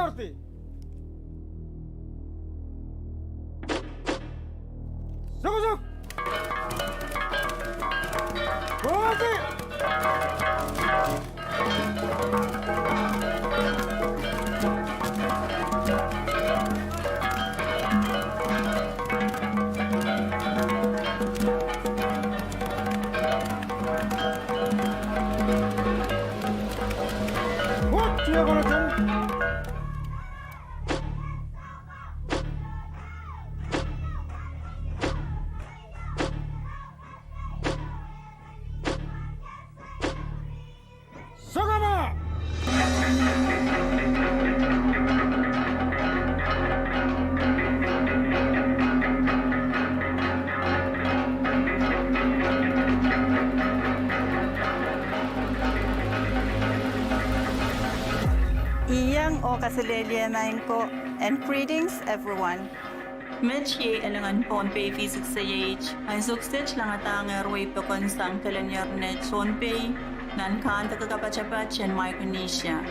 Korti. Sugusuk. Korti. What you gonna do? And greetings everyone. Medye alangan Pohnpei V6AH ay suksej lang atang erway pekon sang kalanyarnet Pohnpei nan kan tagakapachapachen Micronesia.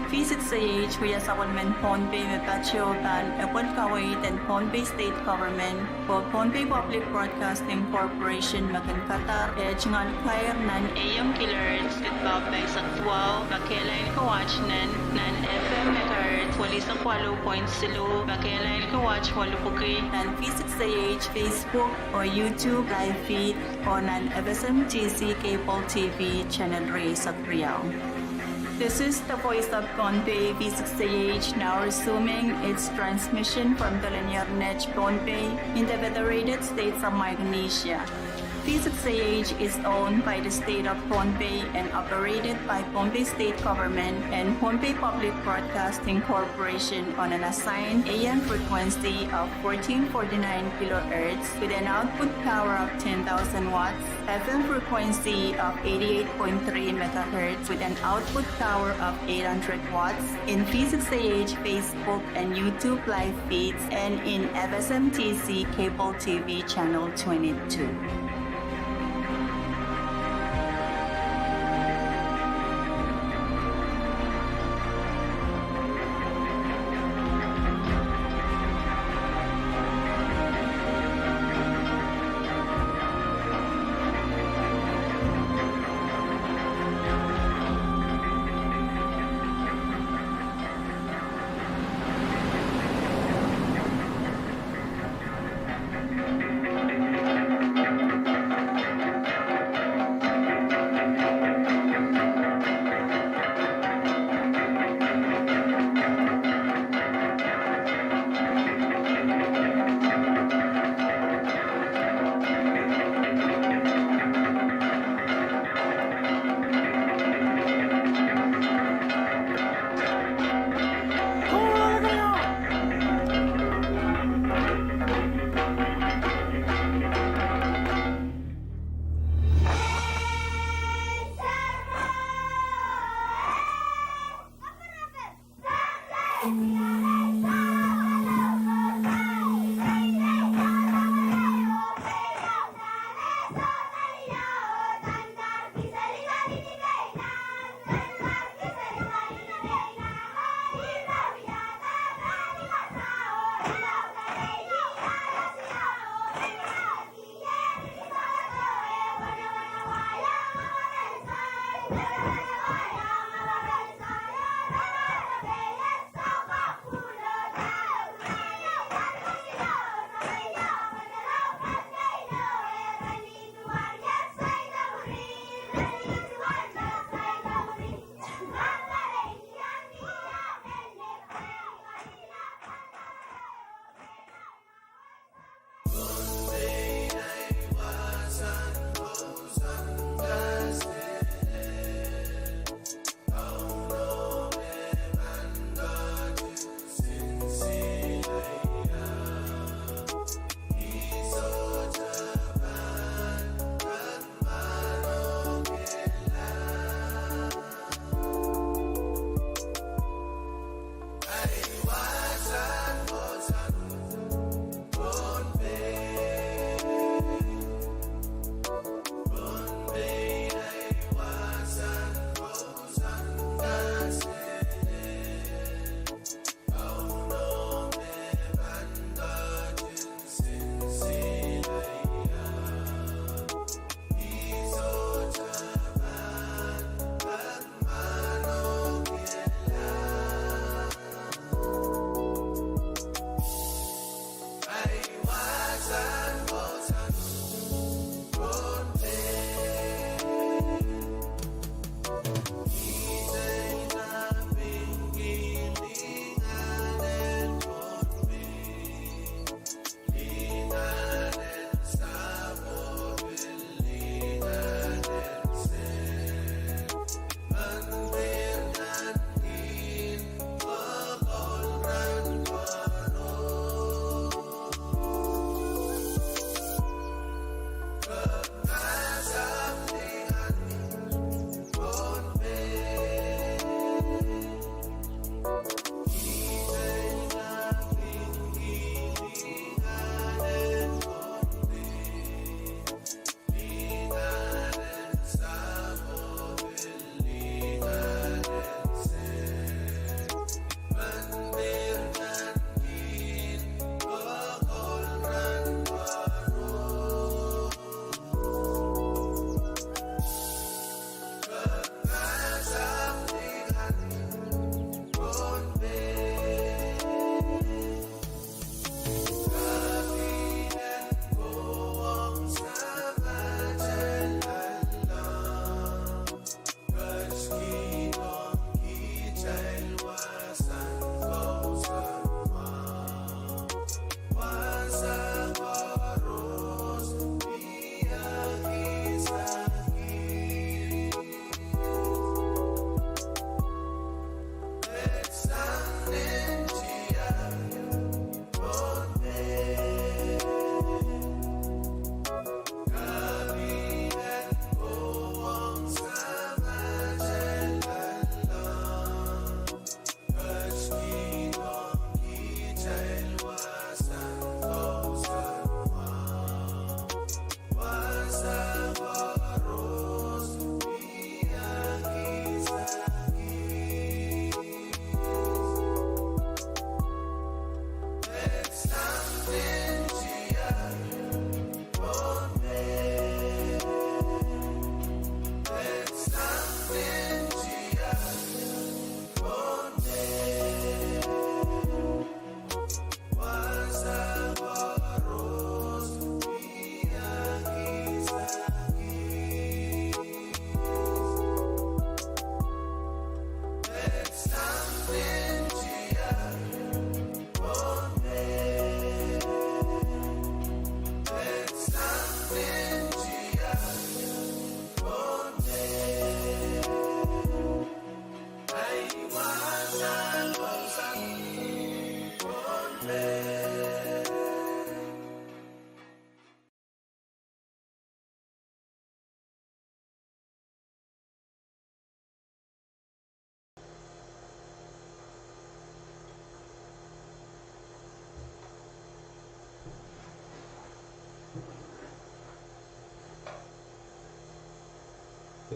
V6AH kuya sakulmen Pohnpei me patio tan epon kaway and Pohnpei State Government for Pohnpei Public Broadcasting Corporation makan Qatar ngan kair nan AM killers kitbabay sa tuwaw bakelain kawach nan FM megahertz wali sa 4.0 bakelain kawach walupukay nan V6AH Facebook or YouTube live feed o nan FSMTC Cable TV Channel Ray sa Riau. This is the voice of Pohnpei V6AH now resuming its transmission from the linear net Pohnpei in the Federated States of Micronesia. V6AH is owned by the state of Pohnpei and operated by Pohnpei State Government and Pohnpei Public Broadcasting Corporation on an assigned AM frequency of 1449 kHz with an output power of 10,000 watts, FM frequency of 88.3 MHz with an output power of 800 watts in V6AH Facebook and YouTube live feeds and in FSMTC Cable TV Channel 22.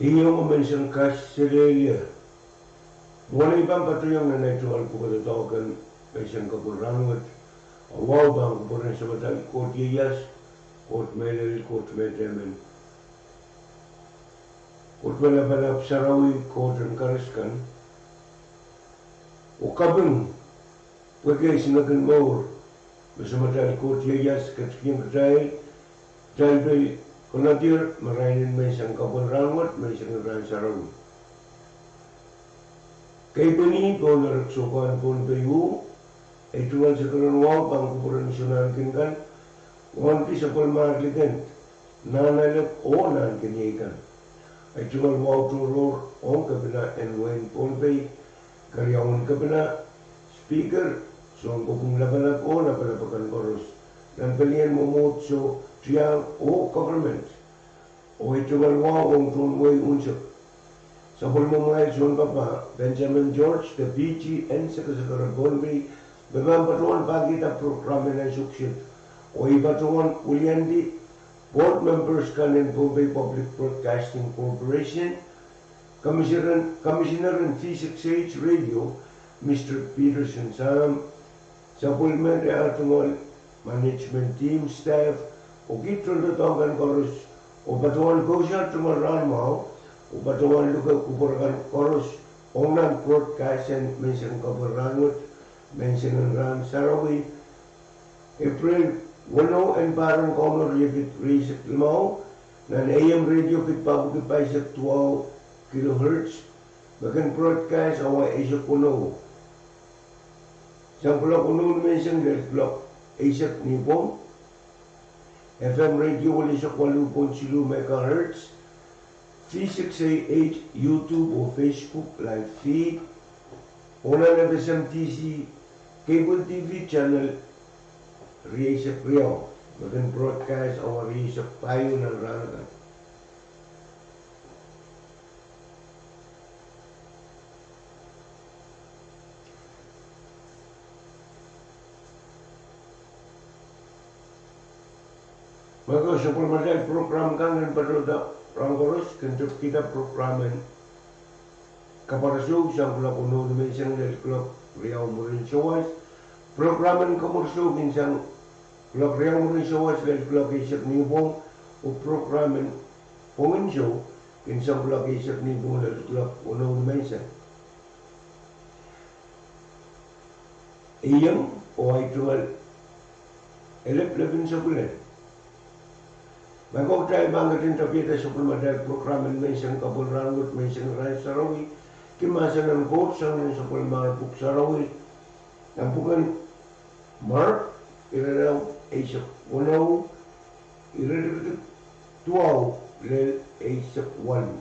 Iyo mention cash selia. Wala ibang patuyong na naitual po katatawagan mention kapurangot. Awaw bang kapuran sa matag court yeyas, court melel, court medemen. Court malabalap sarawi, court ang kariskan. O kabeng, pagkay sinagan maur, basta matag court yeyas, katkiyang katay, dahil kunadir, marainin may isang kapurangot, may isang ran sarawi. Kay puni po naraksukan Pohnpei ay tuwan sa karanwang pangkupuran nasyonal kinkan, wanti sa palmarlikan, nanalap o nankinyikan. Ay tuwan wow turor o kabina N1 Pohnpei, karyawan kabina, speaker, so ang kukong labanap o napalapakan koros, ng palian momot so triyang o government, o ay tuwan wow ang tunway unsap. Sa pulmumay John Papa, Benjamin George, the PG, and Secretary Pohnpei, bagaimana patuan pagi tak program yang sukses. O patuan uliandi, board members kanin Pohnpei Public Broadcasting Corporation, Commissioner in V6AH Radio, Mr. Peterson Sam, sa pulmumay atungon management team, staff, o kitron dotongan koros, o patuan ko siya tumaran mo, upatuan luka kupurakan koros onan broadcast and mention kapurangot mention ran sarawi April 1 and parang komor yagit reset limao nan AM radio kit pabukipay sa 12 kHz bagan broadcast away Asia kuno sang pula kuno mention del block Asia nipong FM radio wali sa 8.0 MHz V6AH YouTube or Facebook live feed, online FSMTC cable TV channel, Riesap Rio, bagan broadcast o Riesap Payo ng Ranagan. Maka sa pulmadal program kang ng paruda Rangkoros, kentuk kita programan KAPWARESOU sang pula kuno dimension del club Riau Murin Sawas programan KAPWARESOU kinsang club Riau Murin Sawas del club Isak Nibong o programan Pwuhng kinsang club Isak Nibong del club kuno dimension iyang o ay tuwal elep-lepin sa bulan. Bagok tayo bangatin tapita sa pulmadal programan may isang kapurangot, may isang rai sarawi, kimasan ng vote sa pulmarapuk sarawi, nampukan Mark, iraraw Asak Unaw, iraraw Tuaw, lel Asak Walu.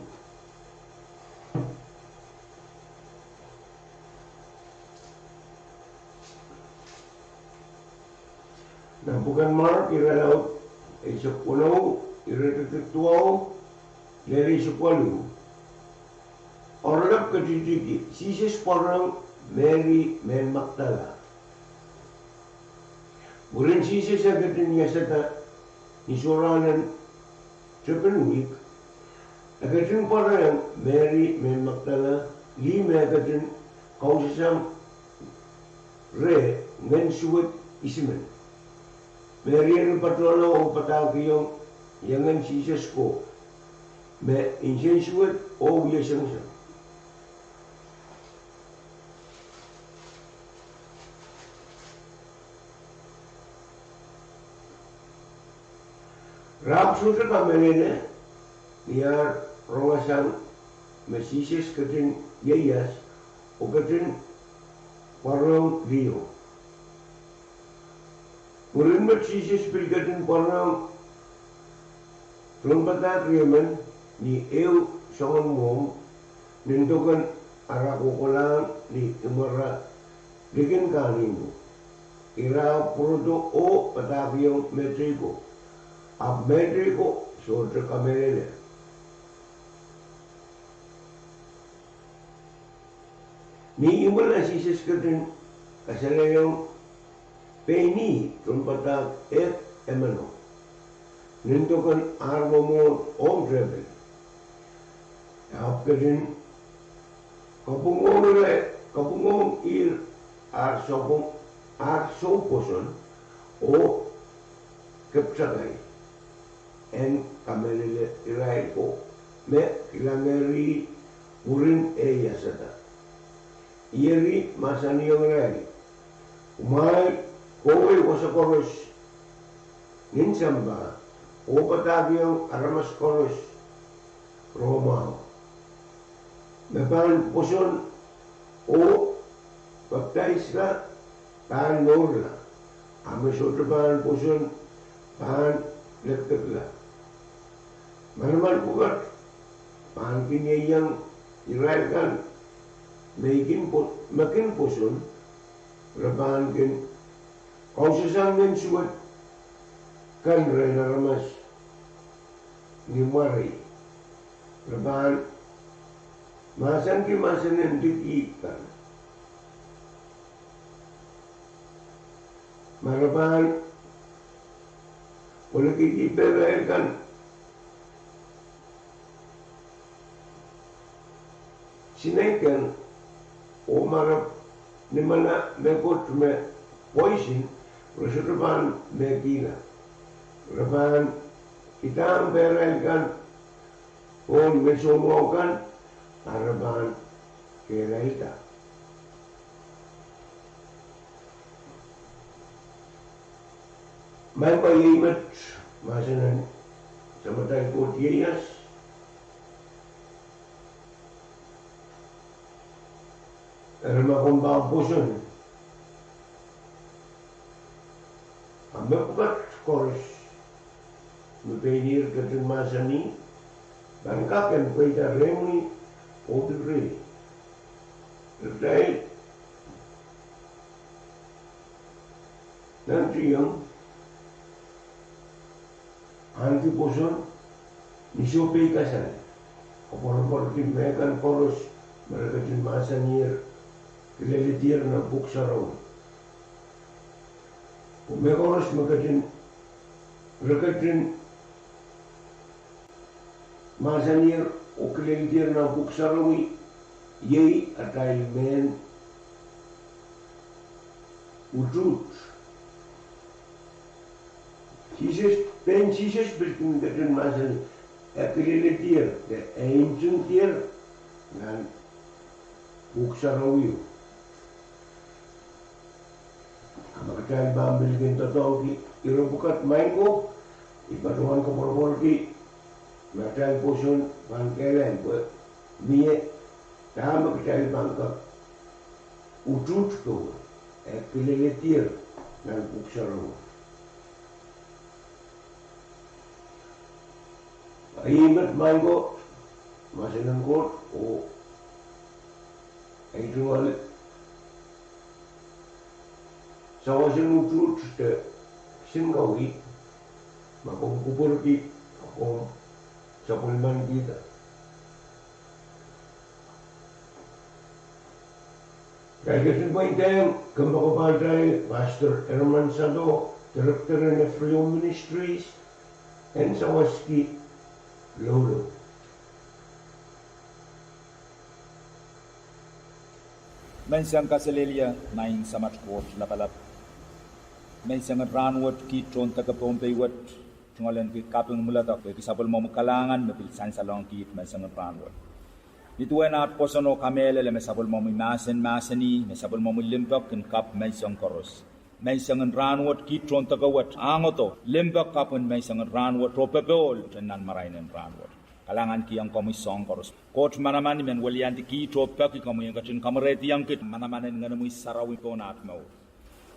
Nampukan Mark, iraraw Asak Unaw, iraraw lel Asak Walu. Orlap kadidiki, sisis parang Mary Men Magdala. Bulan sisis agad niya sa isuranan sa Penuik. Agad rin parang Mary Men Magdala, lima agad rin kausasang re ngansuwat isimen. Mary rin patolo o pataki yung yangan sisis ko. Me insensuat o yasang siya. Rapsuta kamelene niya rawasan mesisis katin yayas o katin parang rio. Murin mesisis pilkatin parang Pohnpei kriyaman ni ew sangon mom nintukan arakukulang ni umara digin kanin mo. Ira produk o patakiyong metriko. Ab metriko sorte kamelene. Ni imal asisis katin kasalayong peni Pohnpei emano. nintokan armo mo om travel. Apkerin kapungong ir arso poson o kepsagay en kamelele irai ko me kilangeri urin yasada. Iri masani yung irai. Umay kowe wasakoros ninsamba o patagyong aramas koros Roma. Mepan poson o baptize ka pan norla. Ame sotra pan poson pan lektek la. Manaman pukat pan kinyayang iralkan makin poson rapan kin kausasangan suat kan rena ramas nimari rapan masan yang diikan marapan boleh dibeberkan sinaikan o marap ni mana mekot me poisin rapan mekina rapan kita beberkan o mesomokan harapan keraita. May payimat masanan sa matay ko tiyas. Erma kong puson. Ang mapukat koros. Mupinir katong masani. Bangkakan ko itaremi o degree. Dahil nanti yang anti poson nisupi kasal. Kapor-kapor mekan koros mereka din masanir kilalitir na buksaraw. May koros mereka din masanir o kilalitir na buksarawi yei atay men utut. Sises bilkin katun masan kilalitir the ancient tier nan buksarawi. Makatay bambil kin totoo ki irubukat main ko ipatuhan ko por ki makatay poson pangkelan ko miye tama kita bangka utut ko kilalitir nan buksarawi. Imat mango masanan ko o itu wal sawasan utut te singawi makukupur ki ako sa pulman kita. Kaya kasi po itayang kamakapatay Pastor Herman Sado, Director ng Freedom Ministries, and Sawaski Lolo. Mensang kasalelia naing samat kot lapalap. Mensang ranwat ki tron taga Pohnpei wat tungalan ki kapung mulatak ki sabol mo kalangan mapilsan sa long ki mensang ranwat. Nituan at posono kamele le mesabol mo masani mesabol mo limpak kin kap mensang koros. Mensang ranwat ki tron taga wat angoto limpak kapun mensang ranwat tropepol tenan marainen ranwat. Kalangan ki ang komisong koros. Kot manaman men walianti ki tropek ki kamu yang kacin kamereti yang kit manamanen nganamui sarawi po na atmaw.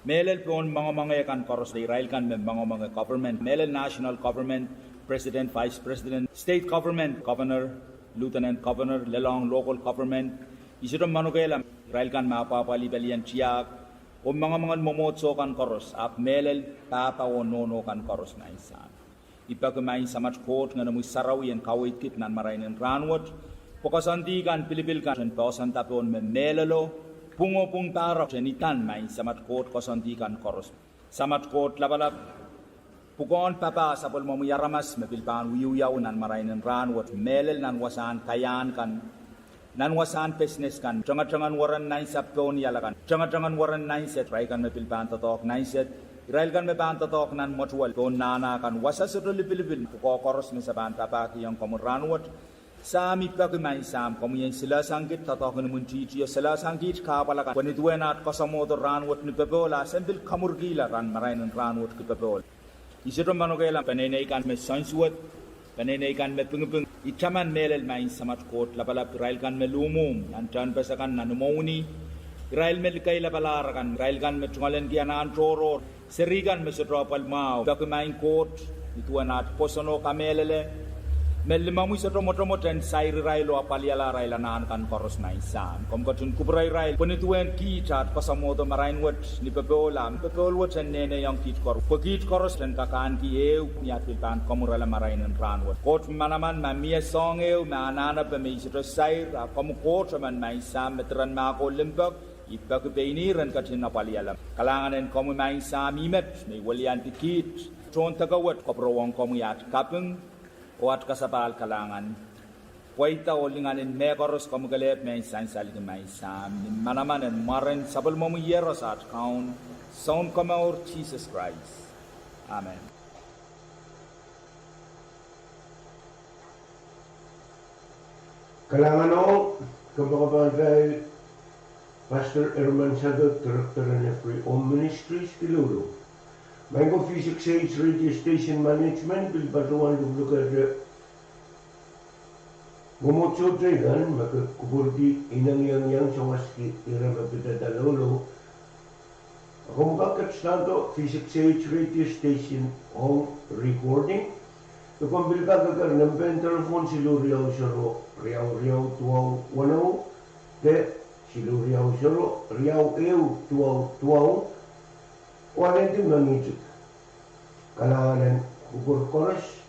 Melel pon mga kan koros de Israel kan mga government, melel national government, president, vice president, state government, governor, lieutenant governor, lelong local government. Isiro manugela Israel kan mapapalibalian tiyak o mga momotso kan koros ap melel tata o nono kan koros na insan. Ipagmain sa matchkot nga namoy sarawi ang kawit kit nan marainin ranwat. Pokasanti kan Pilipil kan pausan tapon me melalo pungo pung tarak jenitan main sa matchkot kasanti kan koros. Sa matchkot labalap Pukon papa sapol mo yaramas mapilpan uyuyaw nan marainin ranwat melel nan wasan kayan kan nan wasan business kan jangan waran nine sapon yalakan jangan waran nine set rai kan mapilpan tatok nine set Israel kan mepan tatok nan motual don nana kan wasa sudulipilipil puko koros ni saban papa yang kamu ranwat Sami pagmay sam kamu yang sila sangkit tatakan munti ya sila sangkit kapalakan wanituan at kasamoto ranwat ni pebola sambil kamurgila kan marainin ranwat ki pebol Isidro manogela panenaikan me sansuat panenaikan me pungpung itaman melel main samat kot lapalap Israel kan me lumum antan pasakan nanumoni Israel me kay lapalarakan Israel kan me tungalen kianan toro serigan me sotropal mau pagmain kot ituan at posono kamelele Melimamu sa tomo-tomo ten sairi railo apaliala raila naan kan koros na isam. Komkatun kubray rail punituen kita at pasamoto marainwat ni pepeola. Pepeolwat ten nene yang kit koros. Pagkit koros ten kakaan ki ew niat pilpan komurala marainan ranwat. Kot manaman mamia song ew maanana pamisito sair. Kamu kot man maisam metran mako limbak. Ipa kupainiran katin apaliala. Kalanganen kamu maisam imet. May walian pikit. Tron tagawat kaprawang kamu yat kapeng. Wat kasapal kalangan Waita olinganin mekoros kamugalep may sansali may sam manaman and maran sabal mo yeros at kaun sound kamaur Jesus Christ. Amen. Kalangan o kapakapagay Pastor Erman Sadot, Director ng Free Home Ministries, Kiluro. May ko V6AH Radio Station Management, bilbatuan lublukad gumutso tregan, makakuburdi inang yang sa waski ira mapitadalolo. Ako makakat stanto V6AH Radio Station home recording. Ito bilbag agar ng telephone si Luriao Soro, Riao Tuaw 10, de si Luriao Soro, Riao Ew Tuaw Walente mangijut kalangan kubur koros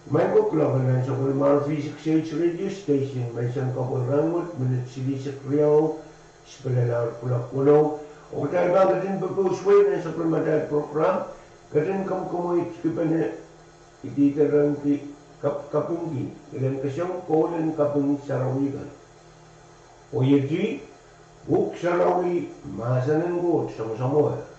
may kuklaban sa kulmar V6AH Radio Station may isang kapul rangot minit silisik riyaw spelelar kulak unaw o tayo ba gatin pagpusway na sa kulmadad program gatin kamkumuit kipane ititarang ki kapunggi ilan kasyang kolen kapung sarawigan o yadi buk sarawi masanan god sama-sama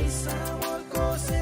Isa mo ko se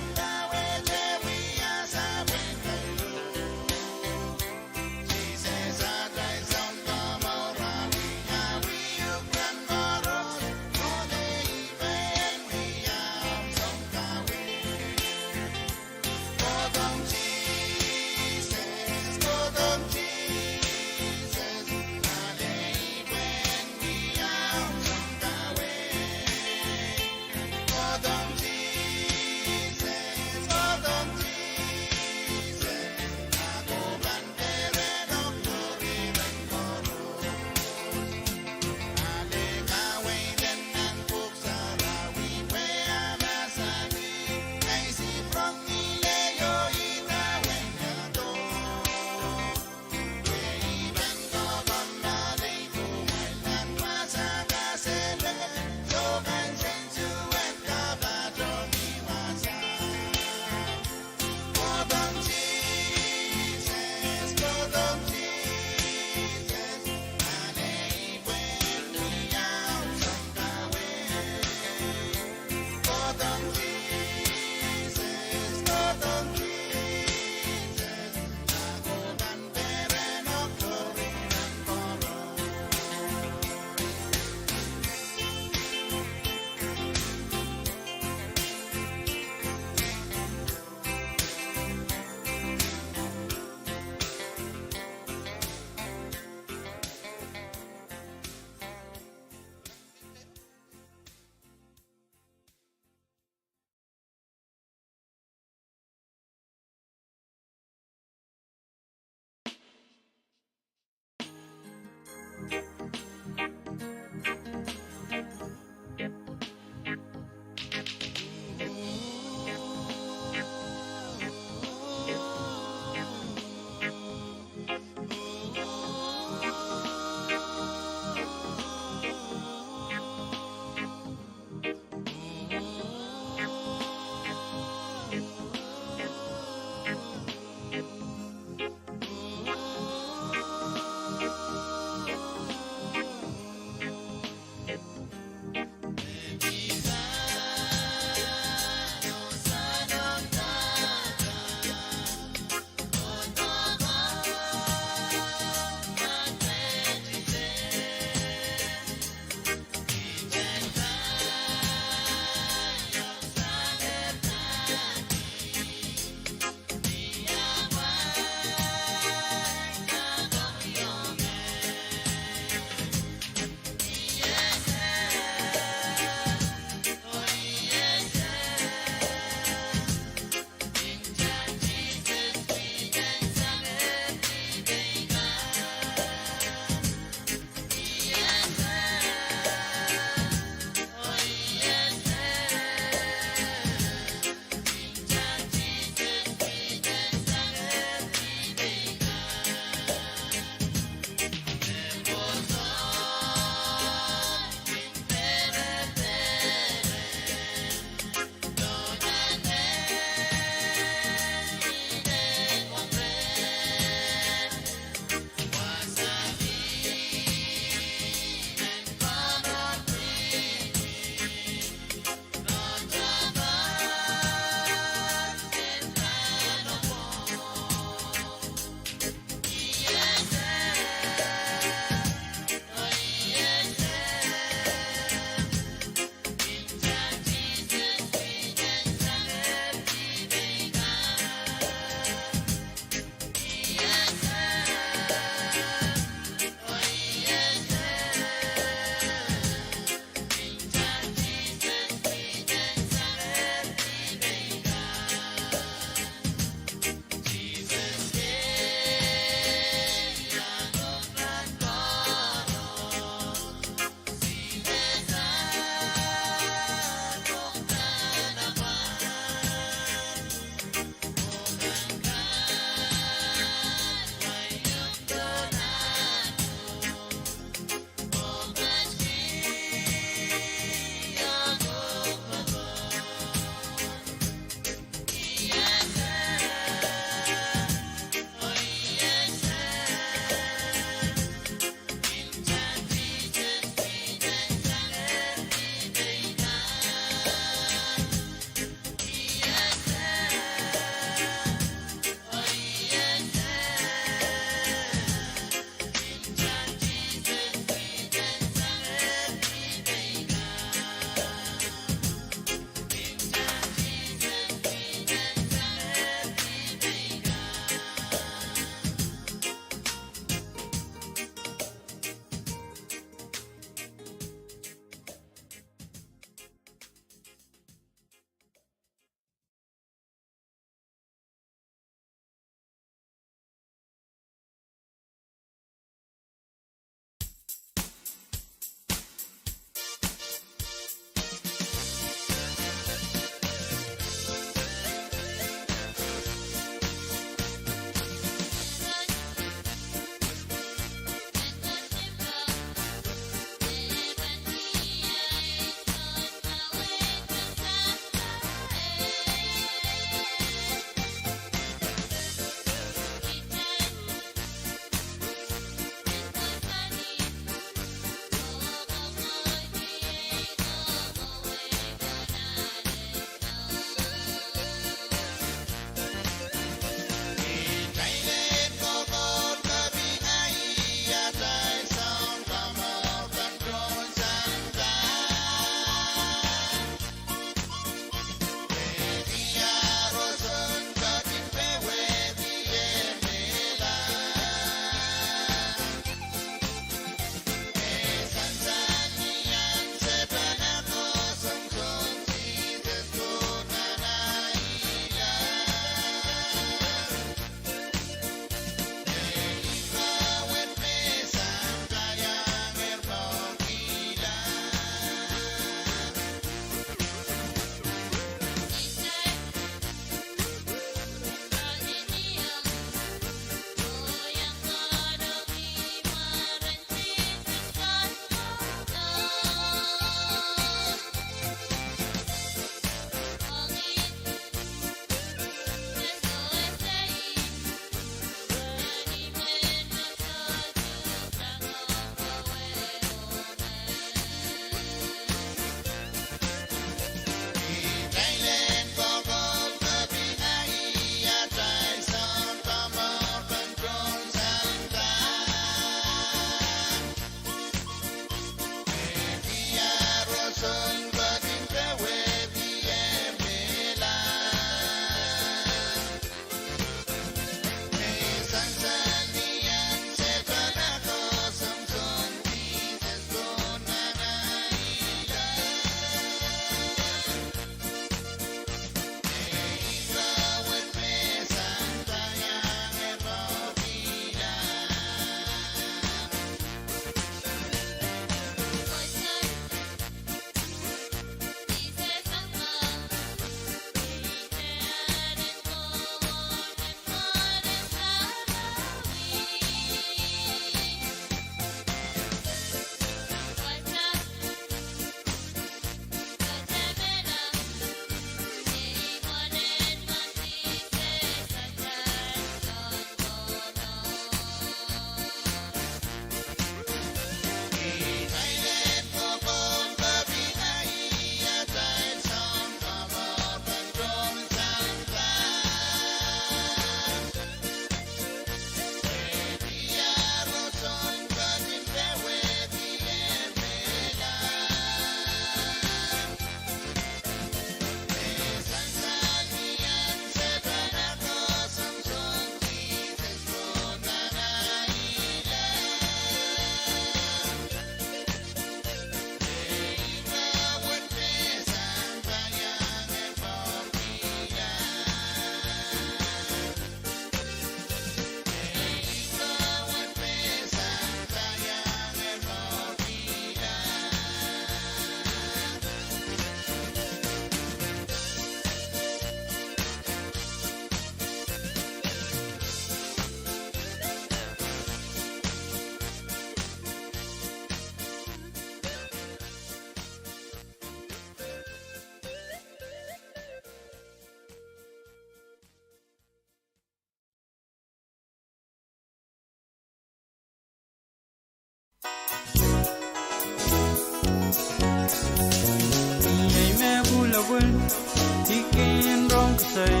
Ikin rong say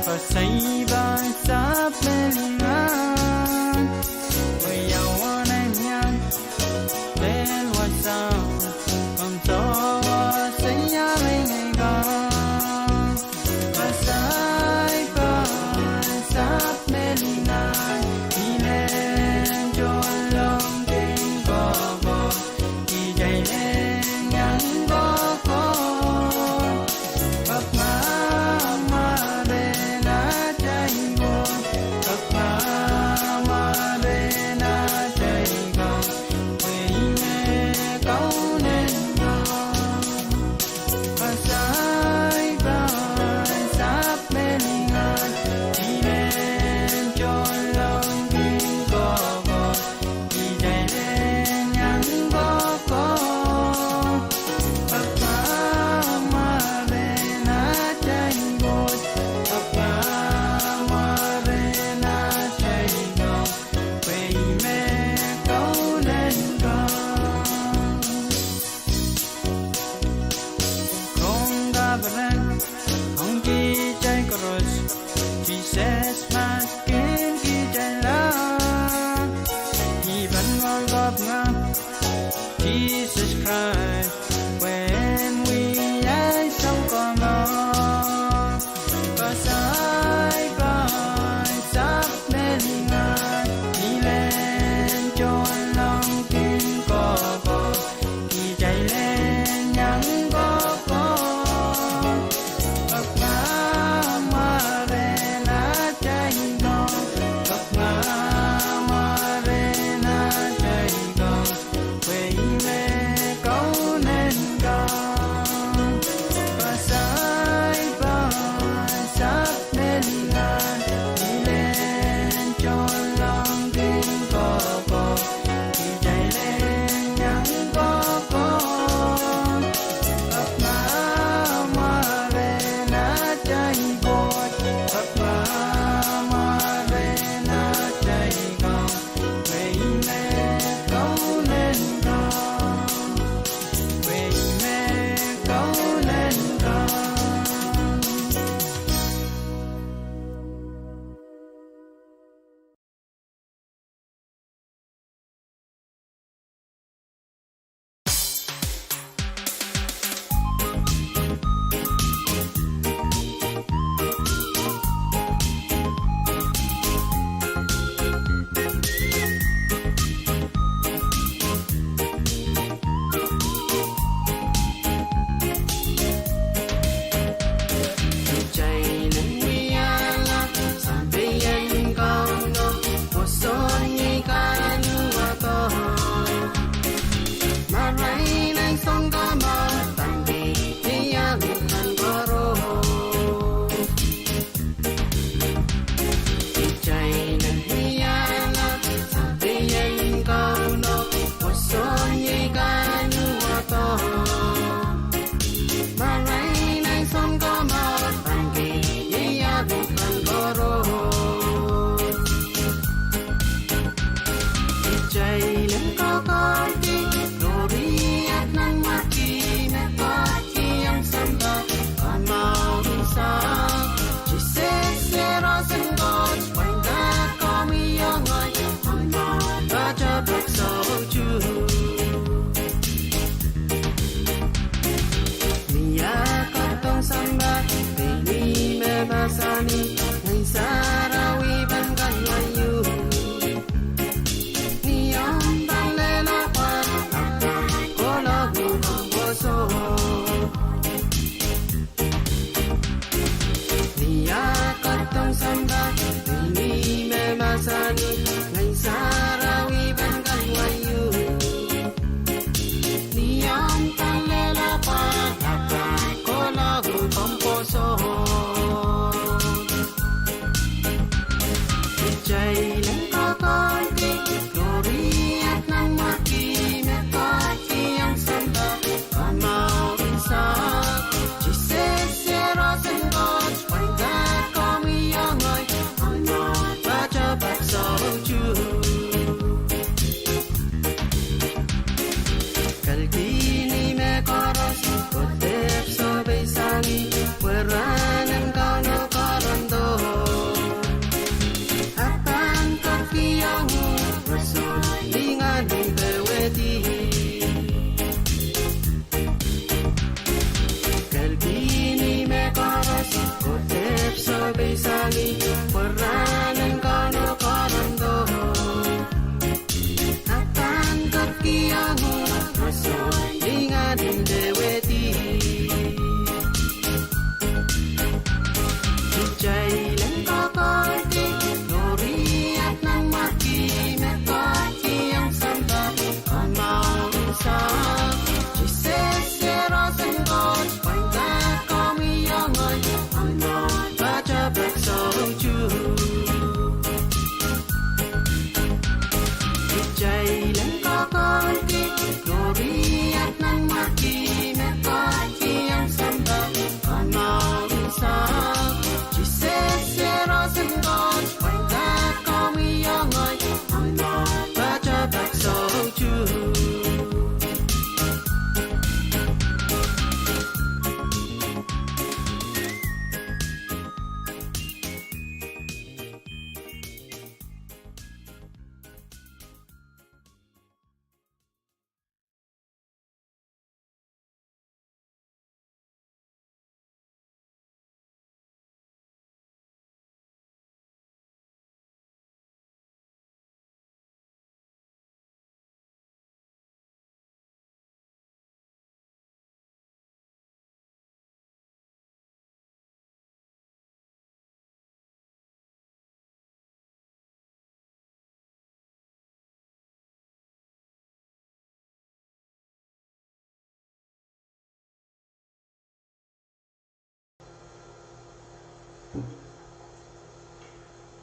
Pasay ba sa pelingan Wayawan ay niyan Bel wasang Ang tawa sa yaring ikan Pasay ba sa pelingan Ilen jolong ting gogo Ijay len yang gogo Jesus Christ, when we are so come on, pasay ba sa melingan, ilen jolong tin gogo, ijay len yang gogo, pagmamare na jaygo, pagmamare na jaygo.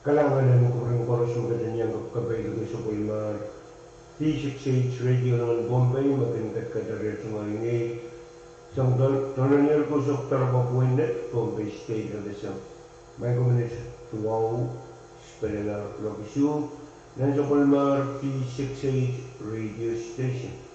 kalangan ng kurang korosong katanyang kapkabay lugar sa Pwuhng V6AH Radio ng Pohnpei makin Kadkadaur sungai sang tonanir ko sa Pwuhng Pohnpei State of the South. May kuminis Pwuhng FSMTC dan sa Pwuhng V6AH Radio Station.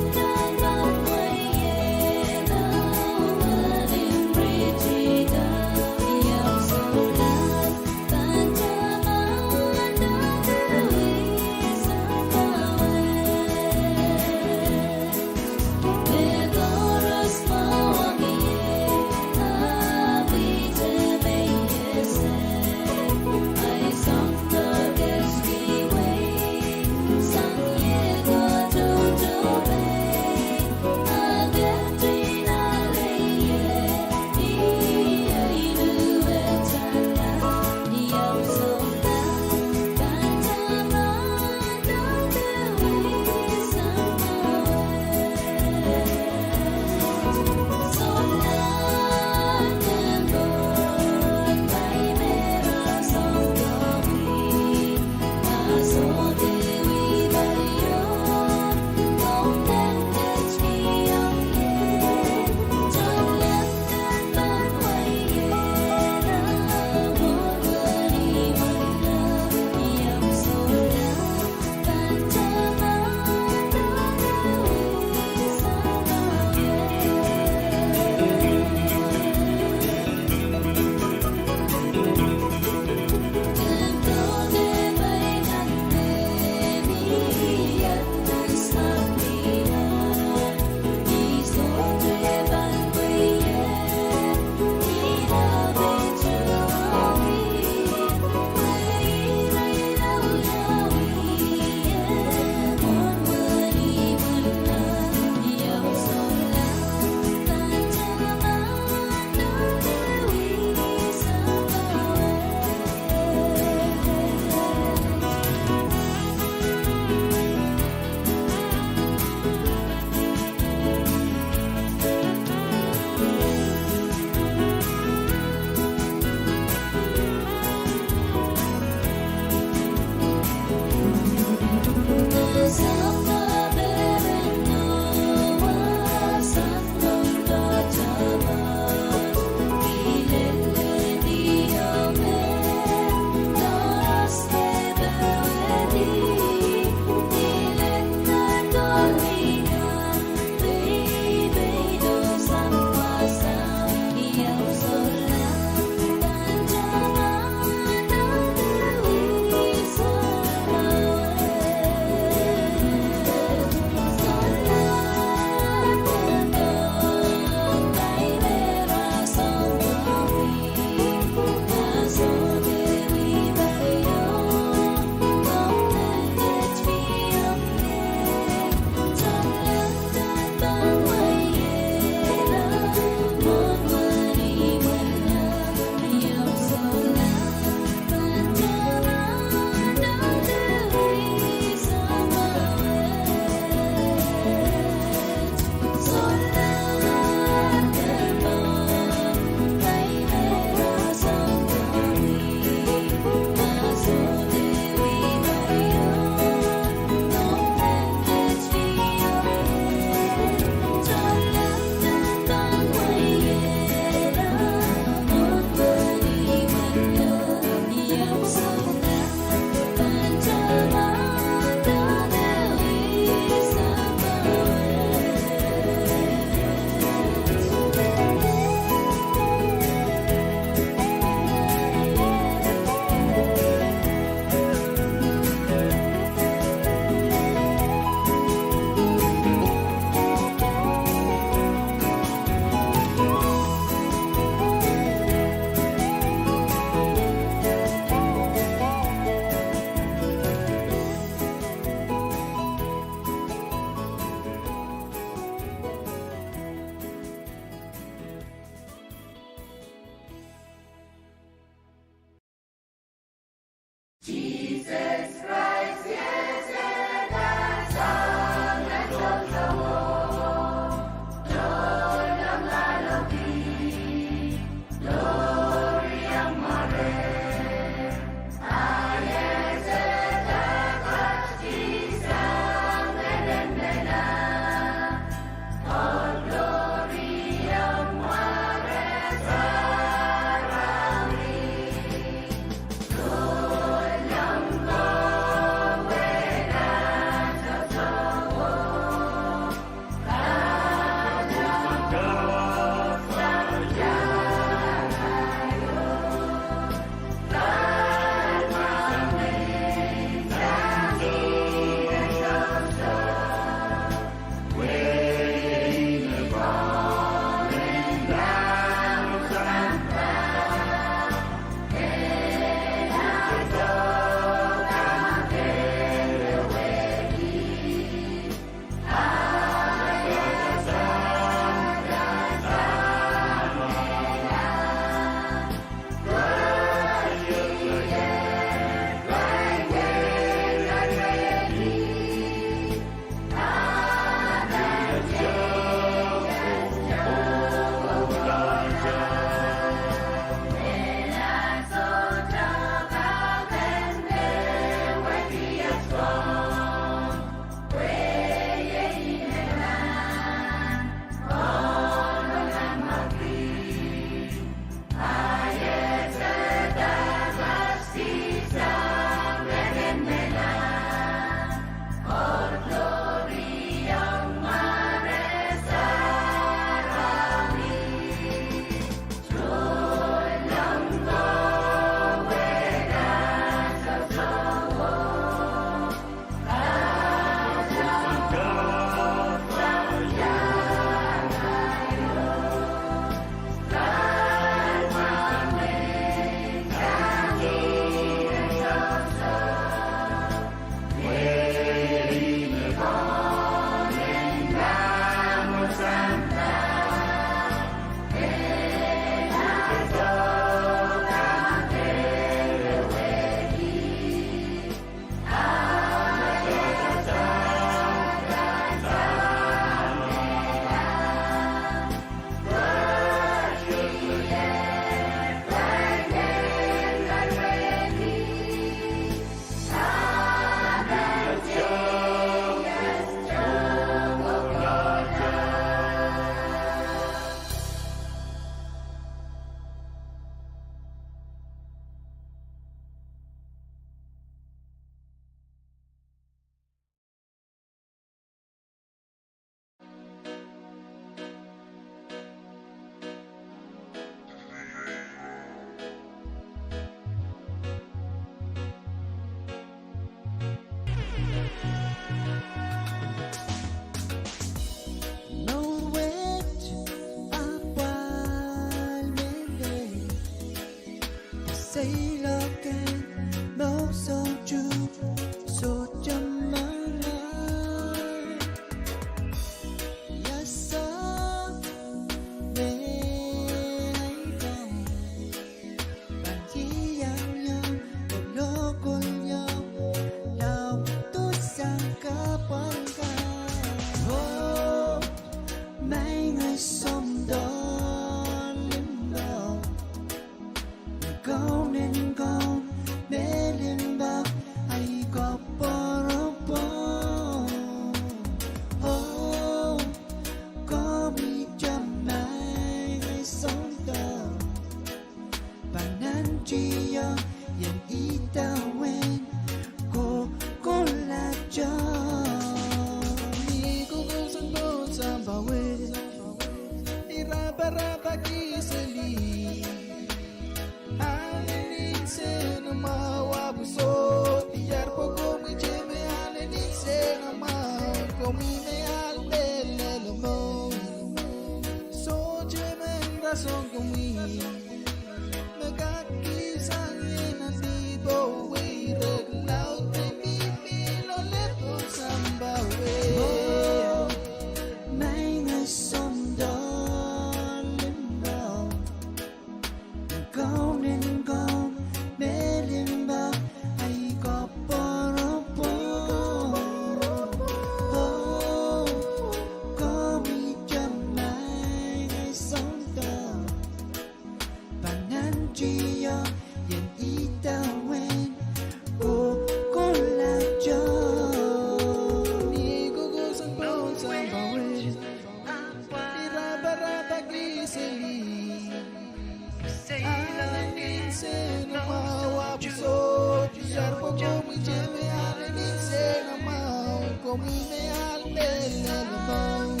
con mi me ale le bong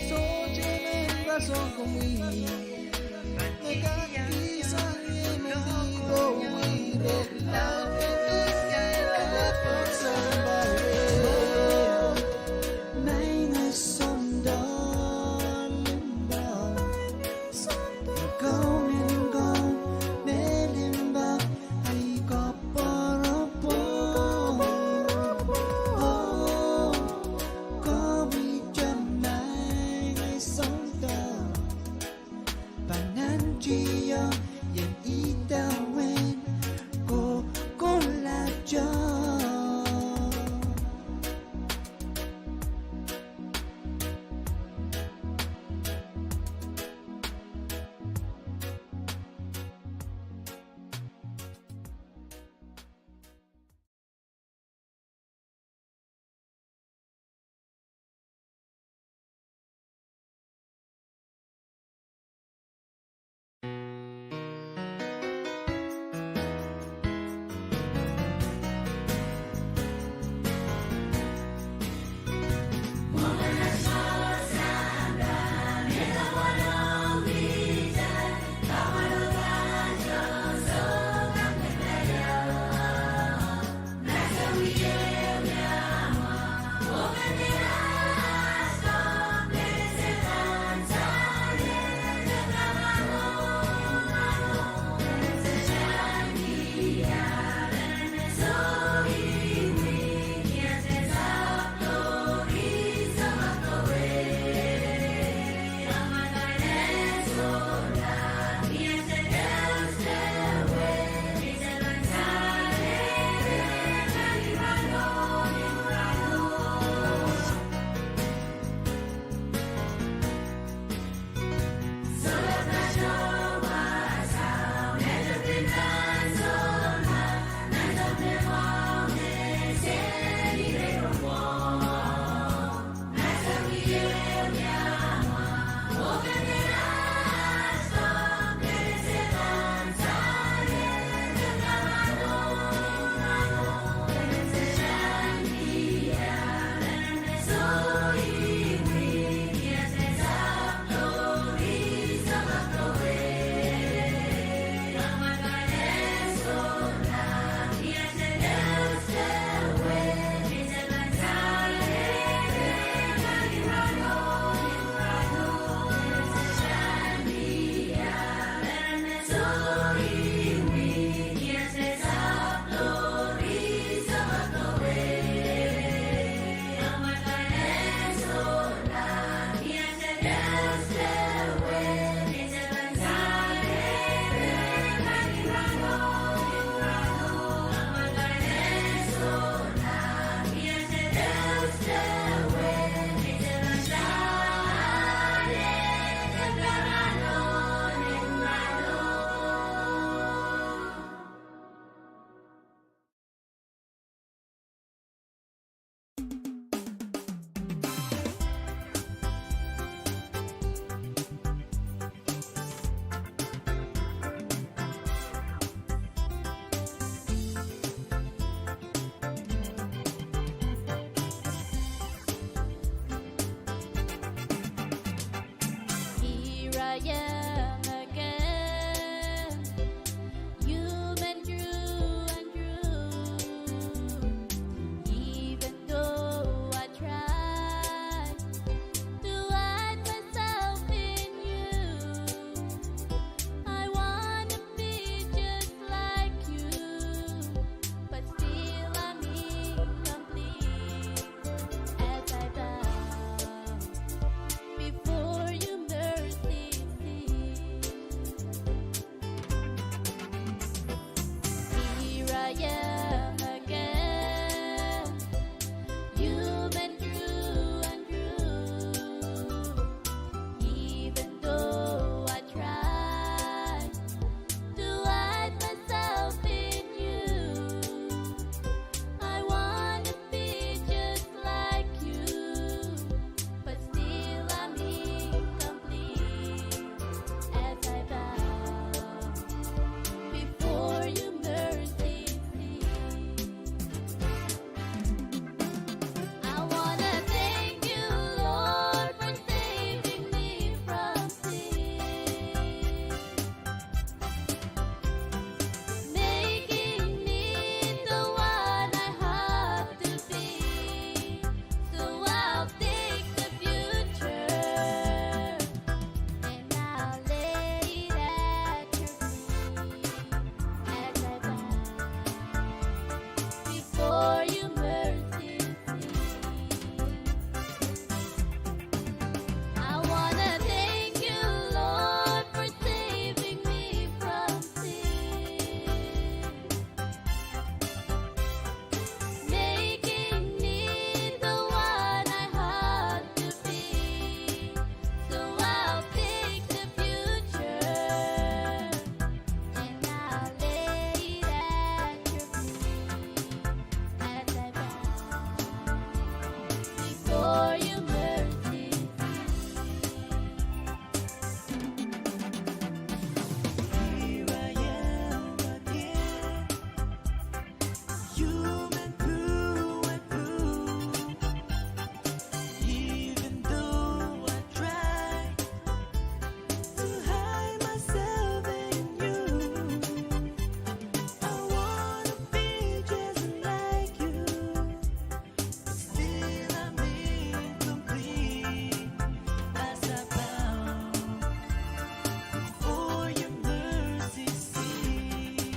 so je me ga so con mi me ga ki sa ni me di go mi re la me di le for somebody nay ngày sông đón câu nên câu để lên bạc hay có bỏ có bị chân này ngày sống ta your mercy. I wanna thank you, Lord, for saving me from sin, making me the one I had to be. So I'll take the future and I'll lay it at your feet as I bow before your mercy. Here I am again, human through and through. Even though I try to hide myself in you, I wanna be just like you, but still I'm incomplete as I bow before your mercy seat.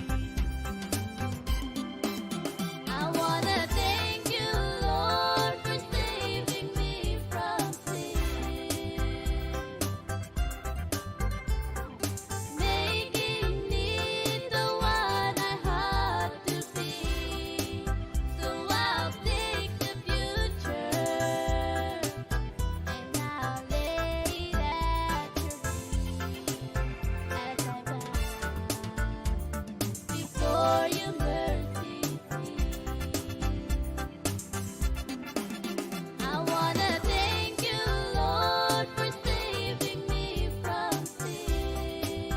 I wanna thank you, Lord, for saving me from sin, making me the one I had to be. So I'll take the future and I'll lay it at your feet as I bow before your mercy seat. I wanna thank you, Lord, for saving me from sin,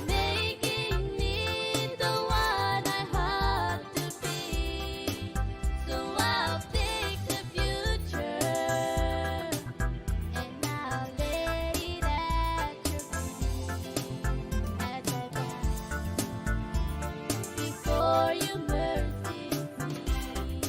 making me the one I had to be. So I'll take the future and I'll lay it at your feet as I bow before your mercy seat.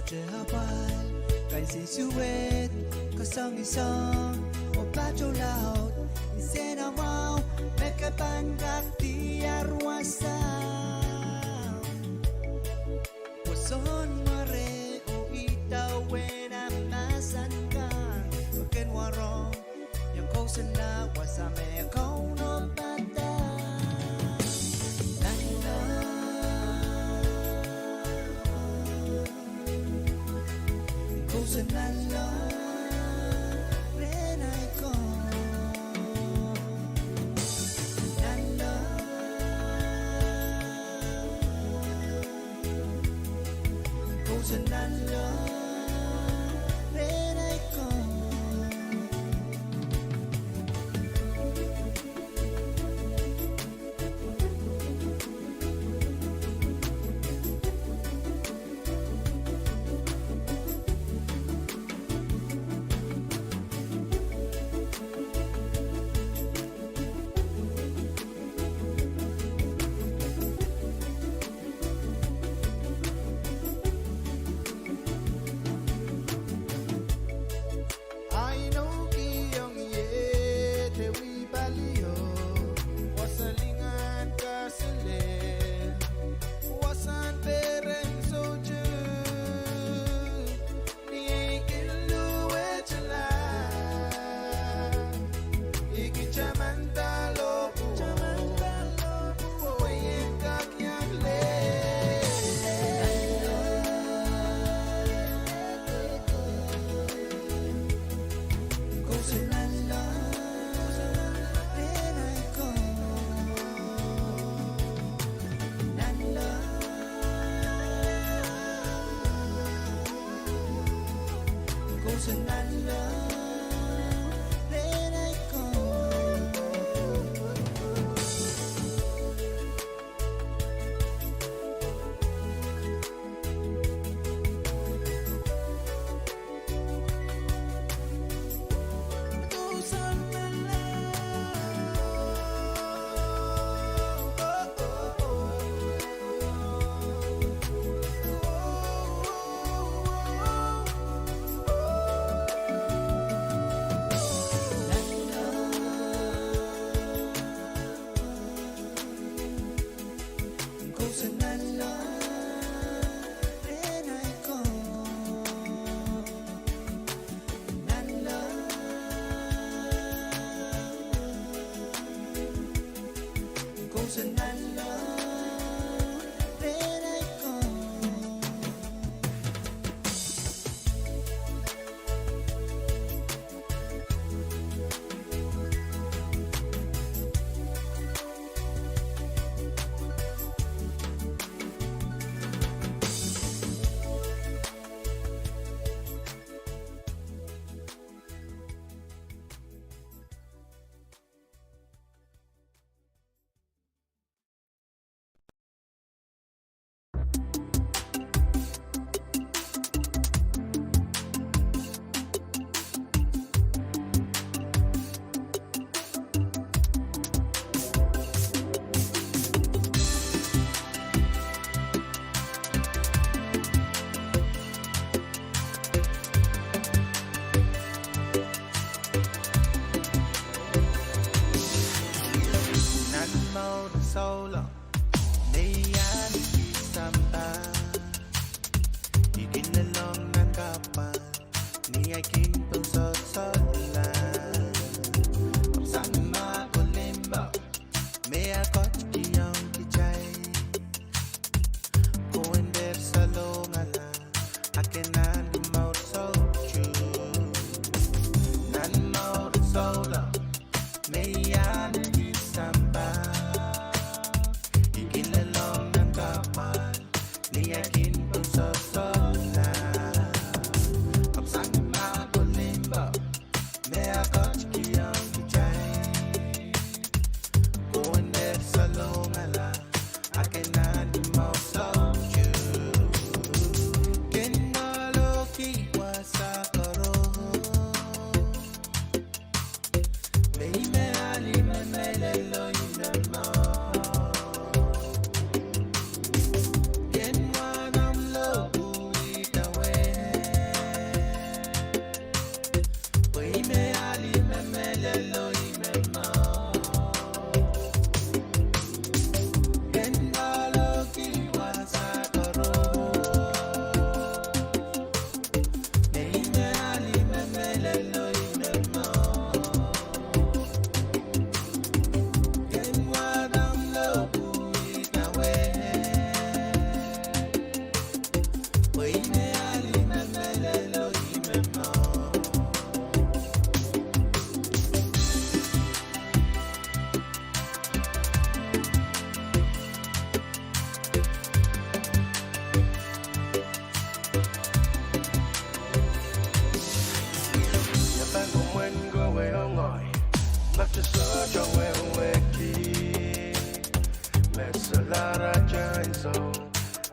Jehapal Kai si suet Kasang isang O pacho laut Isena mau Mekapan kakti arwasa Wason mare O itawen amasan ka Baken warong Yang kau senang Wasame kau no pata Senala renai ko Nala Ko senala renai ko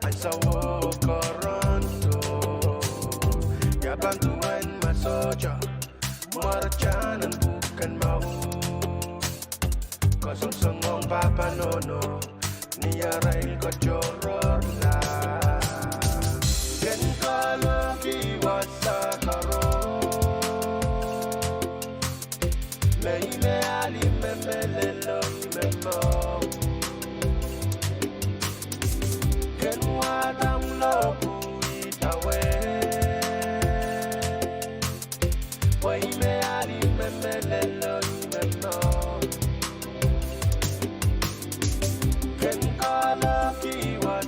Ansa wo koronto ya bantuan masoja maracanan bukan mau kosong songong papa nono niarail ko joror la ken kalo kiwasa karo lei me ali me lelo me mo Adam lobu itawe Wai me ali me lelo me no Ken ala kiwan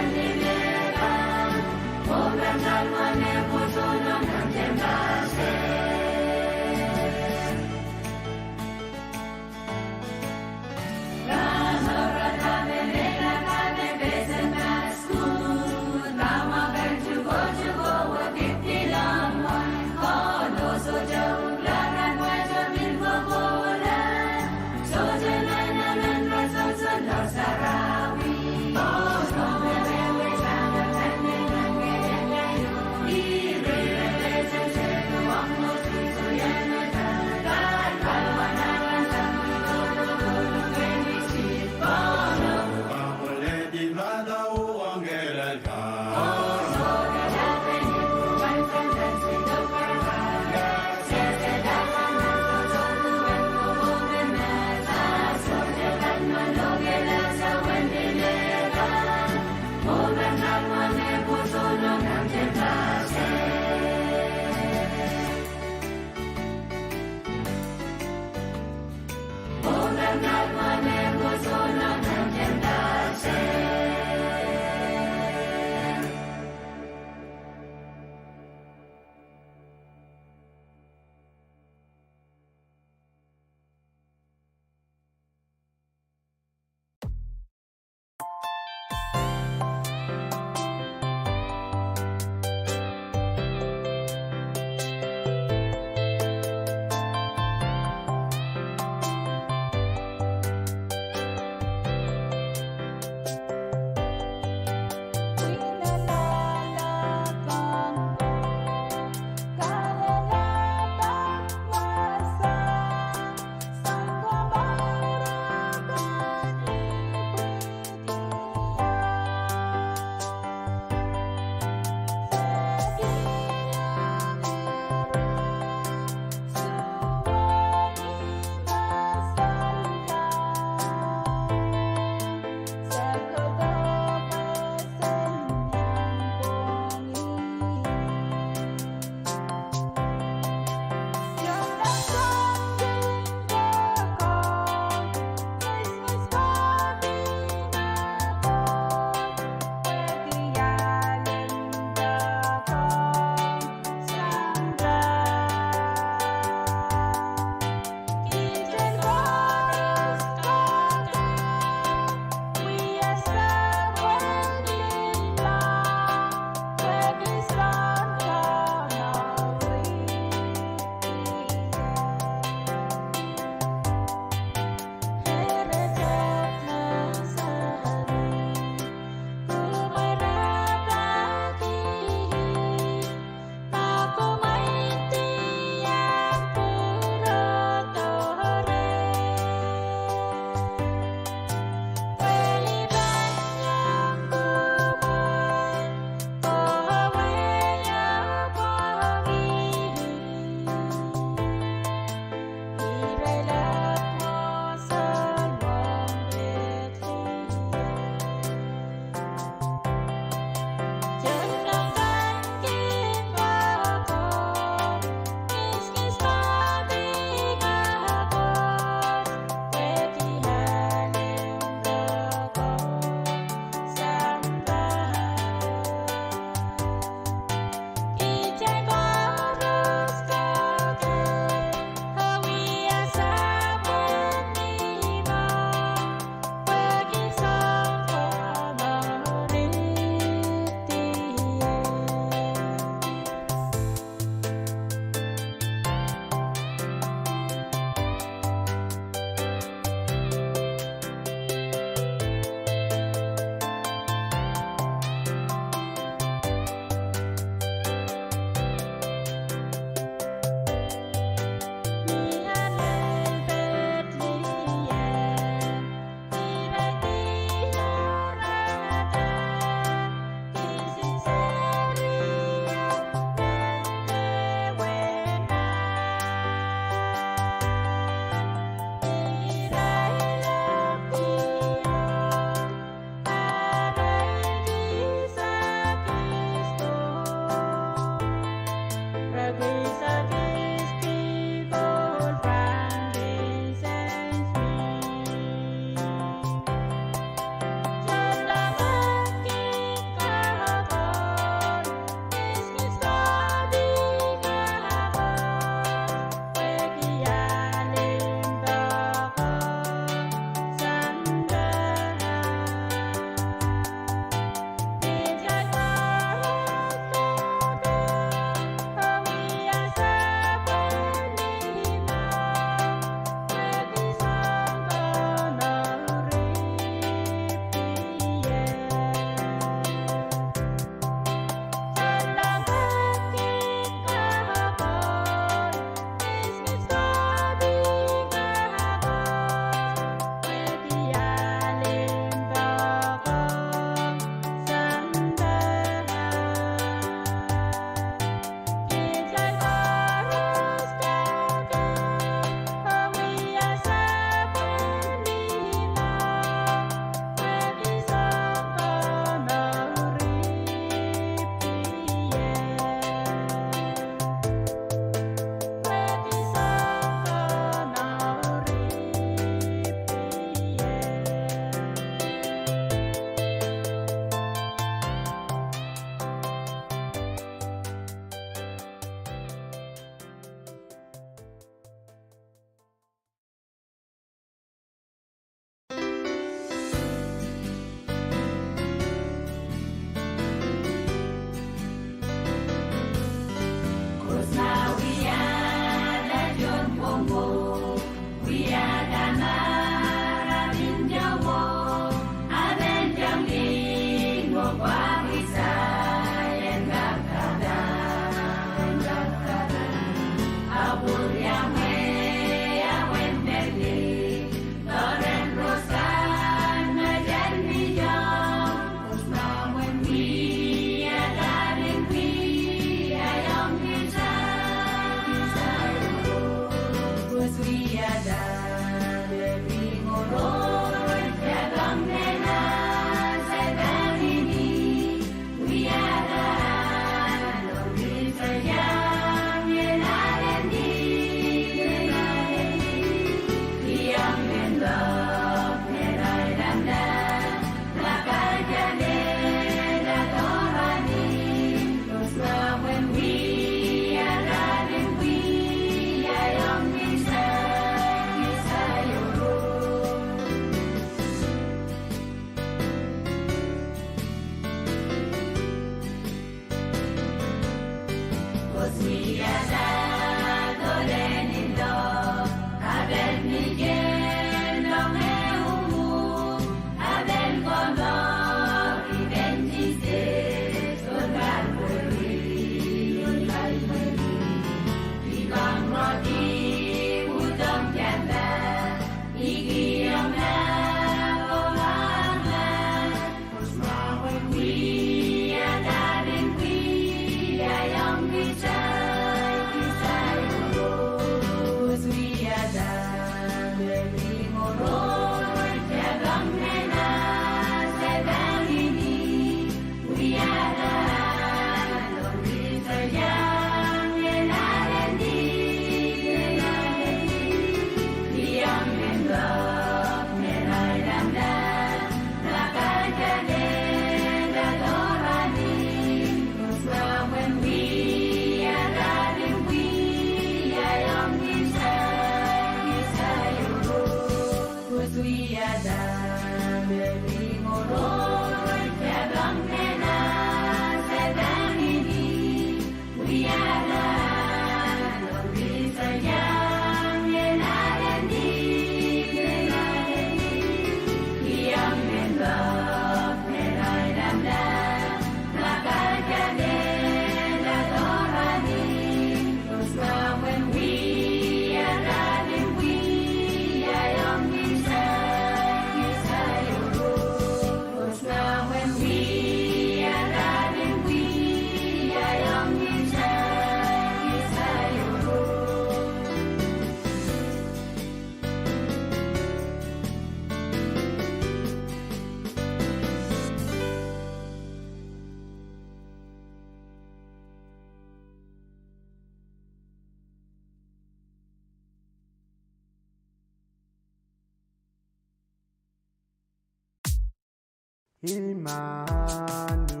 Imanu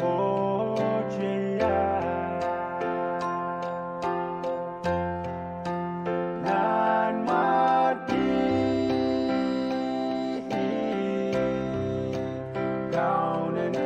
Ojea Nan Mati Down and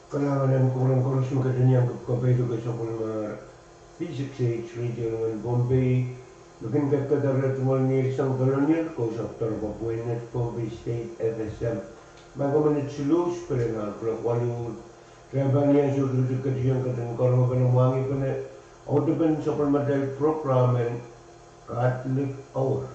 Kailangan kurang kurus makadanyang kapkapay ito sa pulmar V6AH Radio ng Pohnpei. Looking Kadkadaur at tumal isang kolonyal ko sa Pwuhng at Pohnpei State FSM. Magamanit sulus pero nga walu trabaho niya sa ulit kadiyang katangkaro pa ng wangi pa na audiban sa pulmadal program and Kadkadaur.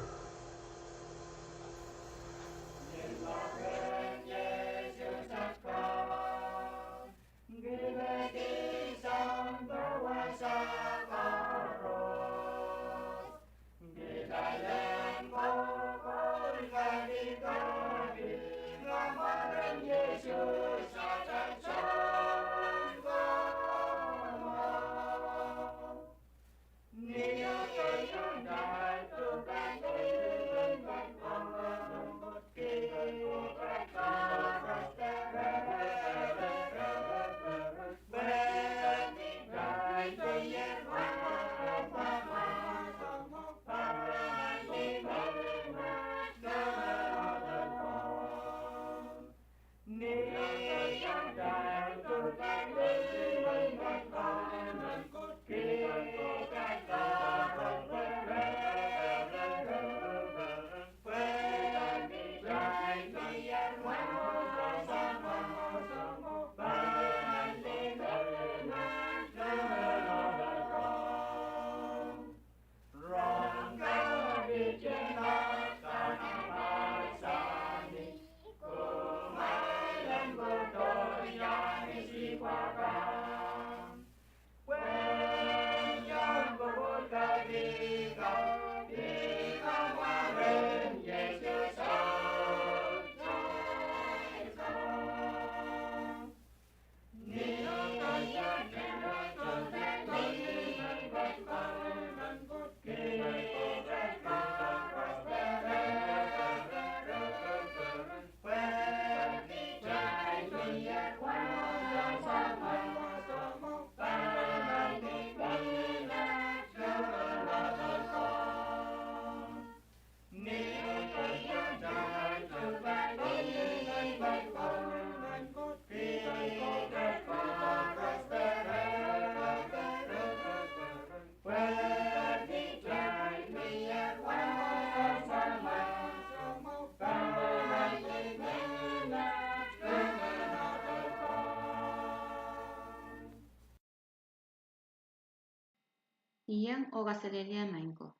Iyang Australia Mango.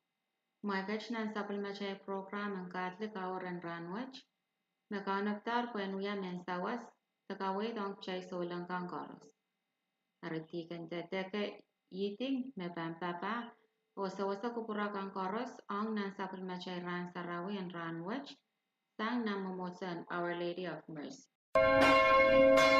My veteran supplementary program ang Kadkadaur and Ranwich. Nakanaptar Pwuhng mensawas takaway dong chay solang kangkoros. Aratikan teteke yiting mepampapa o sawasa kupura kangkoros ang nan supplementary ran sarawi and Ranwich sang namamosan Our Lady of Mercy. Thank you.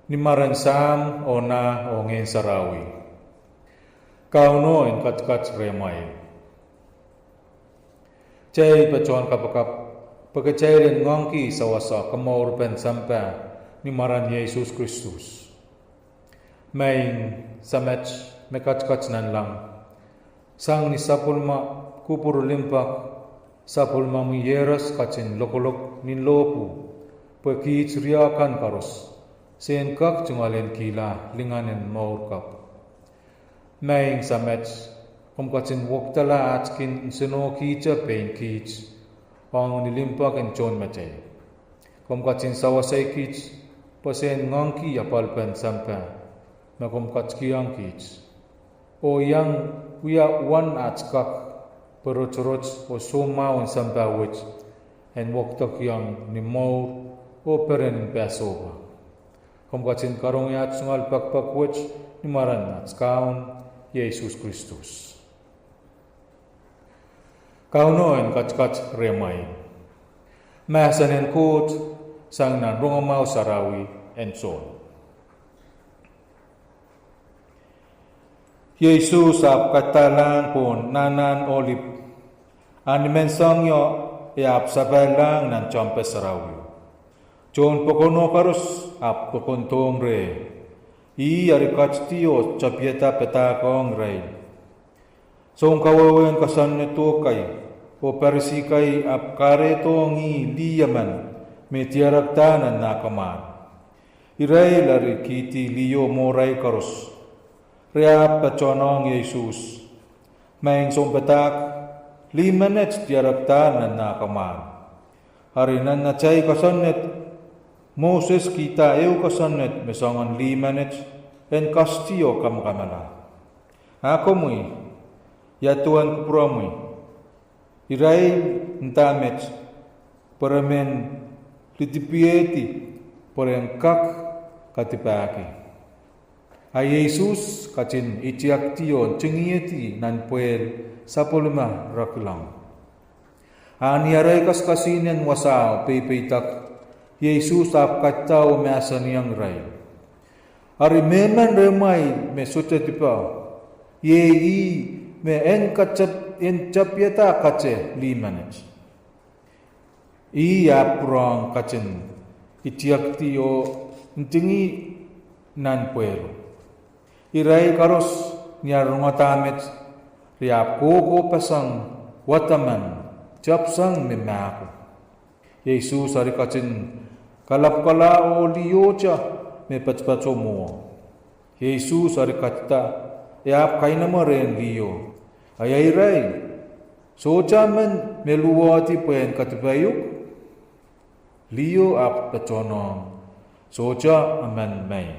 Nimaran sam ona ongen sarawi. Kauno en kat remai. Cai pacuan kapakap pagkacairin ngongki sawasa kamaur pen sampai nimaran Yesus Kristus. Main samet mekat nan lang. Sang ni sapulma kupur limpak sapulma miyeras kacin lokolok nin lopu pagi ceriakan karus. Sen kak cungalen kila linganen maur kap. Main samet kom kacin woktala atkin seno kica pain kic. Ang nilimpak en chon macay. Kom kacin sawasay kic pasen ngangki apal pen sampai. Makom kackiang kic. O yang uya wan atskak perut-perut o somaun sampai wich. En woktak yang ni maur o peren pesoba. Kom kacin karong yat sungal pak wich ni maran atskaun Yesus Kristus. Kaunoen kat remai. Masanen kot sang nan rongomau sarawi en son. Yesus ap katalang pun nanan olip. Animen sangyo ap sabalang nan campe sarawi. John pokono karus ap pokontong re. I arikat tiyo capieta petakong re. Song kawawen kasan neto kay. O persikai ap karetongi liyaman metiarak tanan nakaman. Iray lari kiti liyo moray karus. Reap paconong Yesus. Maing song petak 5 minutes tiarak tanan nakaman. Harinan na chay kasanet Moses kita eu kasanet mesangan 5 minutes en kastiyo kamkamala. Ako mui ya Tuhan kupramui. Irai ntamet paramen litipieti parengkak katipaki. A Yesus kacin itiak tion cengieti nan puel sapolma raklang. Ani arai kaskasinen wasao peitak Yesus ap katau measan yang rai. Ari meman remai me suta tipa. Yei me en capieta kace 5 minutes. Iya prong kacen itiak tio ntingi nan puero. Irai karos niar ngatamet riap koko pasang wataman japsang memaku. Yesus ari kacen kalap-kala o liyocha me patpacomo. Yesus ari kata yap kainama ren liyo. Ayairai, socaman meluwati pen katbayuk, liyo ap paconong, soca aman may.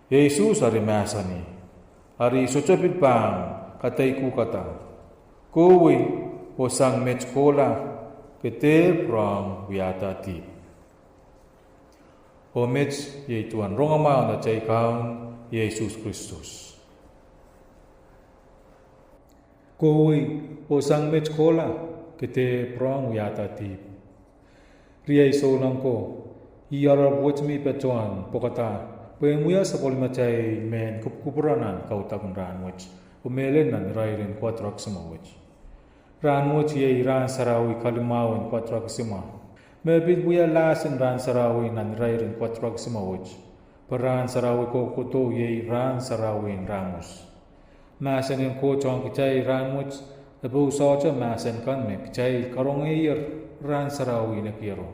Yesus ari masani, ari soca pitpang katayku kata, kowe o sang metskola, kete prang wiata tip. O mets ye tuan rongamaw na chay kaun Yesus Kristus. Kowe o sang metskola kete prong yata tip. Riyay solang ko, iyara buat mi petuan pokata, penguya sa polimacay men kupuranan kautakun ranwich, umelen nan rairin 4 samawich. Ranwich ye ran sarawi kalimawan 4 sima. Mebit buya lasin ran sarawi nan rairin 4 samawich. Peran sarawi ko kuto ye ran sarawi ramos. Masan yang ko chong kicay ranwich, tabu socha masan kan me kicay karong eir ran sarawi na kiro.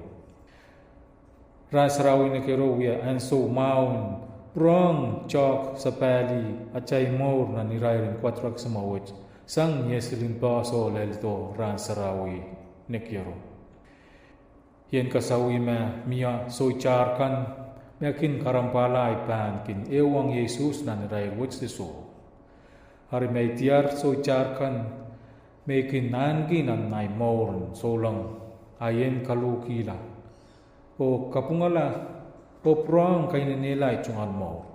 Ran sarawi na kiro wiya anso maun prong chok sa pali at chay maur na nirairin 4 samawich sang yesilin paso lelto ran sarawi na kiro. Yen kasawi ma miya soy charkan mekin karampala ipan kin ewang Yesus na nirair wich deso. Hari may tiar so charkan mekin nangi nan nai mourn solang ayen kalukila o kapungala o prong kain nilai chungan mour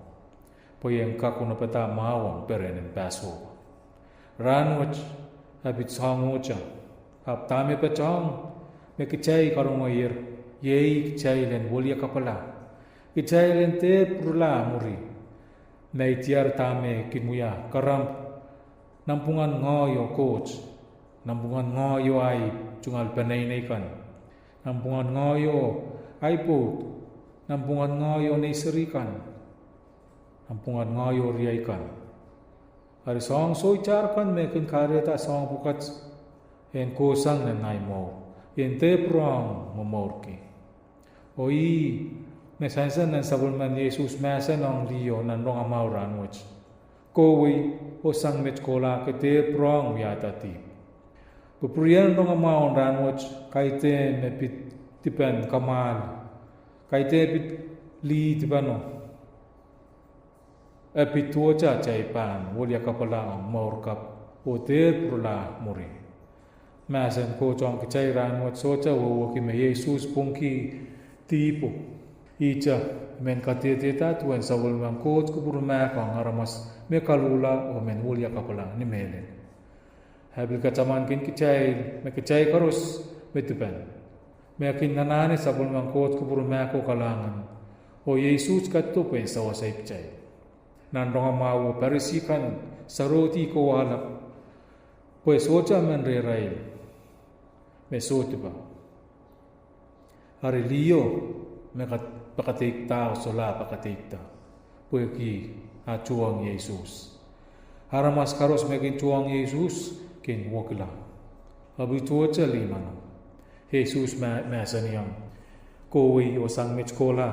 poyeng kakuna peta mawang perenen paso ranwach habit sangocha hab tame pechong mekicai karongoir yei kicai len wolia kapala kicai len te prula muri nei tiar tame kimuya karam nampungan ngoyo coach nampungan ngoyo ai chungal penai nei kan nampungan ngoyo ai put nampungan ngoyo nei serikan nampungan ngoyo riai kan hari song soi char kan mekin kareta song bukat en kosang na nai mo en te prong momorki oi mesansan nan sabulman Yesus masa nong liyo nan rong amau ranwich kowi o sang met kola ke te prong yatati puprian rong amau ranwich kaite me pit tipen kamal kaite pit li tipano epitua cha chaipan wolia kapala morkap o te prula muri masan ko chong ke chai ranwich so cha wo ki me Yesus pungki tipo Icha men katete ta tuen sawul mang coach ku burma ka ngaramas me kalula o men wulia kapala ni mele habil kacaman kin kicai me kicai karus metupan me kin nanane sawul mang coach ku burma ko kalangan o Yesus katto pen sawasai kicai nan ronga mawo parisikan saroti ko wala pues ocha men rerai me sotuba hari liyo me pakatikta sola pakatikta pueki a chuang Yesus haramas karos mekin chuang Yesus kin wokila habitua chali mana Jesus masaniang kowi osang mitskola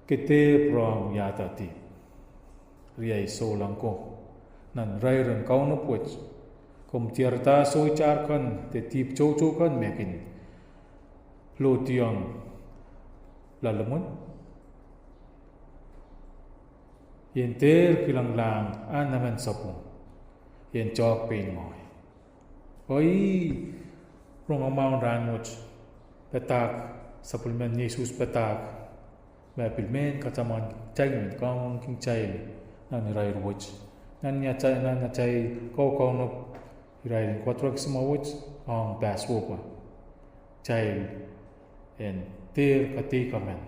kete prong yatati riai solang ko nan rairan kauno puech kom tiarta soi charkan te tip chokan mekin lo tiang lalamun yen ter kilang lang naman sapu yen chok pin moy oi rong amang ranwich petak supplement Yesus petak me pilmen kataman chaimen kong king chai nan rai ruwich nan nya chai ko no rai kwatrak smawich ang paswopa chai en ter katika men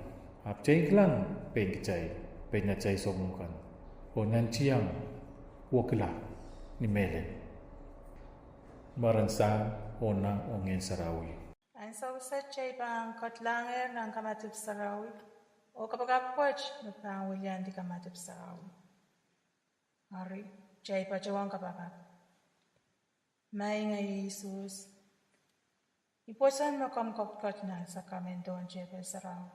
ap chai klang pen chai pen na chai somukan o nan chiang wokila ni melen maransa ona ongen sarawi an sa chai bang katlanger ng kamatip sarawi o kapagapwach na pang wilyan di kamatip sarawi hari chai pa chawang kapagap may nga Jesus iposan mo kamkot na sa kamendon jepe sarang.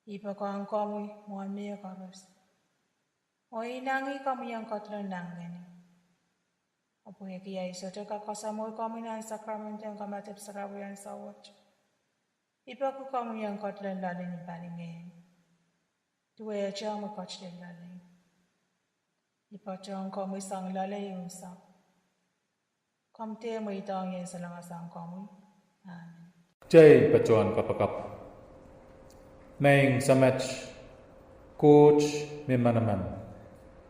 Ipa ko ang kamoy mo ang miya karos. O inangi kami ang kotlan ng gani. Apo kaya iso te kakasamoy kami na ang sakramento ang kamatip sarawi ang sawat. Ipa ko kami ang kotlan lalin yung paningin. Tuwe siya mo kotlan lalin. Ipa siya ang kami sang lalay yung sak. Kamte mo itang yan sa langasang kami. Jai pacuan kapakap Maing samach coach me manaman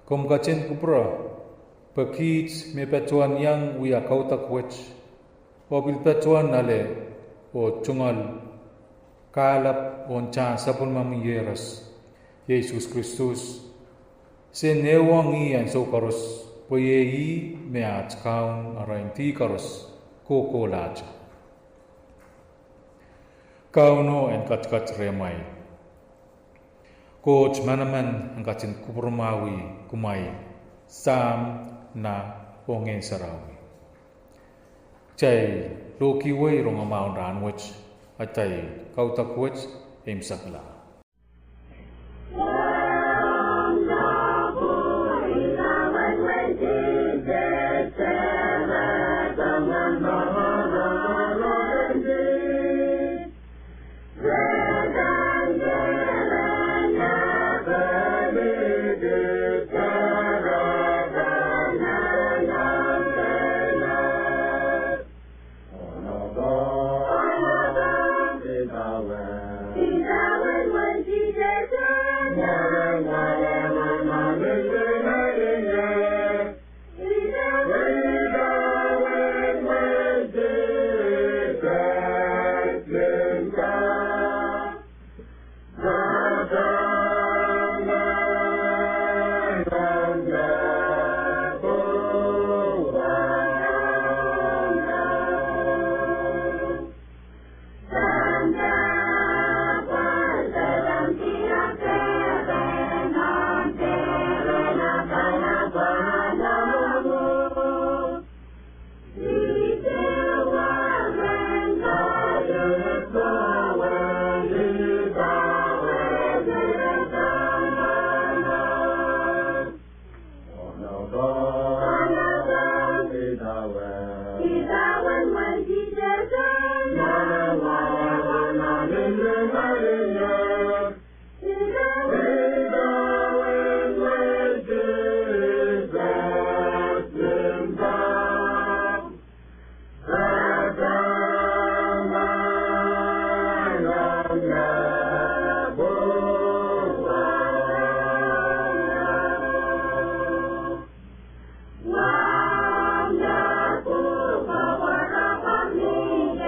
kom kacen kupra pakits me pacuan yang uya kautak wech obil pacuan nale o chungal kalap on chan sapun mami yeras Yesus Kristus se newangi an so karos poyei me ach kaun arain ti karos koko lacha kauno en kat remai coach manaman ang katin kupurmawi kumai sam na ongen sarawi chai loki wei rong amaun ran wech atai kautak wech imsakla Wonderful power of me.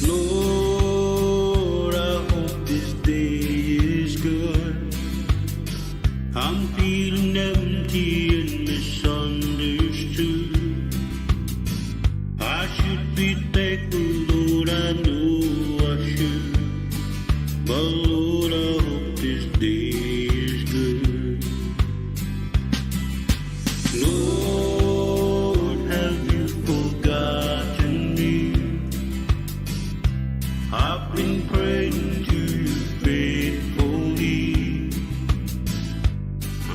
Lord, I hope this day is good. I'm feeling empty and misunderstood. I should be thankful, Lord, I know I should. But Lord, I hope this day is good. Lord, have you forgotten me? I've been praying to you faithfully.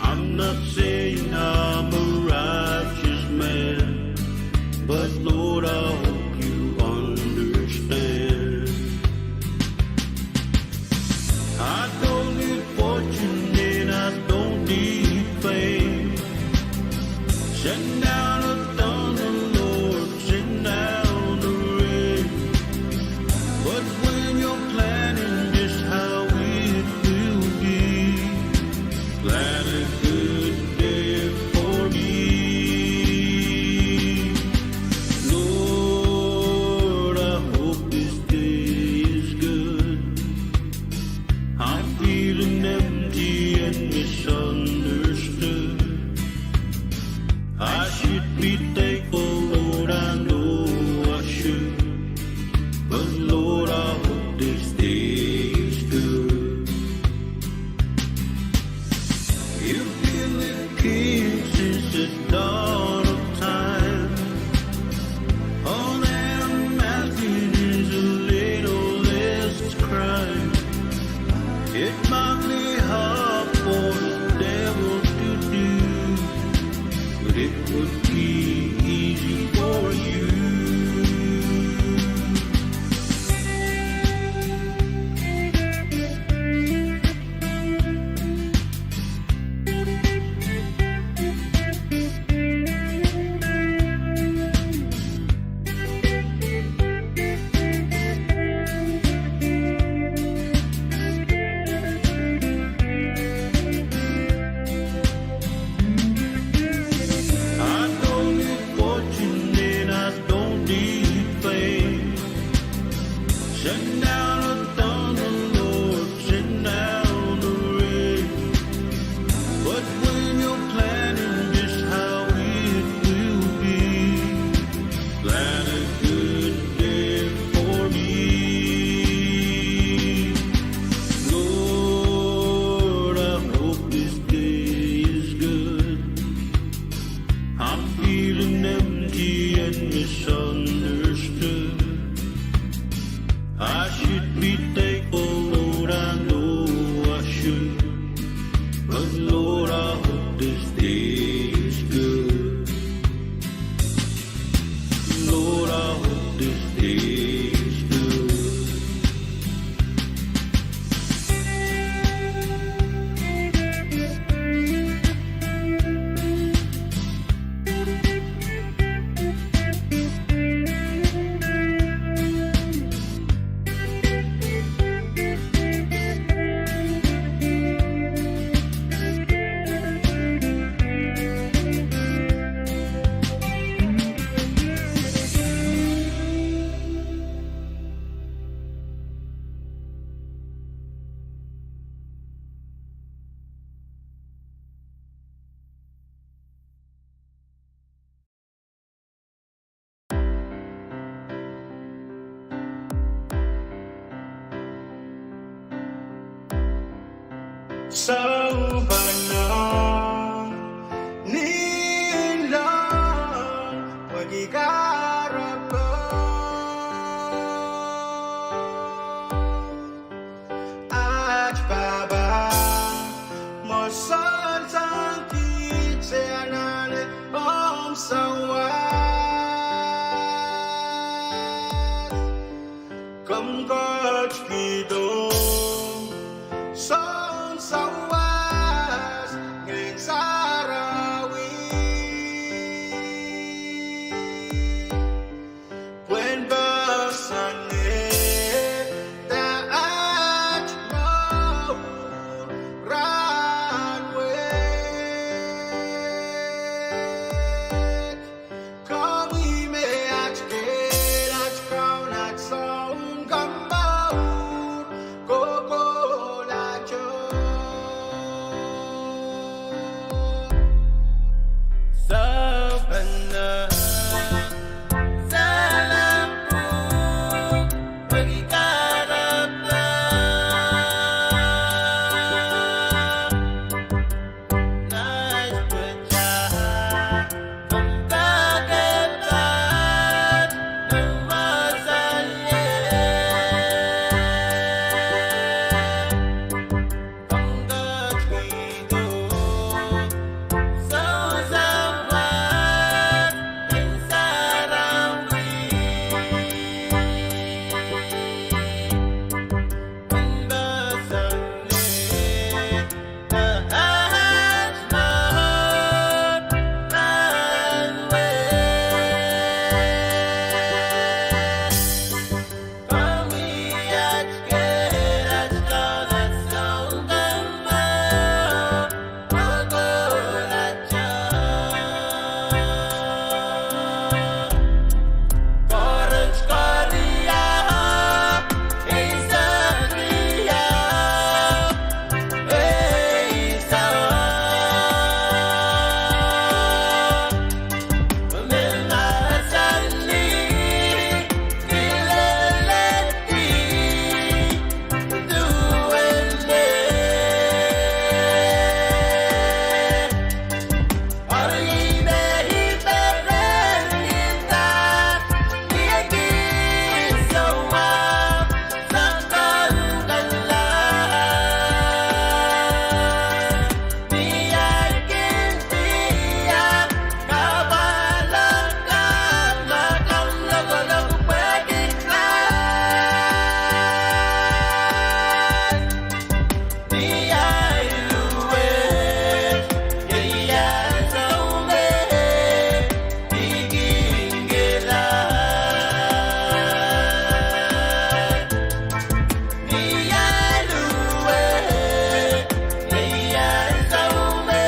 I'm not saying I'm a righteous man, but Lord, I hope you understand. I don't need fortune and I don't need fame. Send down a thunder, Lord, send down the rain. But when you're planning just how it will be, plan a good day for me. Lord, I hope this day is good. I'm feeling empty and misunderstood. I should be thankful, Lord, I know I should. But Lord, I hope this day is good. You've been the King since the dawn of time. All that I'm asking is a little less crime. It might be hard for the Sabanang nilang pag-ikarapang at baba mo sa tangkit sa nanay om sawas kamkat kido son sawas ngin sarawi when basane taat mau ranwet kami me at kaun at saun kambaur kokolacho sabana salampu pag-ikarapang nais pecah pengkagetan memasalnya pengkat hidup seusawan yang sarawi pembasannya taat mahal ranwet pamiat kerat kalat saung kambau magolacha Orange Korea Isakria Isa Memasani Kileleti Duwende Arime hiberen kita Diagin semua Sangkarukanlah Diagin tiap Kawalan makam lagu-lagu pagiklan Dia luwe Dia saume Diginggelan Dia luwe Dia saume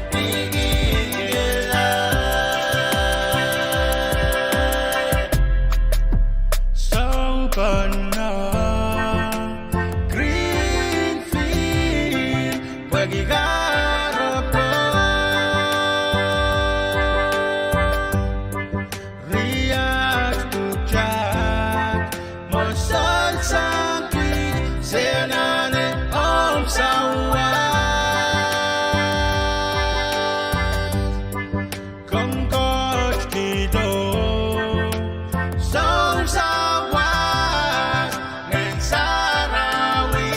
Diginggelan Sampana green field pag-ikarapang riyak pucat masal sakit senane om sawas kangkat kido saung sawas ngen sarawi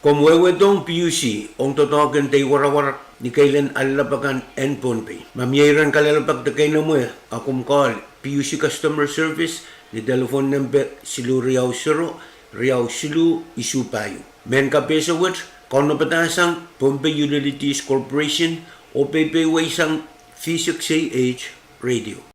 Komwewedong PUC, ong totogen tay warawar ni kailan alabakan and Pohnpei. Mamyeran kalalapag takay na mo akum call PUC Customer Service ni telephone number silu Riau Siro, Riau Silu Isupayo. Men ka pesa which, kono patasang Pohnpei Utilities Corporation o pepeway sang V6AH Radio.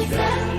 Listen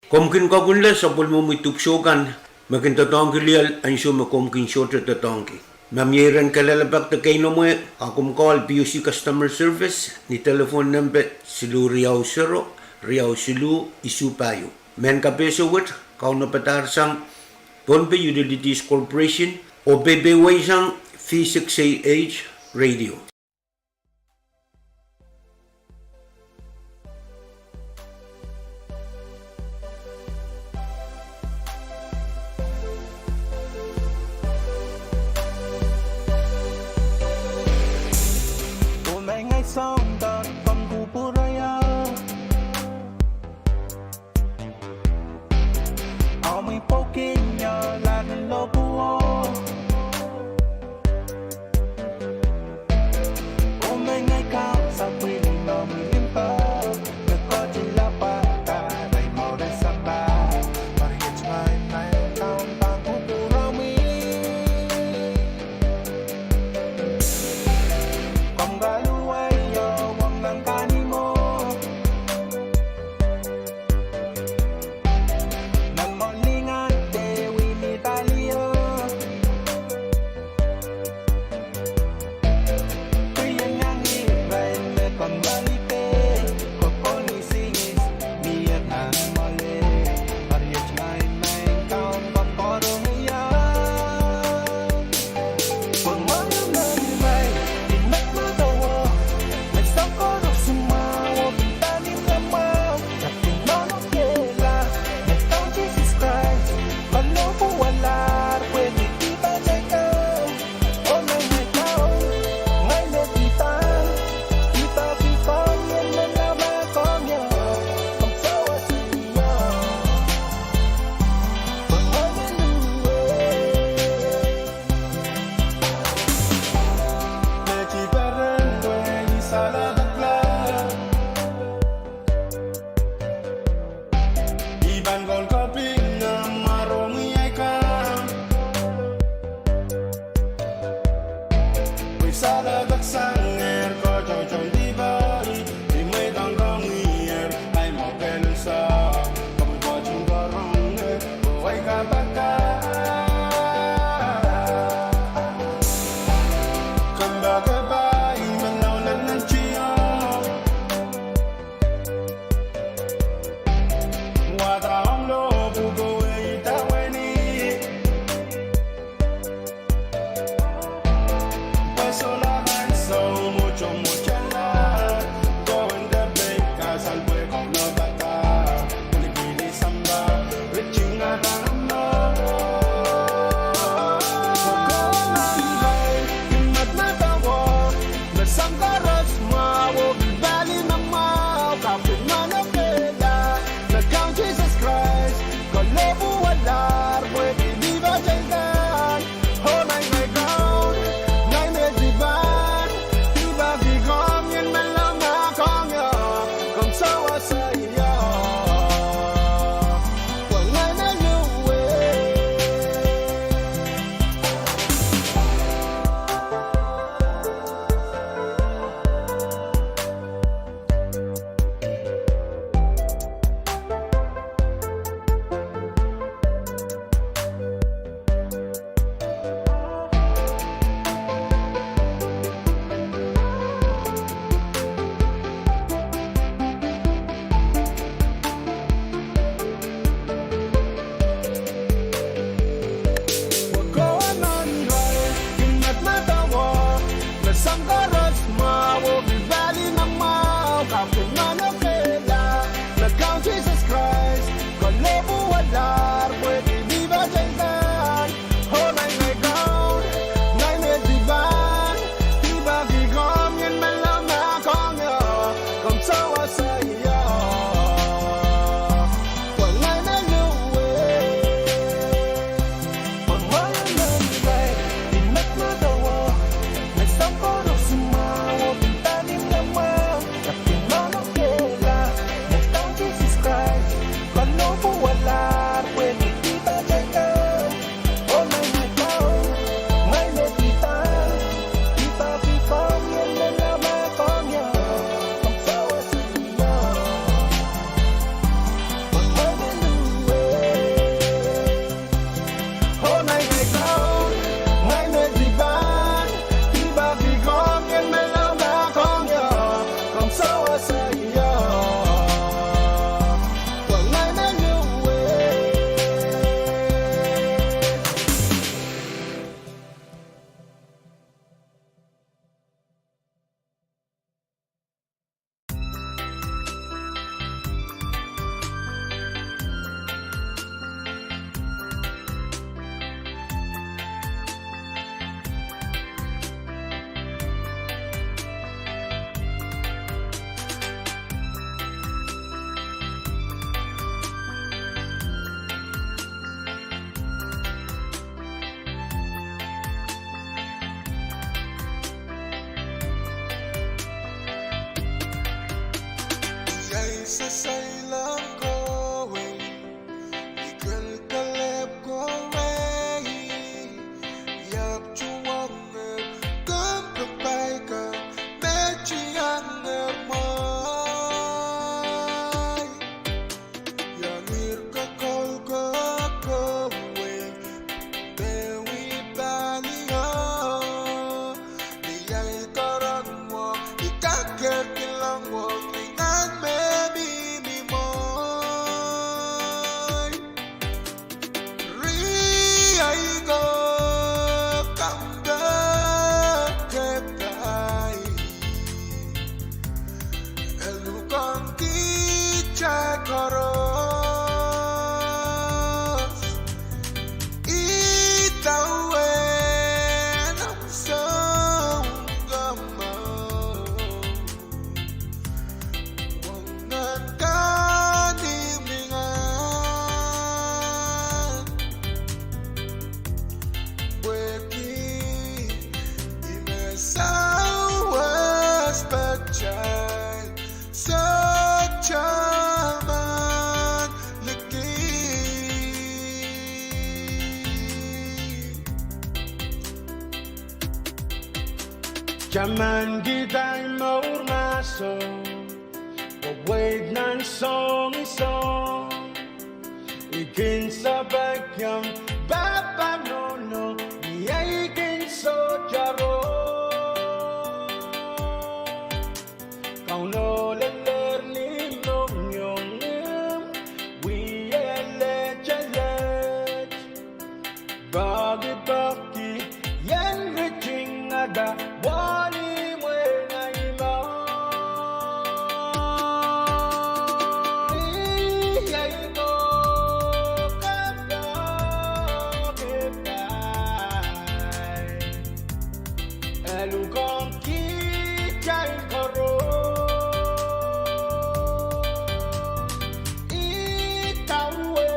Komkin kagunle sapul mo mitupsukan, makin tatong kilial anso makomkin shorter tatongki. Mamyeran kalalabak ta kaino mo akum call PUC customer service ni telephone number silu Riau Sero, Riau Silu Isupayo. Men kapeso wet kauna patar sang Pohnpei Utilities Corporation o BBW sang V6AH Radio. Chaman gitay maurmaso Wawait ng song-song Ikin sa bagyang Babanono Niyay ikin so jaro Kauno leler limong yung Wiyele chalet Bagi-bagi Yan reaching nada Wani mwenga ilo Iyay ko kapagitay Elukong kijay karo Itawe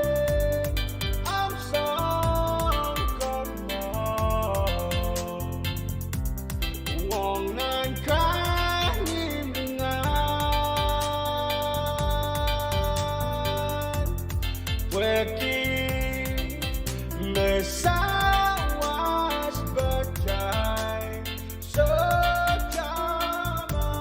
ang song kamo Wong nan kahilingan Pwede mesawas bajay Sa jaman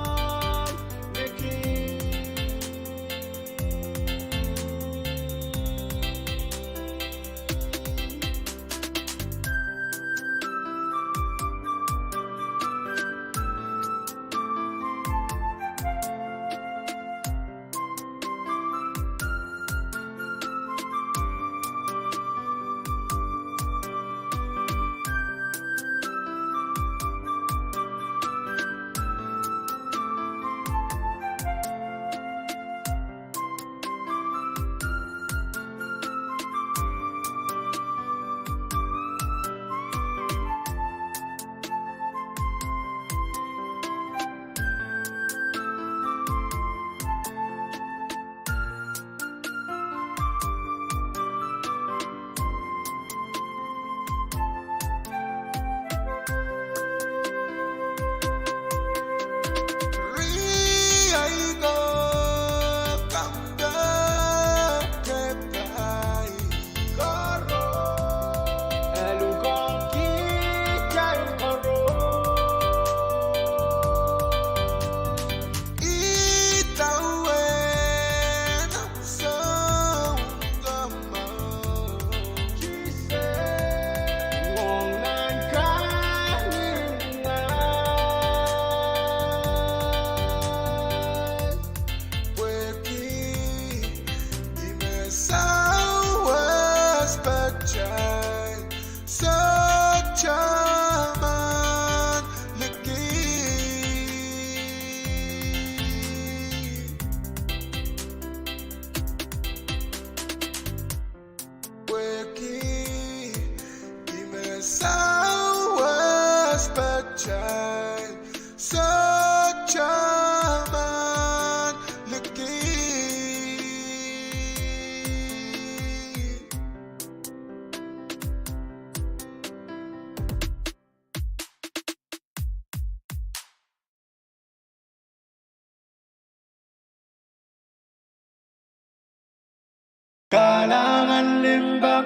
Kalangan limbak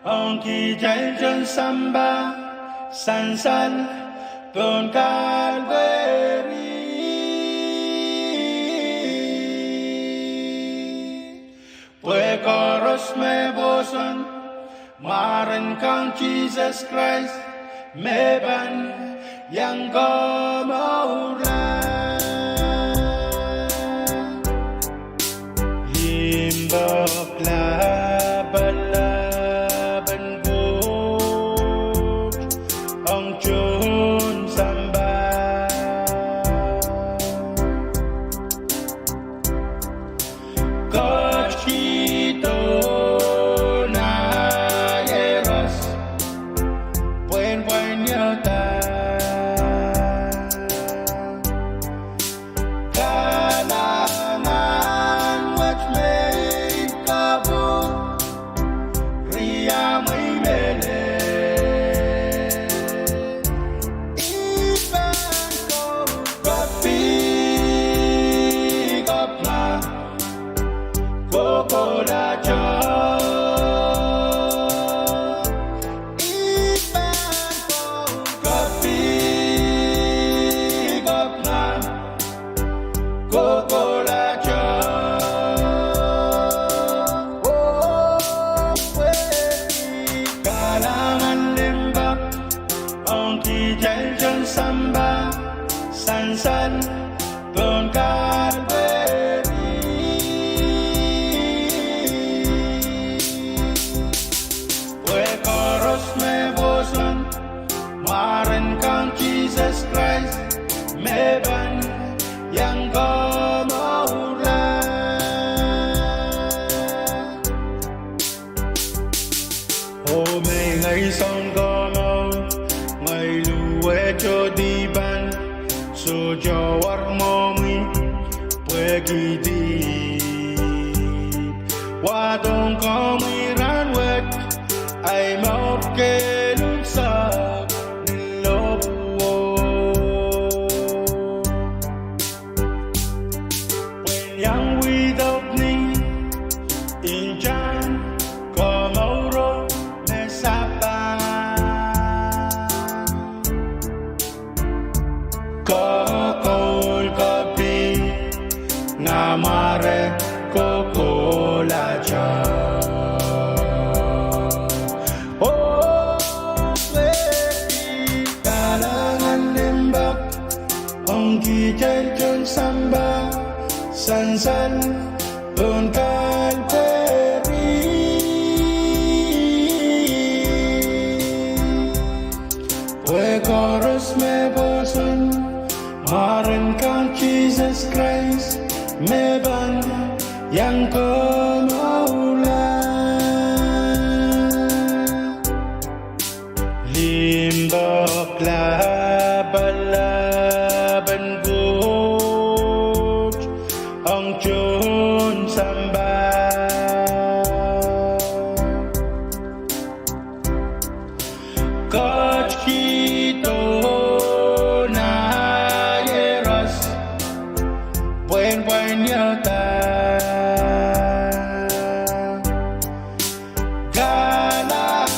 Ang kijay dyan samba Sansan Pwuhng Calvary Pwuhng me boson Maran kang Jesus Christ Meban yang kamaulan Himbak laban-laban ko Ang Diyos samba Kachito na eros Pwuhng yata Sansan Pwuhng Calvary Pwuhng me boson Maran kang Jesus Christ Meban yang kamaulan Ô mê ngày son kamau Ngày luwe cho di ban So jawar momi Pwegi di Wadong kami ranwek Ay maut kelun sa nilopo When yang without ni Injan Kamauro Mesapa Kokol kapi Ngamare kokolacha Oh, baby Kalangan limbak Ang kijay dyan samba Sansan Pwuhng Calvary Pwuhng me boson Maran kang Jesus Christ Meban yang kamaulan Limbak laban-laban ko Ang Diyos samba Kachito Pwuhng yata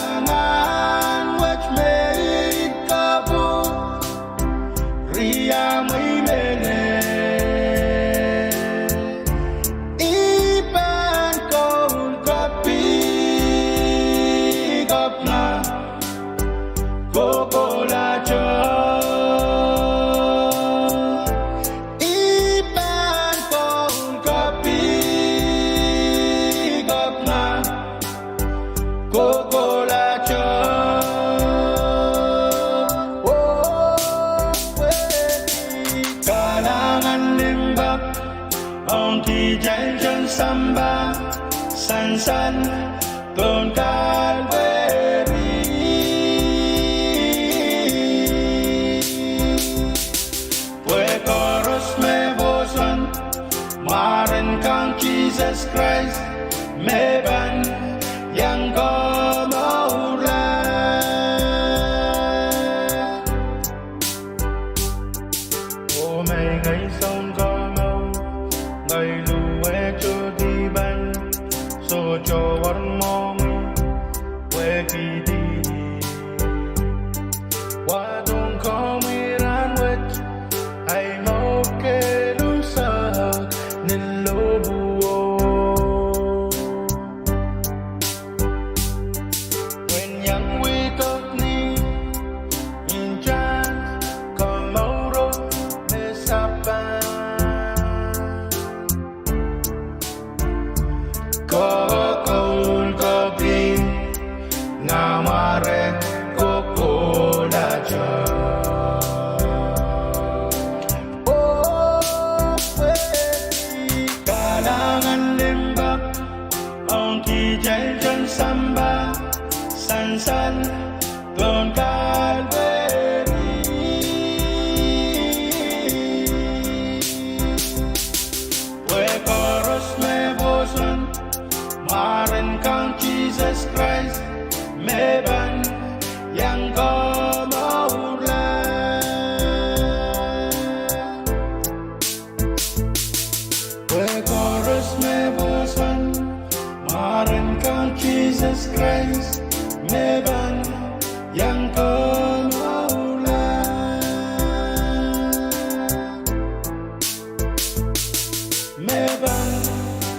Kalangan wach may kabu Riya may mele Ipan kong kapigap na Kokolacho Samba Sansan Pwuhng Calvary Pwuhng me boson Maran kang Jesus Christ Meban yang kamaulan Oh may ngày son kamau Ngày luwe cho di ban So cho Why don't come here and wait? I'm okay, Lusa, Nilobu. When young wake up, in chance, come out of this up. Kokol kopi ngamare kokola jo. Oh, kalangan limbak ang kijeljan samba sansan don kalberi. We koros me bosan Marin kang Jesus Christ, meban yang kau maulah. We chorus me bosan, Marin kang Jesus Christ, meban yang kau maulah. Meban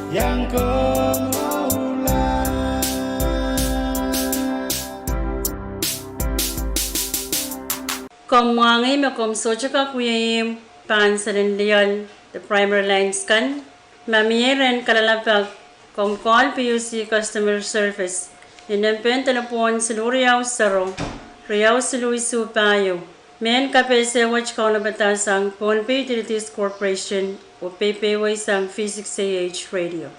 yang kau Komwangi makom soja ka kuyayim pansarin liyan the primary lines kan mamiyeren kalalapag kom call PUC customer service ninampen telepon seluriyaw saro riyaw seluisu payo men kapese watch ka na batasang Pohnpei Utilities Corporation o PAPWARESOU V6AH Radio.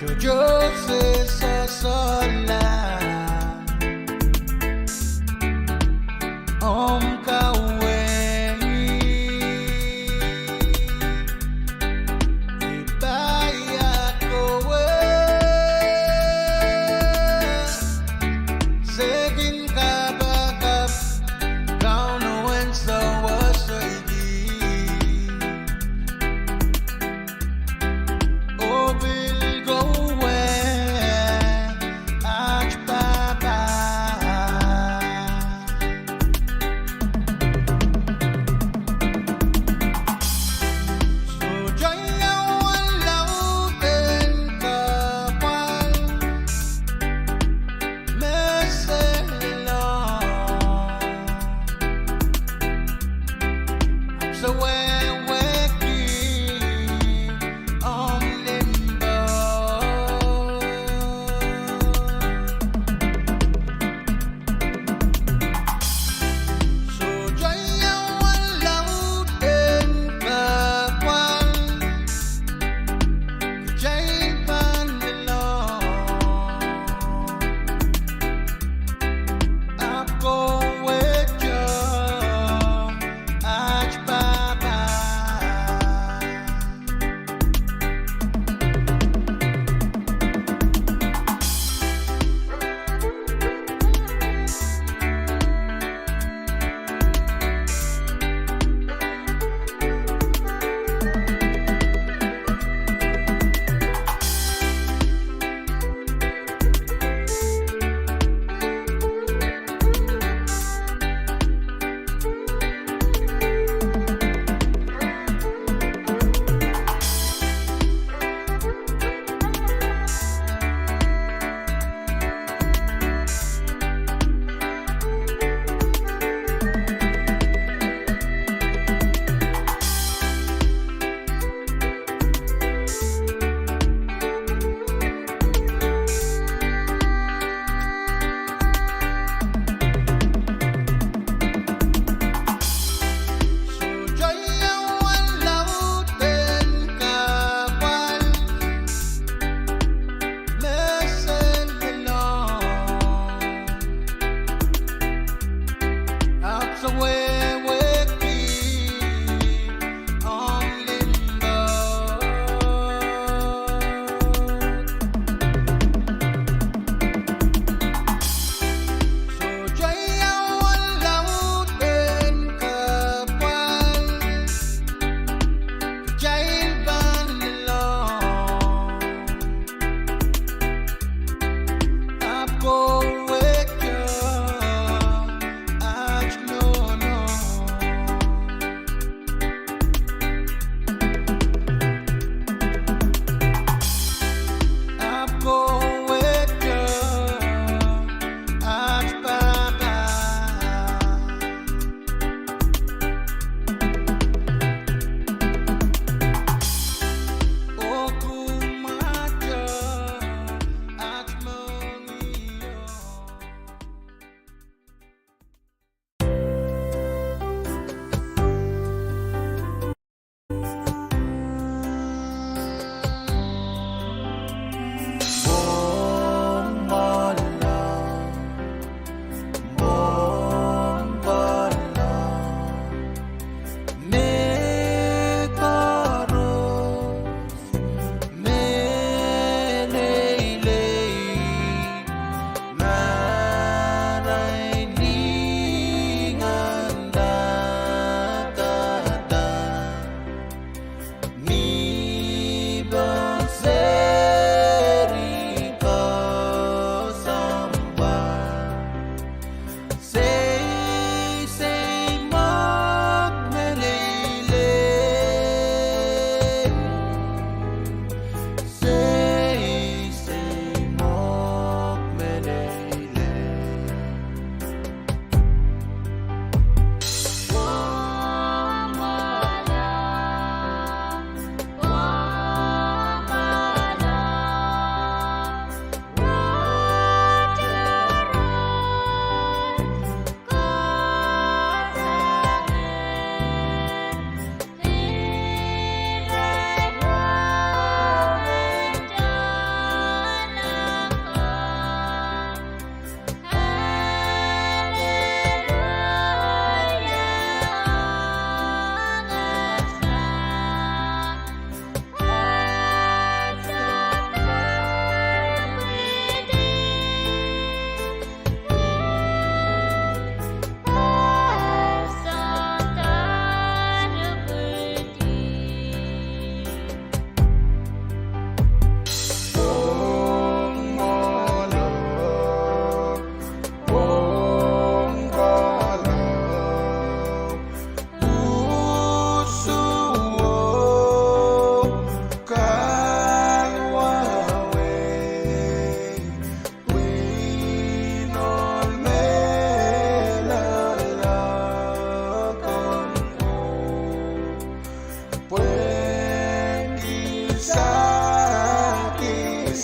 Jojo se sola kawe ibaya kowe segin kabakap kau no when so was oh will go where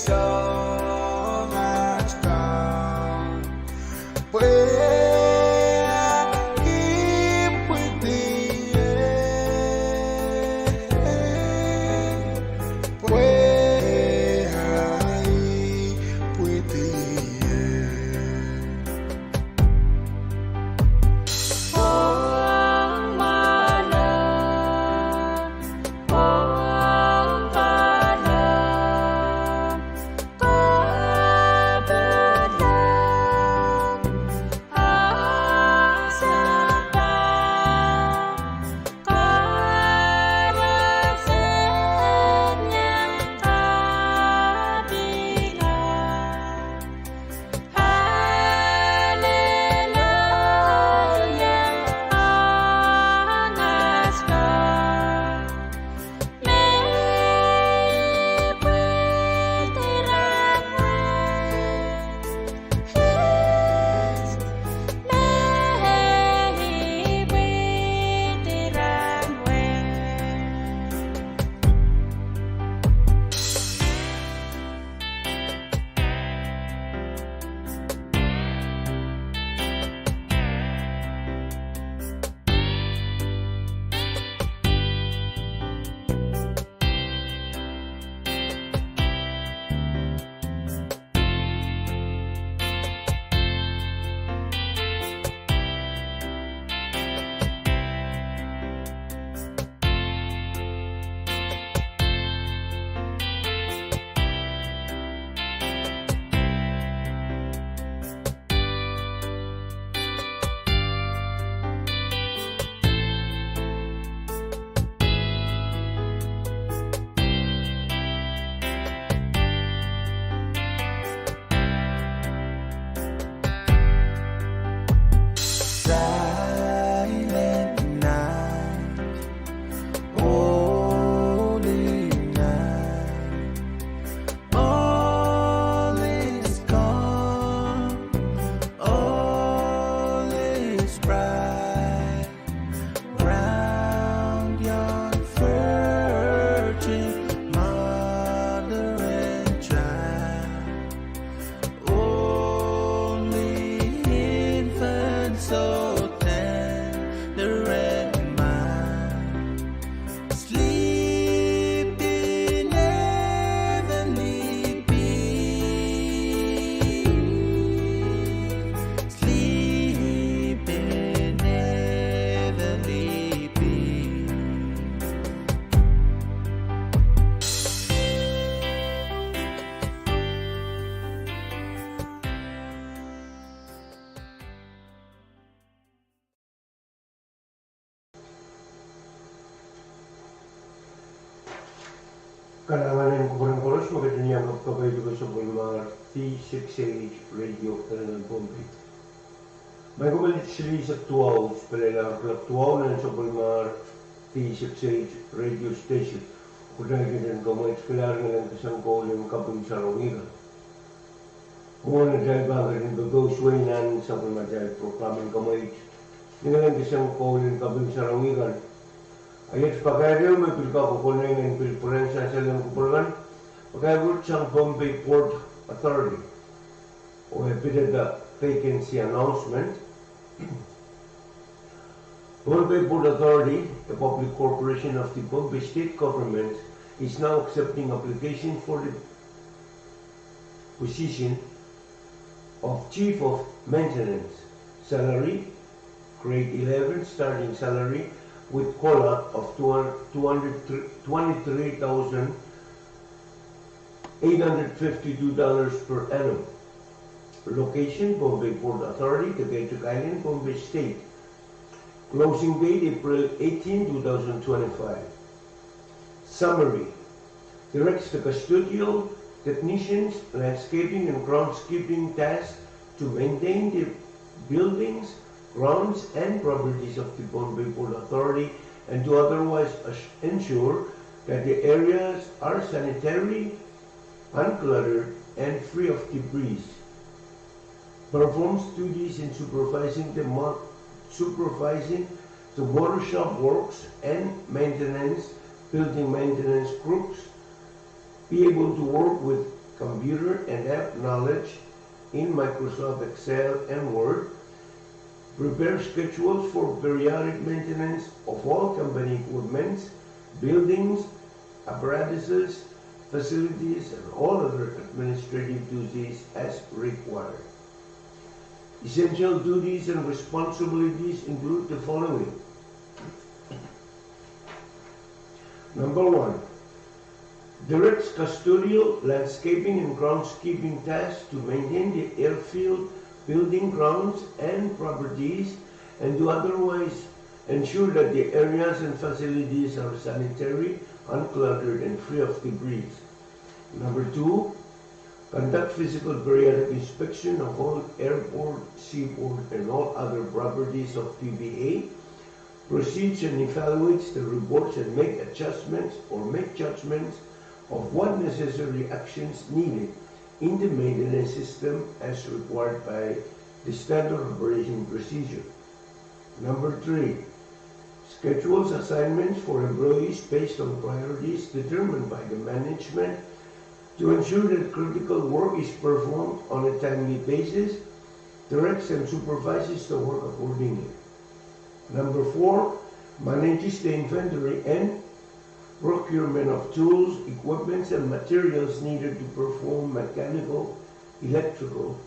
so much gone. Where I keep with the end. Where I keep with the end. Pwuhng my love, Pwuhng my love, God love, asapa, karasin yang kabingan, haleluya, angas ka, may pwitiran wes, may pwitiran Silent night, holy night, all is gone, all is bright, round your virgin mother and child, only infant so tender and mild, sleep in heavenly peace, sleep in heavenly peace. Kalanganin ko rin koros, magandang yang kapkabay ko sa Bulmar, V6AH Radio, Kalangan Pohnpei. May kumalit sila sa Pwuhng, pala Pwuhng na sa Bulmar, V6AH Radio Station. Kung nagiging kamay, kalar nga lang kasangko yung kapong sa Rawiga. Kung na dahil ba rin bagawsway nan sa Bulmar dahil proklamin kamay, nga lang kasangko yung kapong sa Rawiga. Ayat pagkaya may pilka ko kunay ng pilpurensa sa lang kupulan, pagkaya sa Pohnpei Port Authority, o epided the vacancy announcement. Pohnpei Port Authority, a public corporation of the Pohnpei state government, is now accepting application for the position of Chief of Maintenance. Salary, grade 11, starting salary, with COLA of $23,852 per annum. Location, Pohnpei Port Authority, Kadkadaur Island, Pohnpei State. Closing date, April 18, 2025. Summary. Directs the custodial technicians, landscaping and groundskeeping tasks to maintain the buildings, grounds and properties of the Pohnpei Port Authority and to otherwise ensure that the areas are sanitary, uncluttered and free of debris. Performs duties in supervising the workshop works and maintenance, building maintenance groups, be able to work with computer and app knowledge in Microsoft Excel and Word, prepare schedules for periodic maintenance of all company equipment, buildings, apparatuses, facilities, and all other administrative duties as required. Essential duties and responsibilities include the following. Number 1. Directs custodial, landscaping, and groundskeeping tasks to maintain the airfield, building grounds, and properties, and to otherwise ensure that the areas and facilities are sanitary, uncluttered, and free of debris. Number 2. Conduct physical periodic inspection of all airport, seaport, and all other properties of PBA, proceeds and evaluates the reports and make adjustments or make judgments of what necessary actions needed in the maintenance system as required by the standard operating procedure. Number 3. Schedules assignments for employees based on priorities determined by the management to ensure that critical work is performed on a timely basis, directs and supervises the work accordingly. Number 4, manages the inventory and procurement of tools, equipment, and materials needed to perform mechanical, electrical,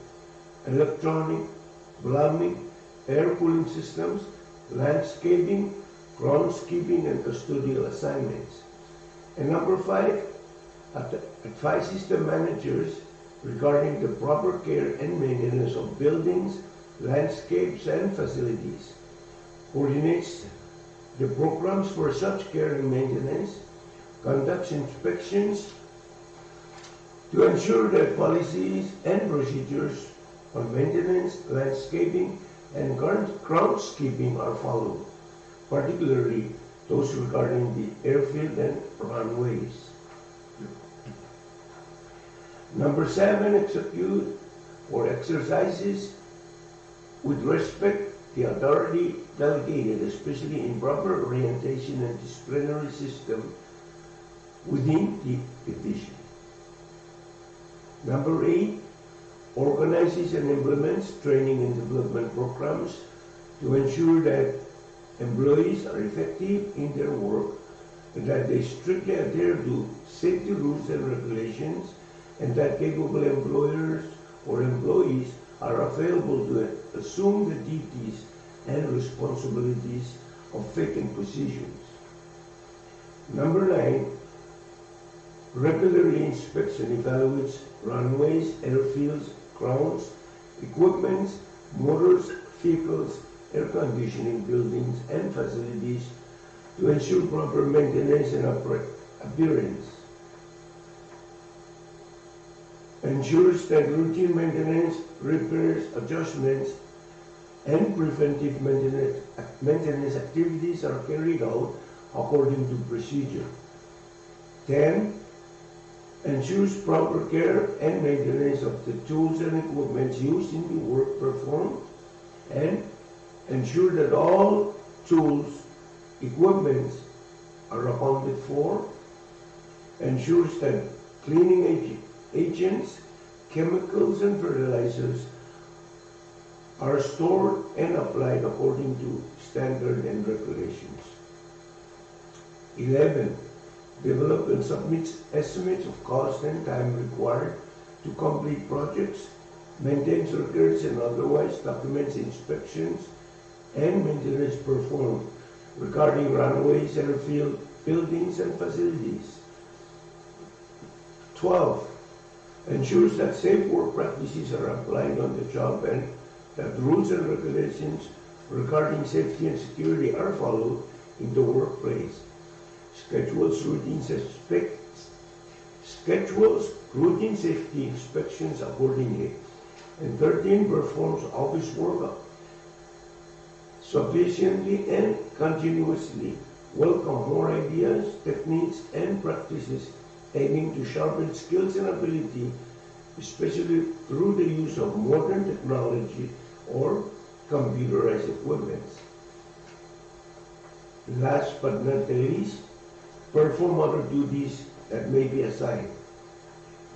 electronic, plumbing, air cooling systems, landscaping, groundskeeping, and custodial assignments. And number 5, advises the managers regarding the proper care and maintenance of buildings, landscapes, and facilities, coordinates the programs for such care and maintenance, conducts inspections to ensure that policies and procedures on maintenance, landscaping, and groundskeeping are followed, particularly those regarding the airfield and runways. Number 7, execute or exercises with respect the authority delegated, especially in proper orientation and disciplinary system within the division. Number 8, organizes and implements training and development programs to ensure that employees are effective in their work and that they strictly adhere to safety rules and regulations, and that capable employers or employees are available to assume the duties and responsibilities of vacant positions. Number 9, regularly inspects and evaluates runways, airfields, grounds, equipment, motors, vehicles, air conditioning buildings, and facilities to ensure proper maintenance and appearance. Ensures that routine maintenance, repairs, adjustments, and preventive maintenance activities are carried out according to procedure. 10. Ensures proper care and maintenance of the tools and equipment used in the work performed, and ensure that all tools, equipment are accounted for. Ensures that cleaning agents, chemicals, and fertilizers are stored and applied according to standard and regulations. 11. Develop and submit estimates of cost and time required to complete projects, maintains records and otherwise documents inspections and maintenance performed regarding runways, airfield, buildings, and facilities. 12. Ensures that safe work practices are applied on the job and that rules and regulations regarding safety and security are followed in the workplace. Schedules routine safety inspections accordingly. And 13. Performs office work sufficiently and continuously. Welcome more ideas, techniques, and practices aiming to sharpen skills and ability, especially through the use of modern technology or computerized equipment. Last but not the least, perform other duties that may be assigned.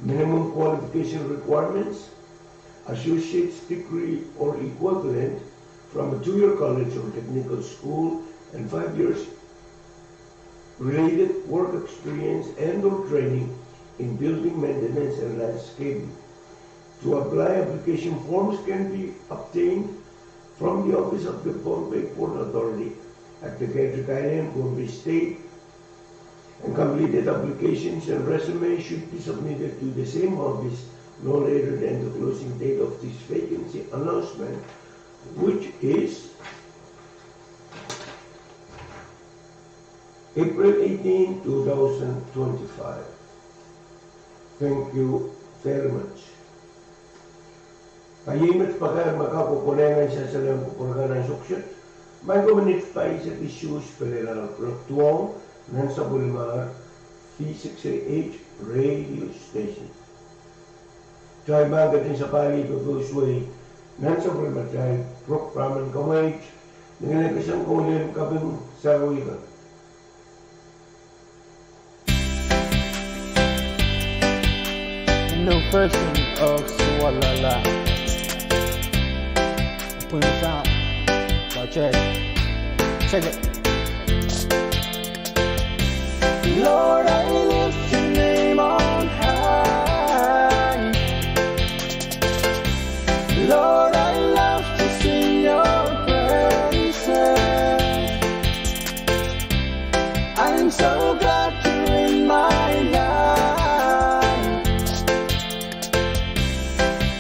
minimum qualification requirements, associate's degree or equivalent from a 2-year college or technical school, and 5 years related work experience and or training in building maintenance and landscaping. To apply, application forms can be obtained from the office of the Pohnpei Port Authority at the Kadkadaur, Pohnpei State, and completed applications and resumes should be submitted to the same office no later than the closing date of this vacancy announcement, which is April 18, 2025. Thank you very much. Kayimit pagkar makakukunengan sa salang kukurganan suksyon, may kumanit pa isa issues pala Pwuhng nan sa Bulmar V6AH Radio Station. Try magatin sa pali pagkusway nan sa Bulmar try program and kamay dengan kasang kulim kabing sa wigan. No person of Swalala. Put it down. Now check it. Lord, I lift your name on high. Lord, I love to sing your praises. I'm so glad you're in my life.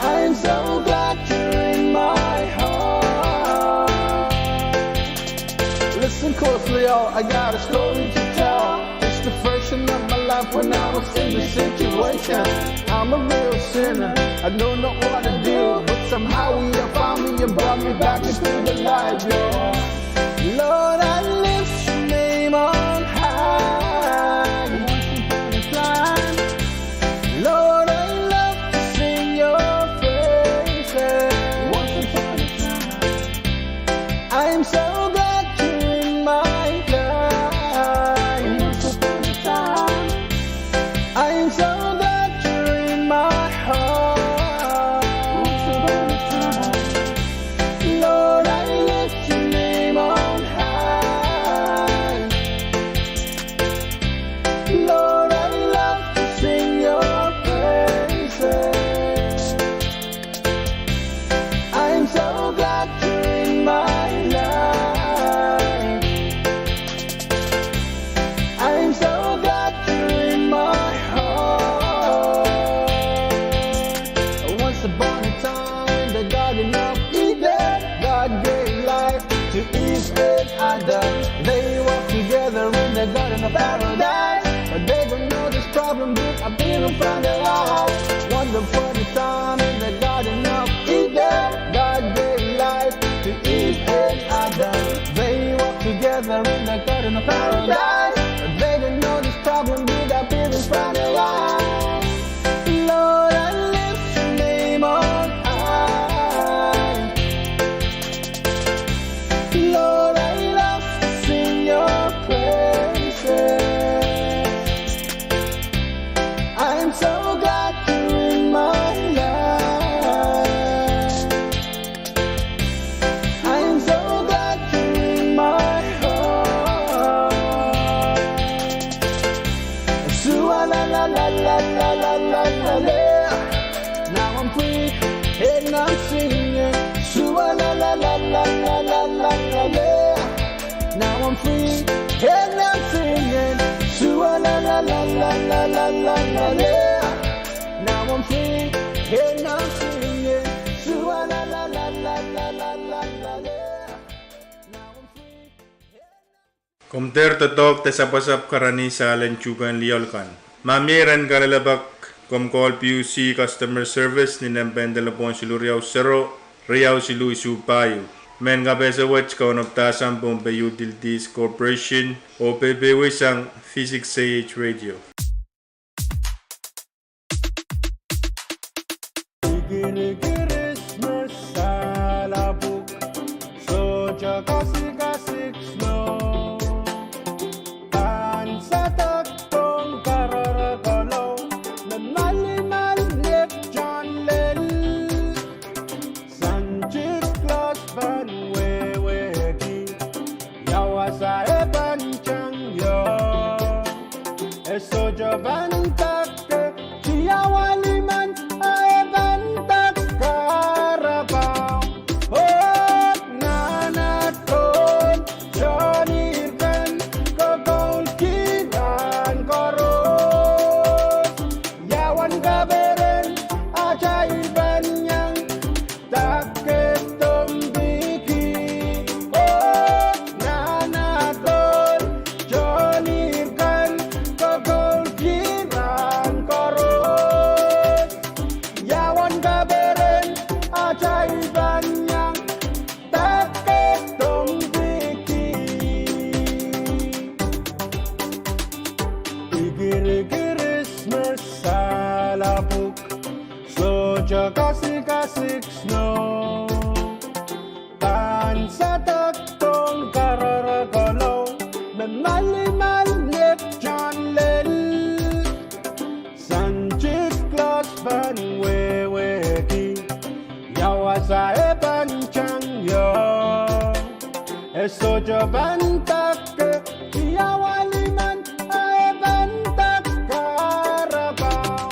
I'm so glad you're in my heart. Listen closely, y'all, I got a story to tell. It's the version of my life when I was in the situation. I'm a real sinner, I don't know what to do, but somehow you found me and brought me back into the light, yeah. Lord, I lift your name on high. Lord, I love to sing your praises. I'm so glad you're in my life. I'm so glad you're in my heart. Lord, I lift your name on high. Lord, I love to sing your praises. I'm so glad you're in my life. I'm so glad you're in my heart. Once upon a time in the Garden of Eden, God gave life to Eve and Adam. They walked together in the Garden of Paradise, but they don't know this problem did appear in front of their eyes. Once upon a time in the Garden of Eden, God gave life to Eve and Adam. They walked together in the Garden of Paradise, but they don't know this problem did appear in front of their eyes. Lord, I lift your name on high. Lord, I love to sing your praises. I'm so glad you're in my life. I'm so glad you're in my heart. Su-la-la-la-la-la-la-la-la-la. Now I'm free and I'm singing. Su-la-la-la-la-la-la-la-la-la. Now I'm free and I'm singing. Su-la-la-la-la-la-la-la-la. Now I'm free and I'm singing. Su-la-la-la-la-la-la-la-la. Kumter totok te sapasap karani sa lenchugan liolkan. Mamiran kalalabak kumkol PUC Customer Service ni nempen telepon silu Riau Sero, Riau silu isu payu. Men kabesa watch kaunaptasan Pohnpei Utilities Corporation o PWSAU V6AH Radio. Christmas salabuk, soja kasih snow. Tan sa taktong kararagalaw, nagmali na Soja kasih snow Tan sa taktong kararagalaw Memalimal net John Lel Sanjit Klas Van Weweki Yawa sa eban chang yo Soja Van Tak Yawa liman eban tak karabaw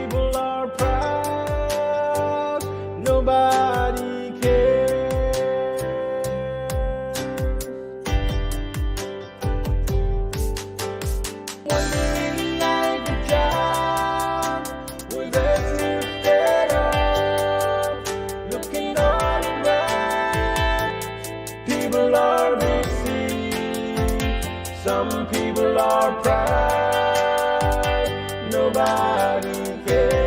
People are proud, nobody cares. When we like a job, with us lifted up, looking all around, people are busy, some people are proud, nobody cares.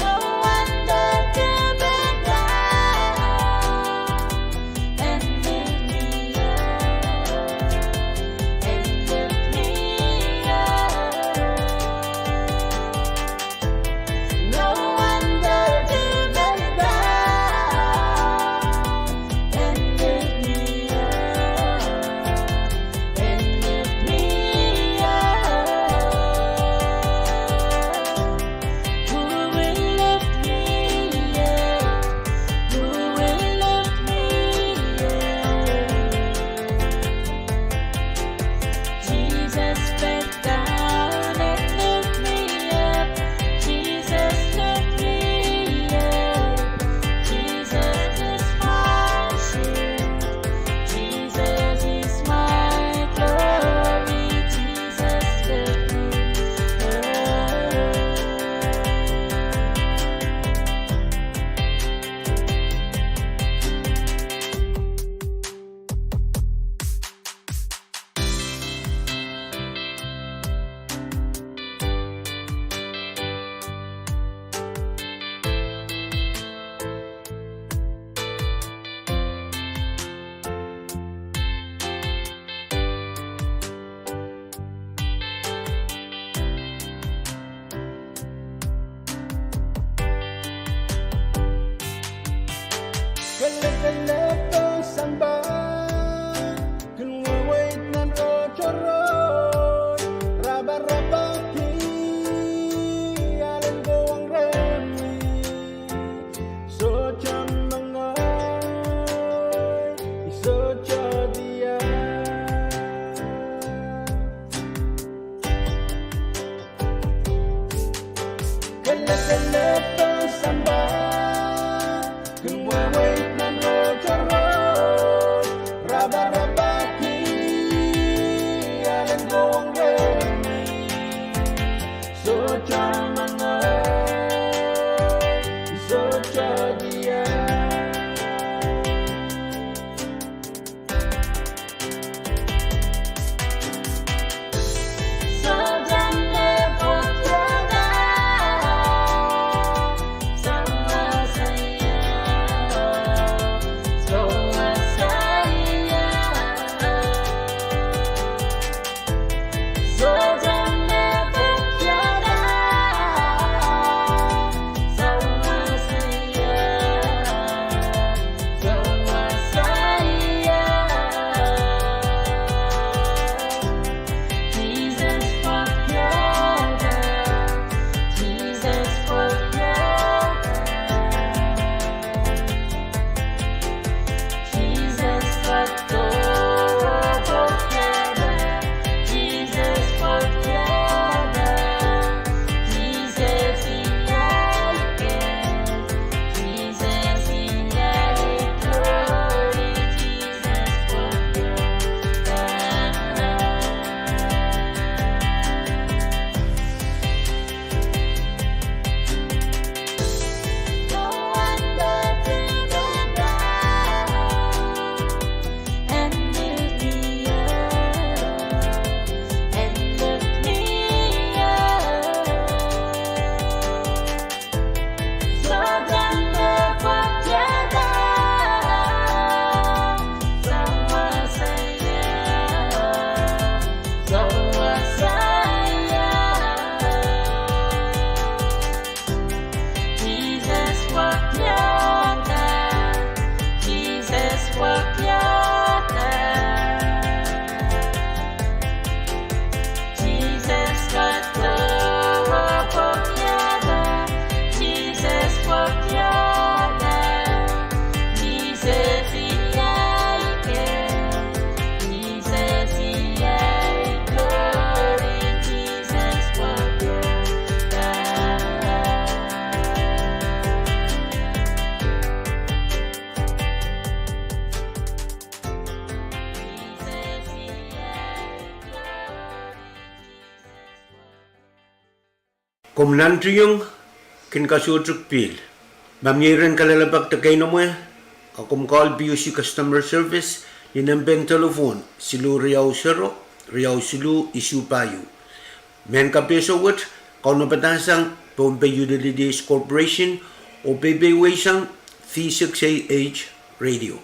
No wonder to be down and lift me up, and lift me up. No wonder to be down and lift me up, and lift me up. Who will lift me up? Who will lift me up? Jesus bent down and lift me up. Jesus lift me up. Jesus is my shield. Jesus is my glory. Jesus lift me up. Kalap-kalap ang samba, kung wawait ng ochoron, raba-rabaki, alam ko ang remi, socha mangay, socha diya. Kalap-kalap ang samba, kung wawait ng ochoron, raba-rabaki, alam ko ang remi, socha mangay, socha diya. So damne botyana, so asaya, so asaya. So damne botyana, Kum nantriyong kin kasutruk pil. Mamyeran kalalabak takay na mo akum call PUC customer service inambeng telefon silu Riau Sero Riau Silu isu payu. Men kapeso wat kau nabatasang Pohnpei Utilities Corporation o PBWASang V6AH Radio.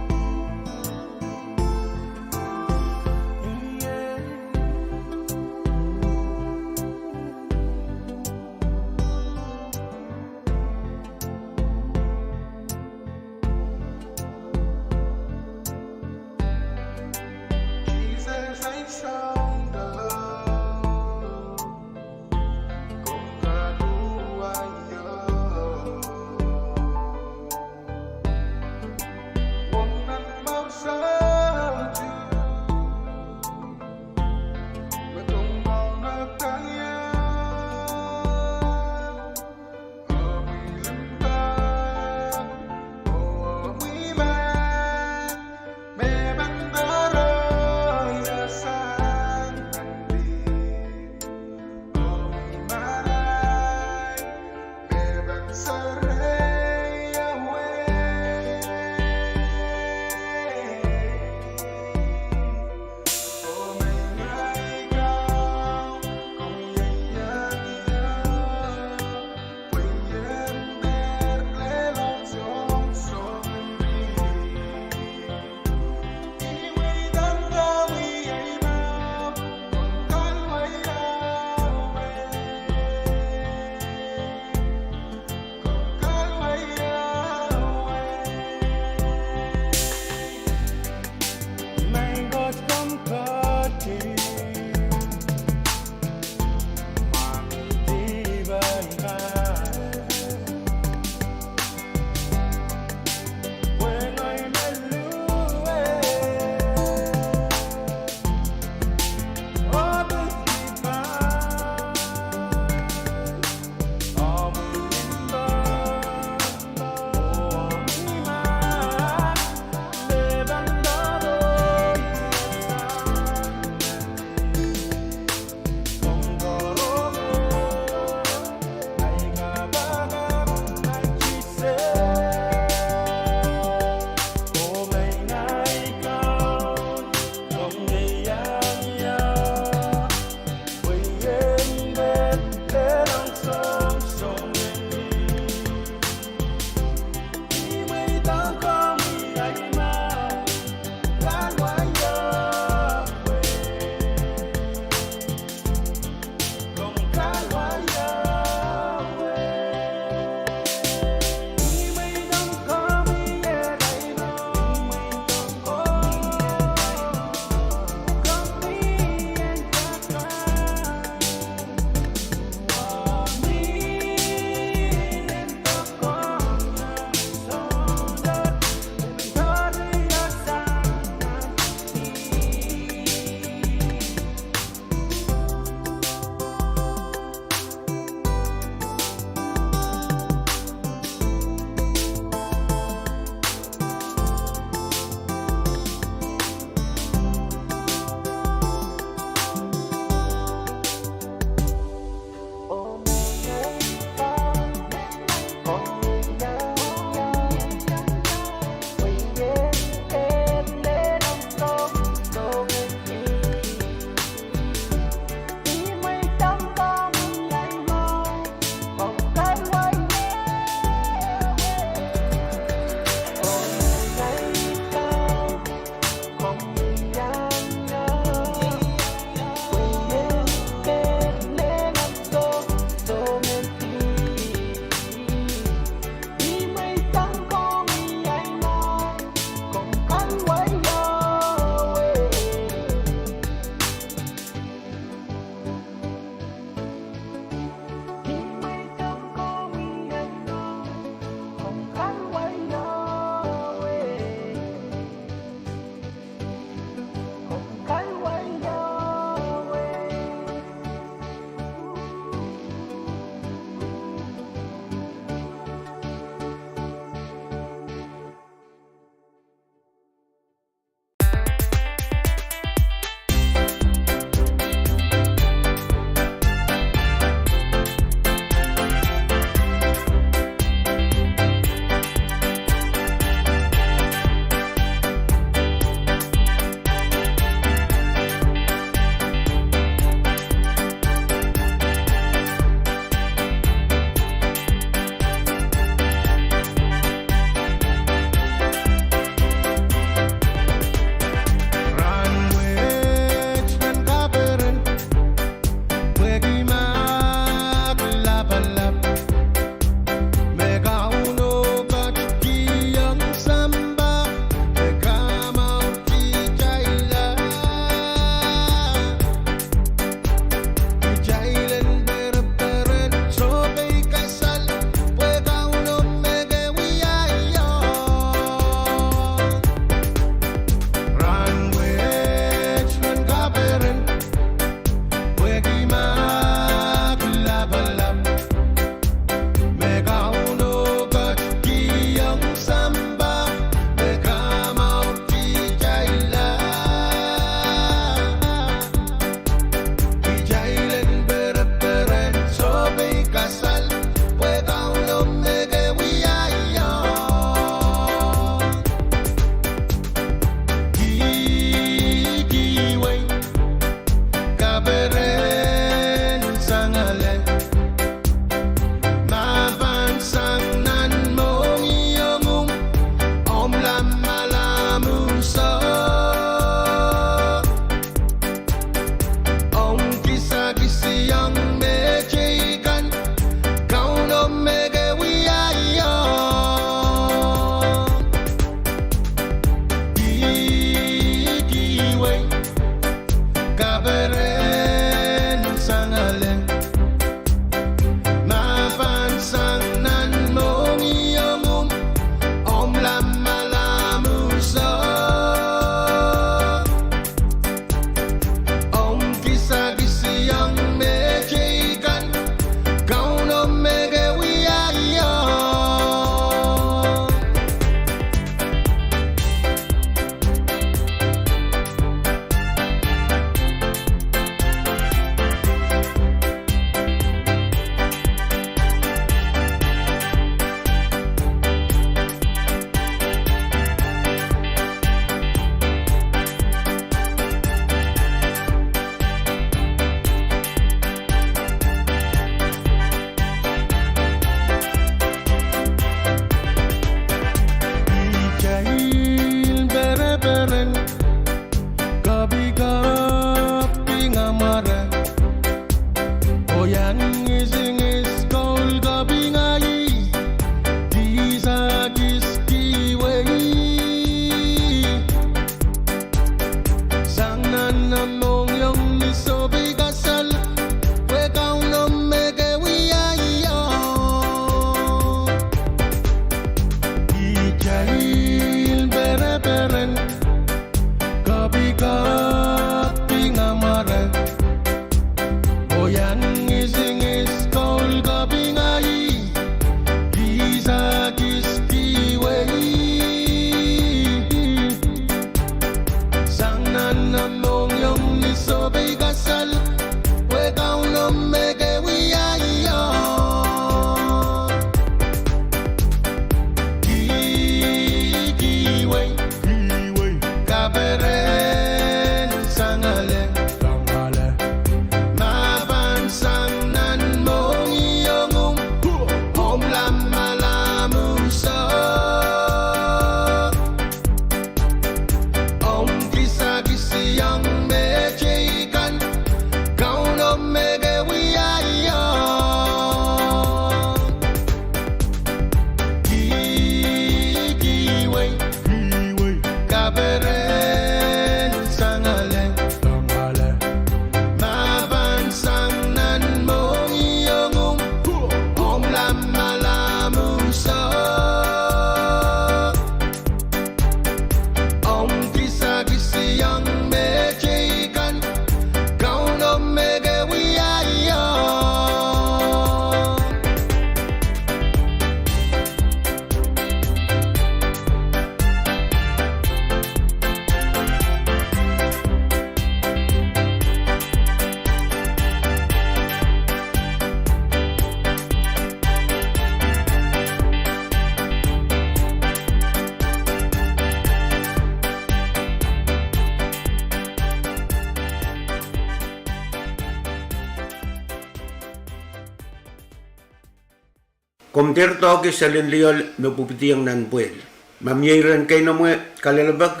Komter to ke salen liol me pupitiang nan buel. Mamyeran kay na mo kalalabag.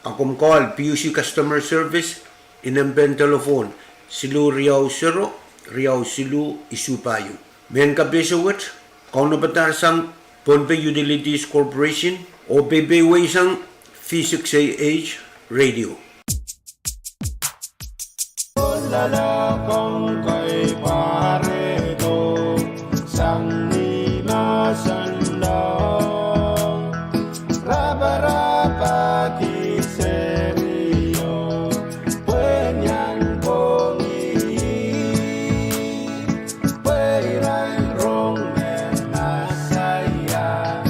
Akom call PUC Customer Service inemben telephone silu Riau Sero Riau Silu Isupayu. Men kabesawat kau na batar sang Pohnpei Utilities Corporation o BBW sang V6AH Radio. Lala kong kay Pahrek sang lima sandang raba-raba di serio Pwuhng Pwuhng rong masaya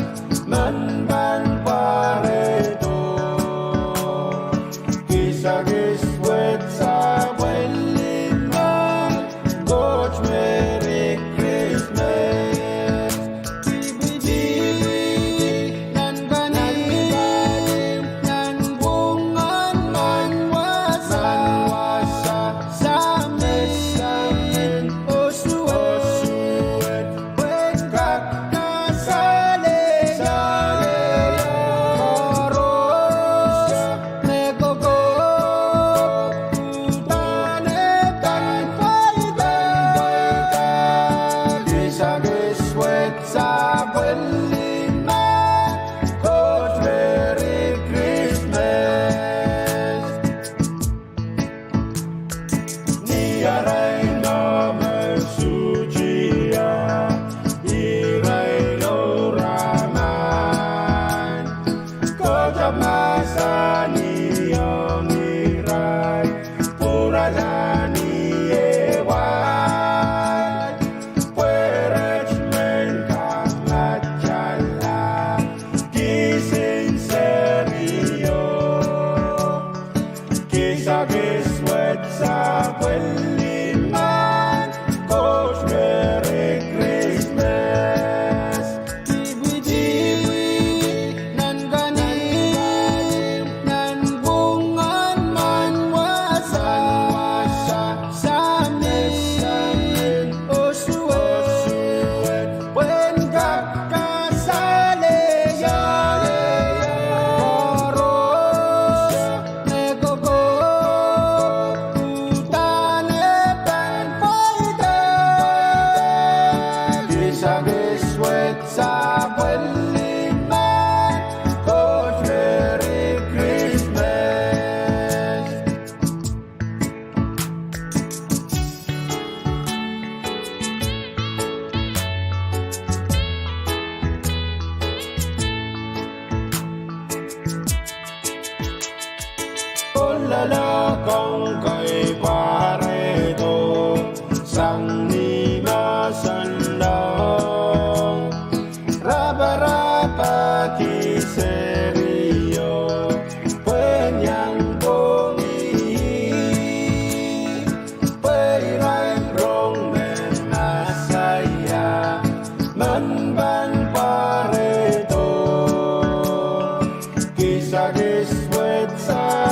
manban paredo kisah-kiswet sa lala kong kay Pahrek sang lima sandang raba-raba di serio Pwuhng Pwuhng rong masaya manban paredo kisah-kiswet sa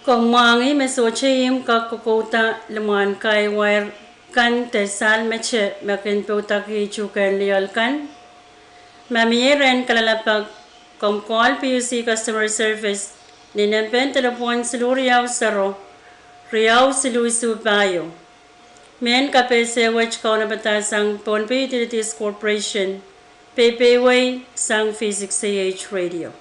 Kung mangi mesochim ka kokota leman kai wire kan te sal meche makin putaki chukan lial kan mamieren kalalapag kom call PUC customer service ninampen telepon seluriaw saro riaw siluisu bayo men kapese wach kauna batasang Pohnpei Utilities Corporation PPWay sang V6AH Radio.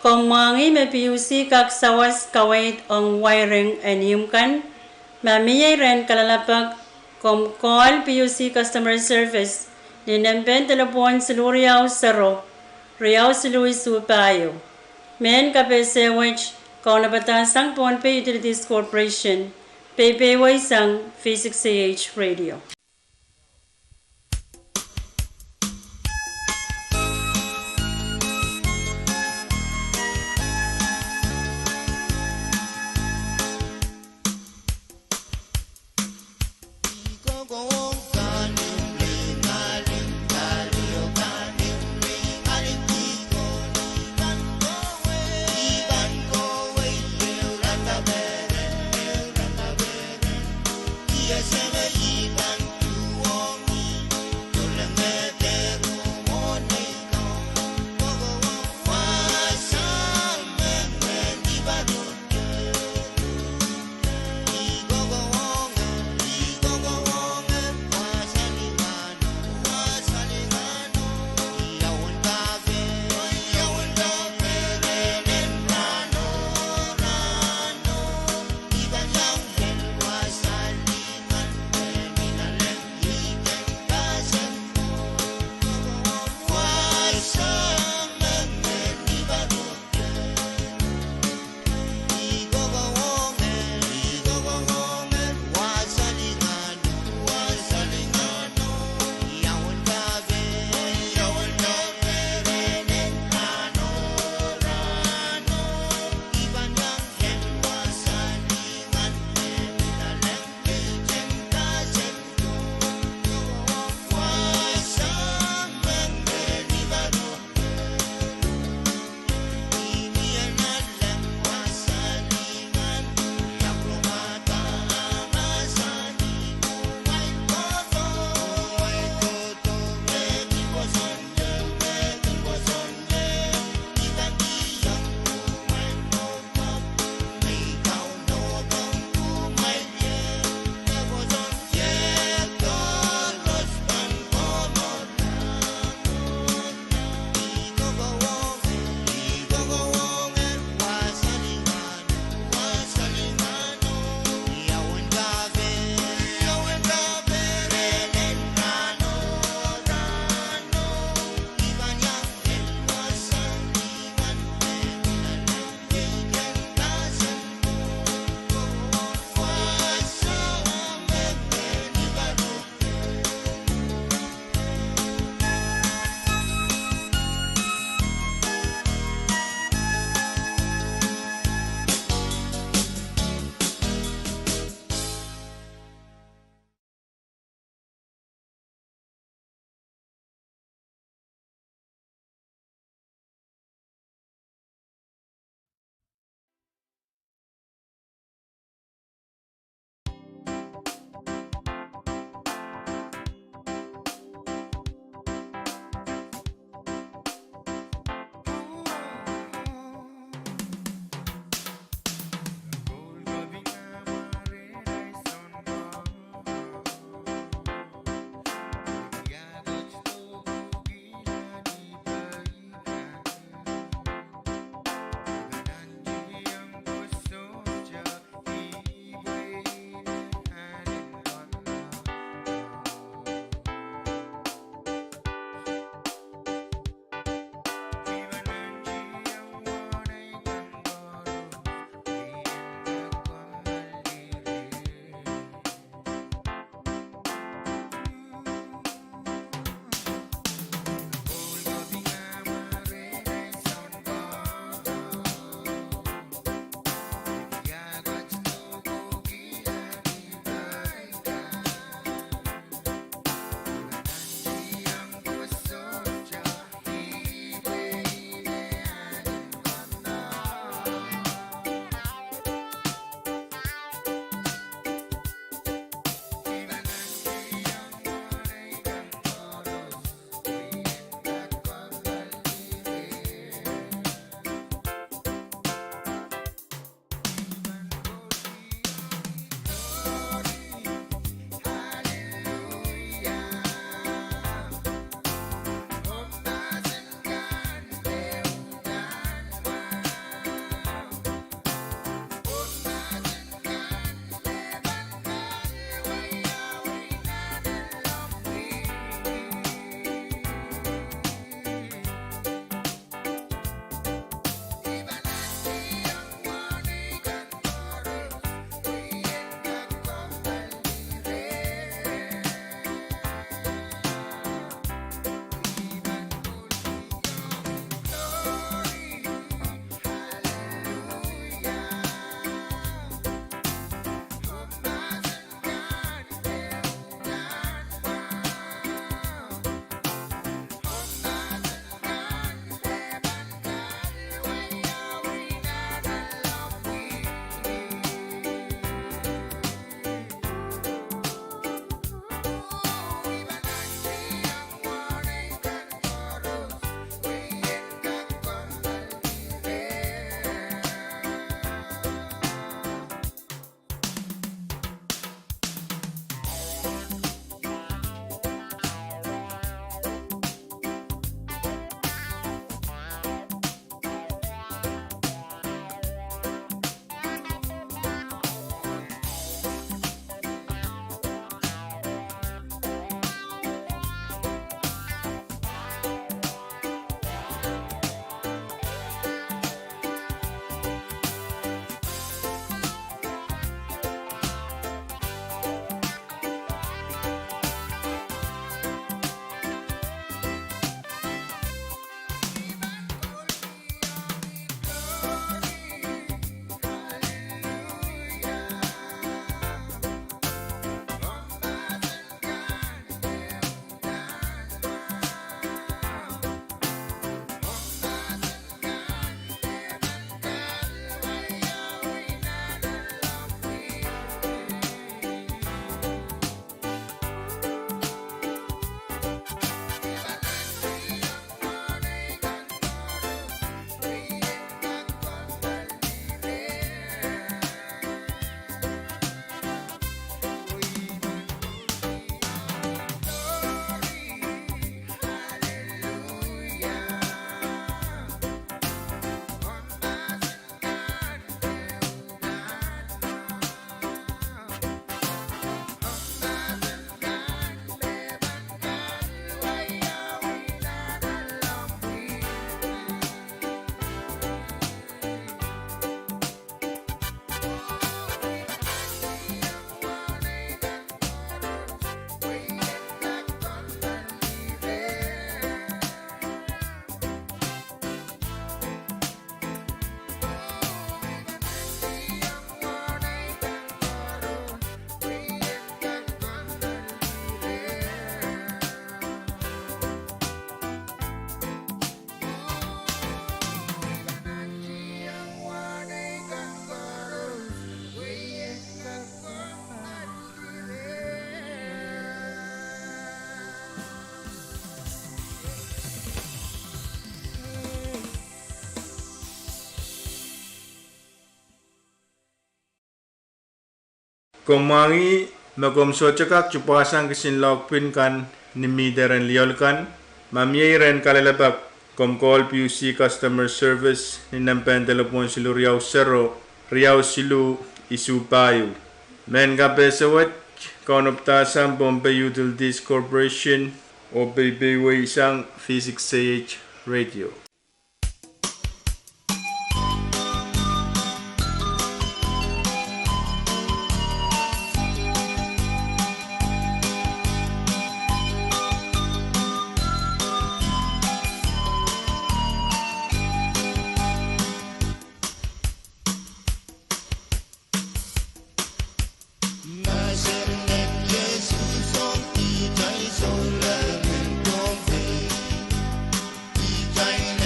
Komangi me PUC kak sawas kawait ang wiring anyumkan. Mamiyay ren kalalapag call PUC customer service ninempen telepon seluriaw saro riaw seluis supayo. Men KAPWARESOU kaunabatasang Pohnpei Utilities Corporation PayPayWaysang V6AH Radio. Yes, Kumangi magom socakak cupasang kisinlog pinkan ni mideren liolkan. Mamieren kalalabak komkol PUC Customer Service ni nampen telepon silu Riau Sero, Riau silu isu payu. Men kapesawat kaunoptasang Pohnpei Utilities Corporation o BBWASang V6AH Radio. China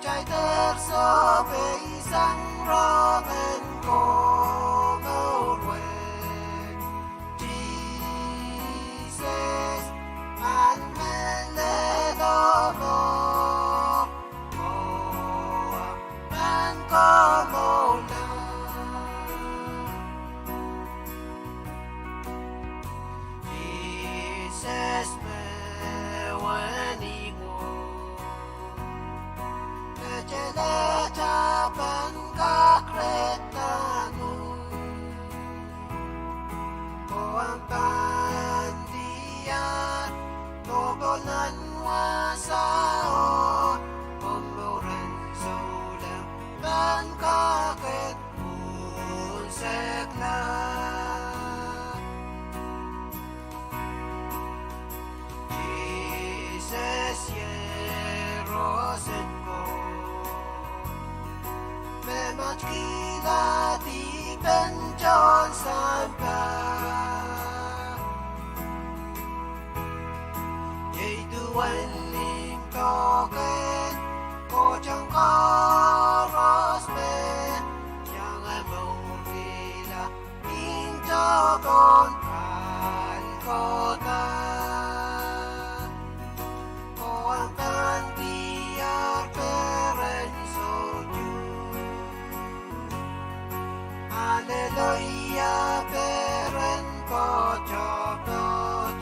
Chạy terso về sang ro bên cô ngâu quên Jesus man men lê đô mô man có mô nà Jesus me when he Legislature ban Kadkadaur Pohnpei diyan Togolan wasao Pwuhng ban Kadkadaur sekla Jesus yerosen Memang gila di penjon sampai Yaitu wanling token Ko chẳng có rosmen Jangan mau gila Pinto con pran kota Ko akan biar Hallelujah, Peren ko chopot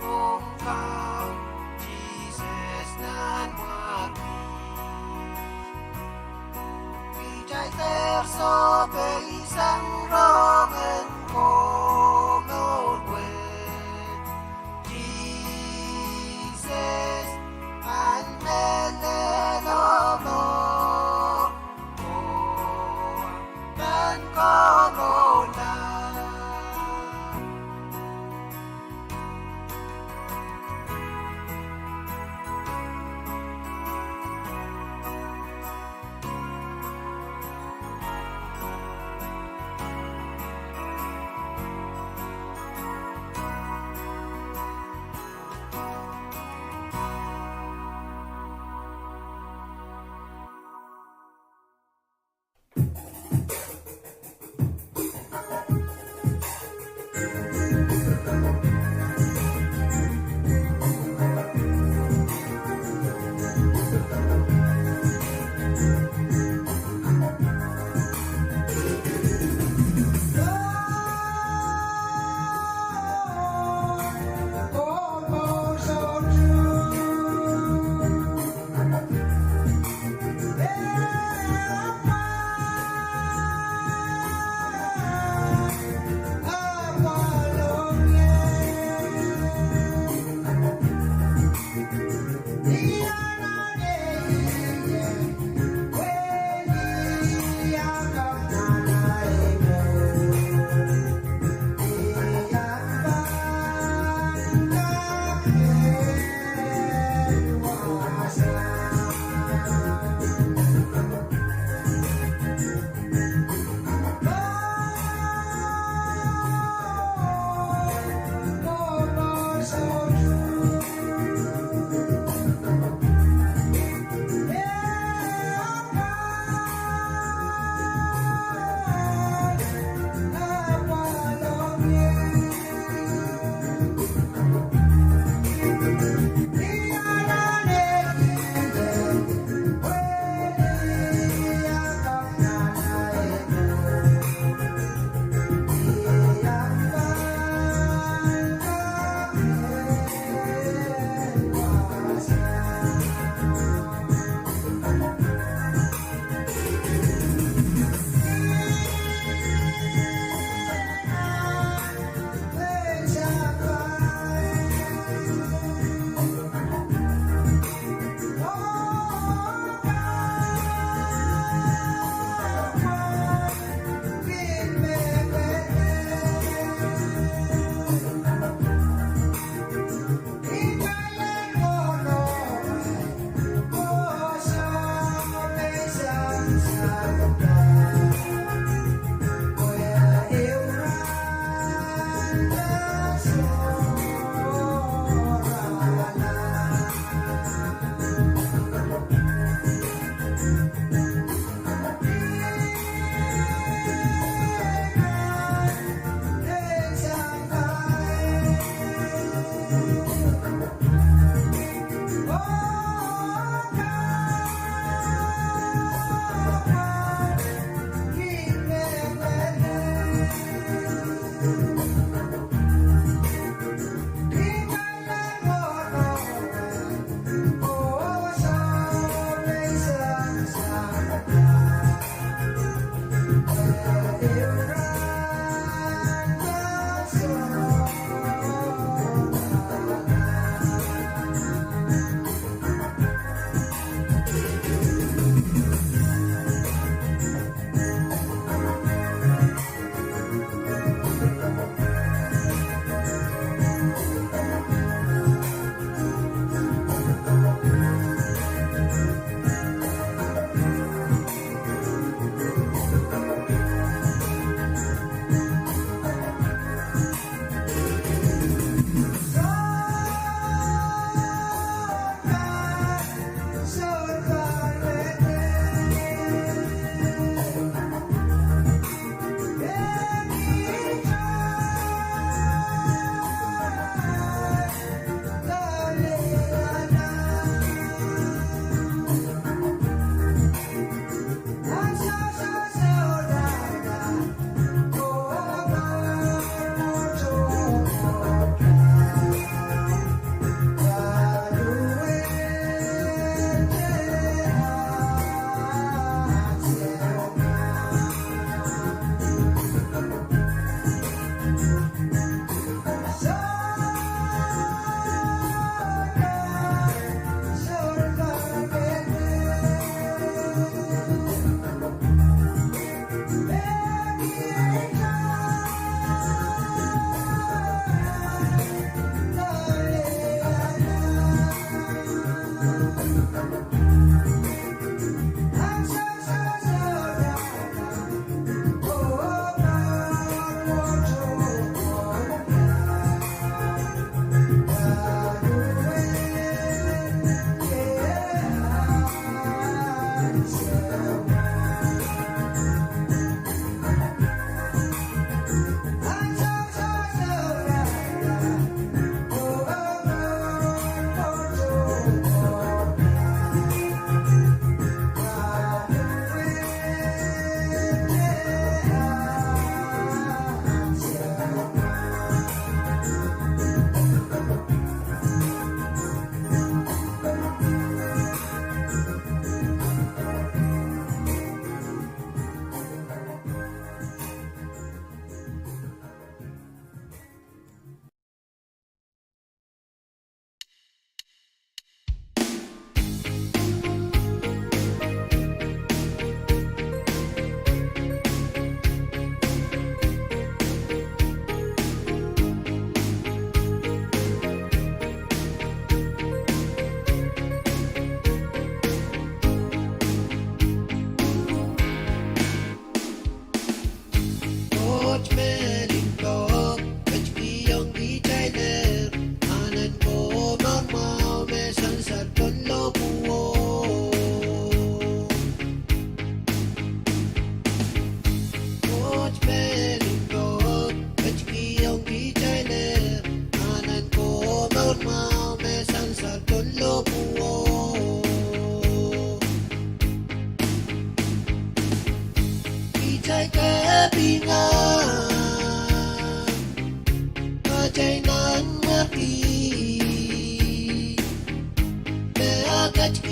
Pwuhng Jesus nan wari Wijay terso be isang rongan ko ngulwen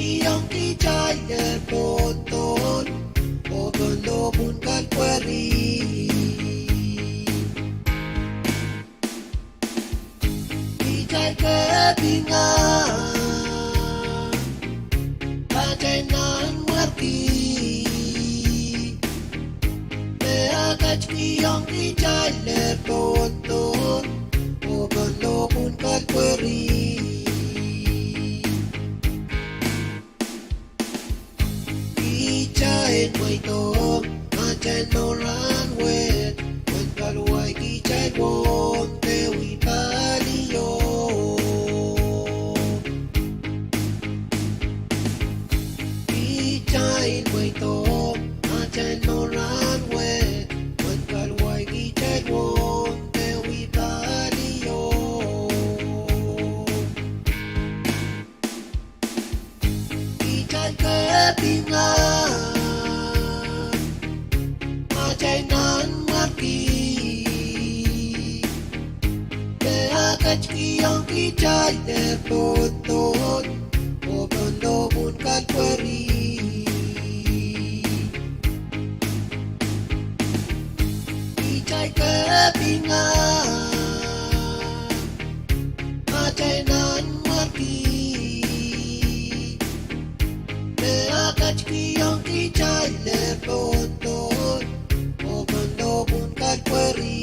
kiyong kijay lerpoton Ogon lobun kalkwari Kijay kebingan Kajenan merki Meagaj kiyong kijay lerpoton Ogon lobun kalkwari Kijay may to Kajen no runway When kaluay kijay won Tewi paliyo Kijay may to Kajen no runway When kaluay kijay won Tewi paliyo Kijay kebingan Kajenan marki Meagaj kiyong kijay lerpoton Ogon lobun kalkwari Kijay kebingan Kajenan marki Meagaj kiyong kijay lerpoton Ogon lobun kalkwari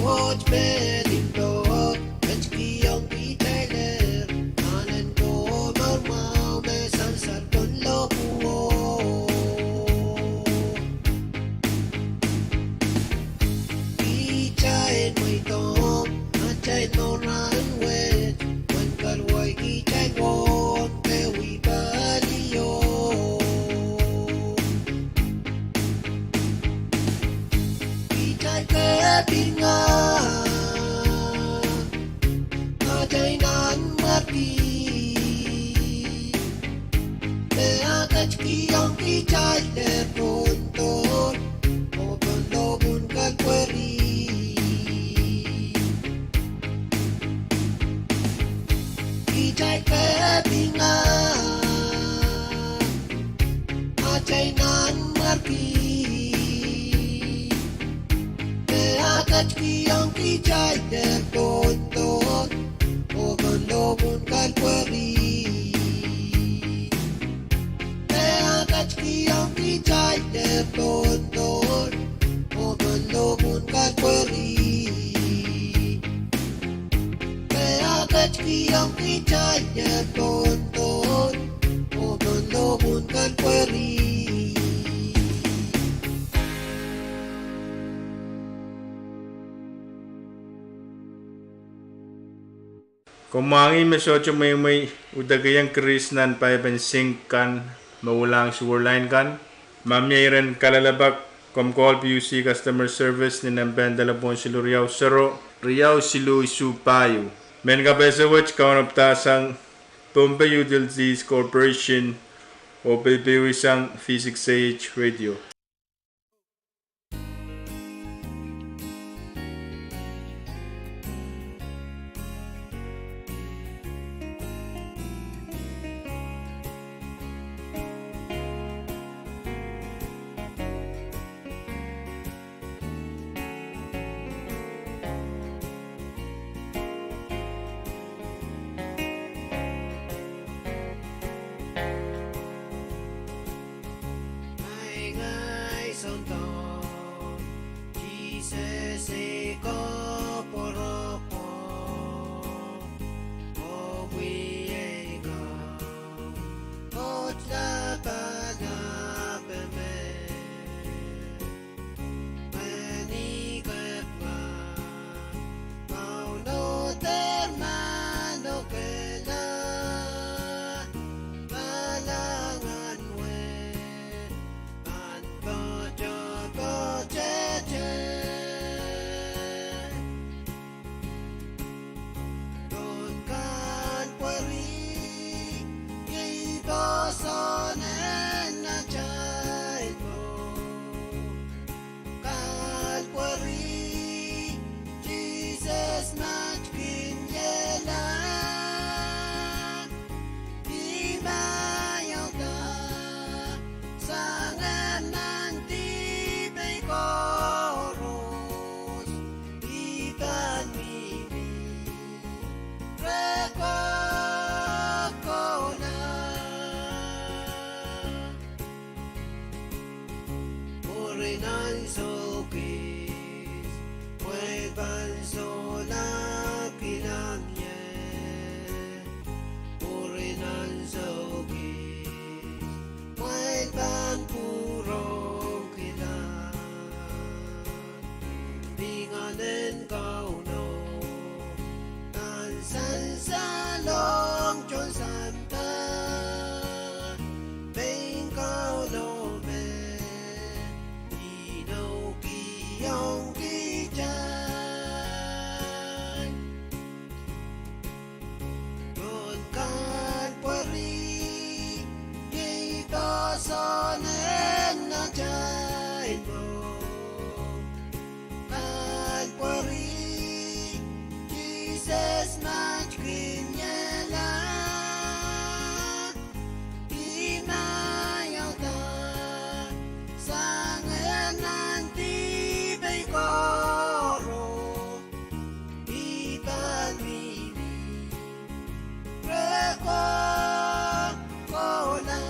Watch bedding dog, catch kiyong kitailer Anan ko normal, mesan sarkon lopuo Kichain may tom, atchain no runway When kalway kichain won, tewi baliyo Kijay kebingan Kajenan marki Meagaj kiyong kijay lerpoton Ogon lobun kalkwari Kijay kebingan Kajenan marki Meagaj kiyong kijay lerpoton Ogon lobun kalkwari Meagaj kiyong kijay lerpoton Ogon lobun kalkwari Meagaj kiyong kijay lerpoton Ogon lobun kalkwari Kumangi mesodyo may udagayang keris nan paibansing kan maulang suwarline kan. Mamyairan kalalabak komkol PUC customer service ni namban dalabon si Riau Sero Riau Silu Isu Payu. Men kapesawach kaunaptasang Pohnpei Utilities Corporation o PWSANG V6AH Radio. Purinan sokis, muevan sola kilangye. Purinan sokis, muevan purong kilang. Binganen kau no, tansan salong chon santa. Bing kau no me, ino kiyong kijan. Don kan pari, ito sonen na jay mo. Kan pari, Jesus match kinyela. Inayaw ta, sangen nanti bay koro. Itan mini, reko kola.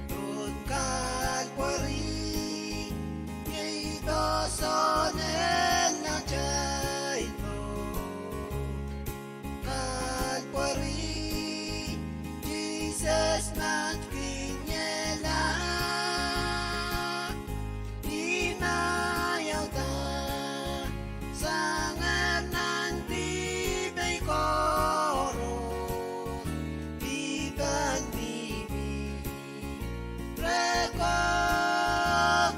Don kalpari, ito sonen na jay mo. Kalpari, Jesus mat kinyela. Inayaw ta, sangan nanti bay koro. Ikan bibi, reko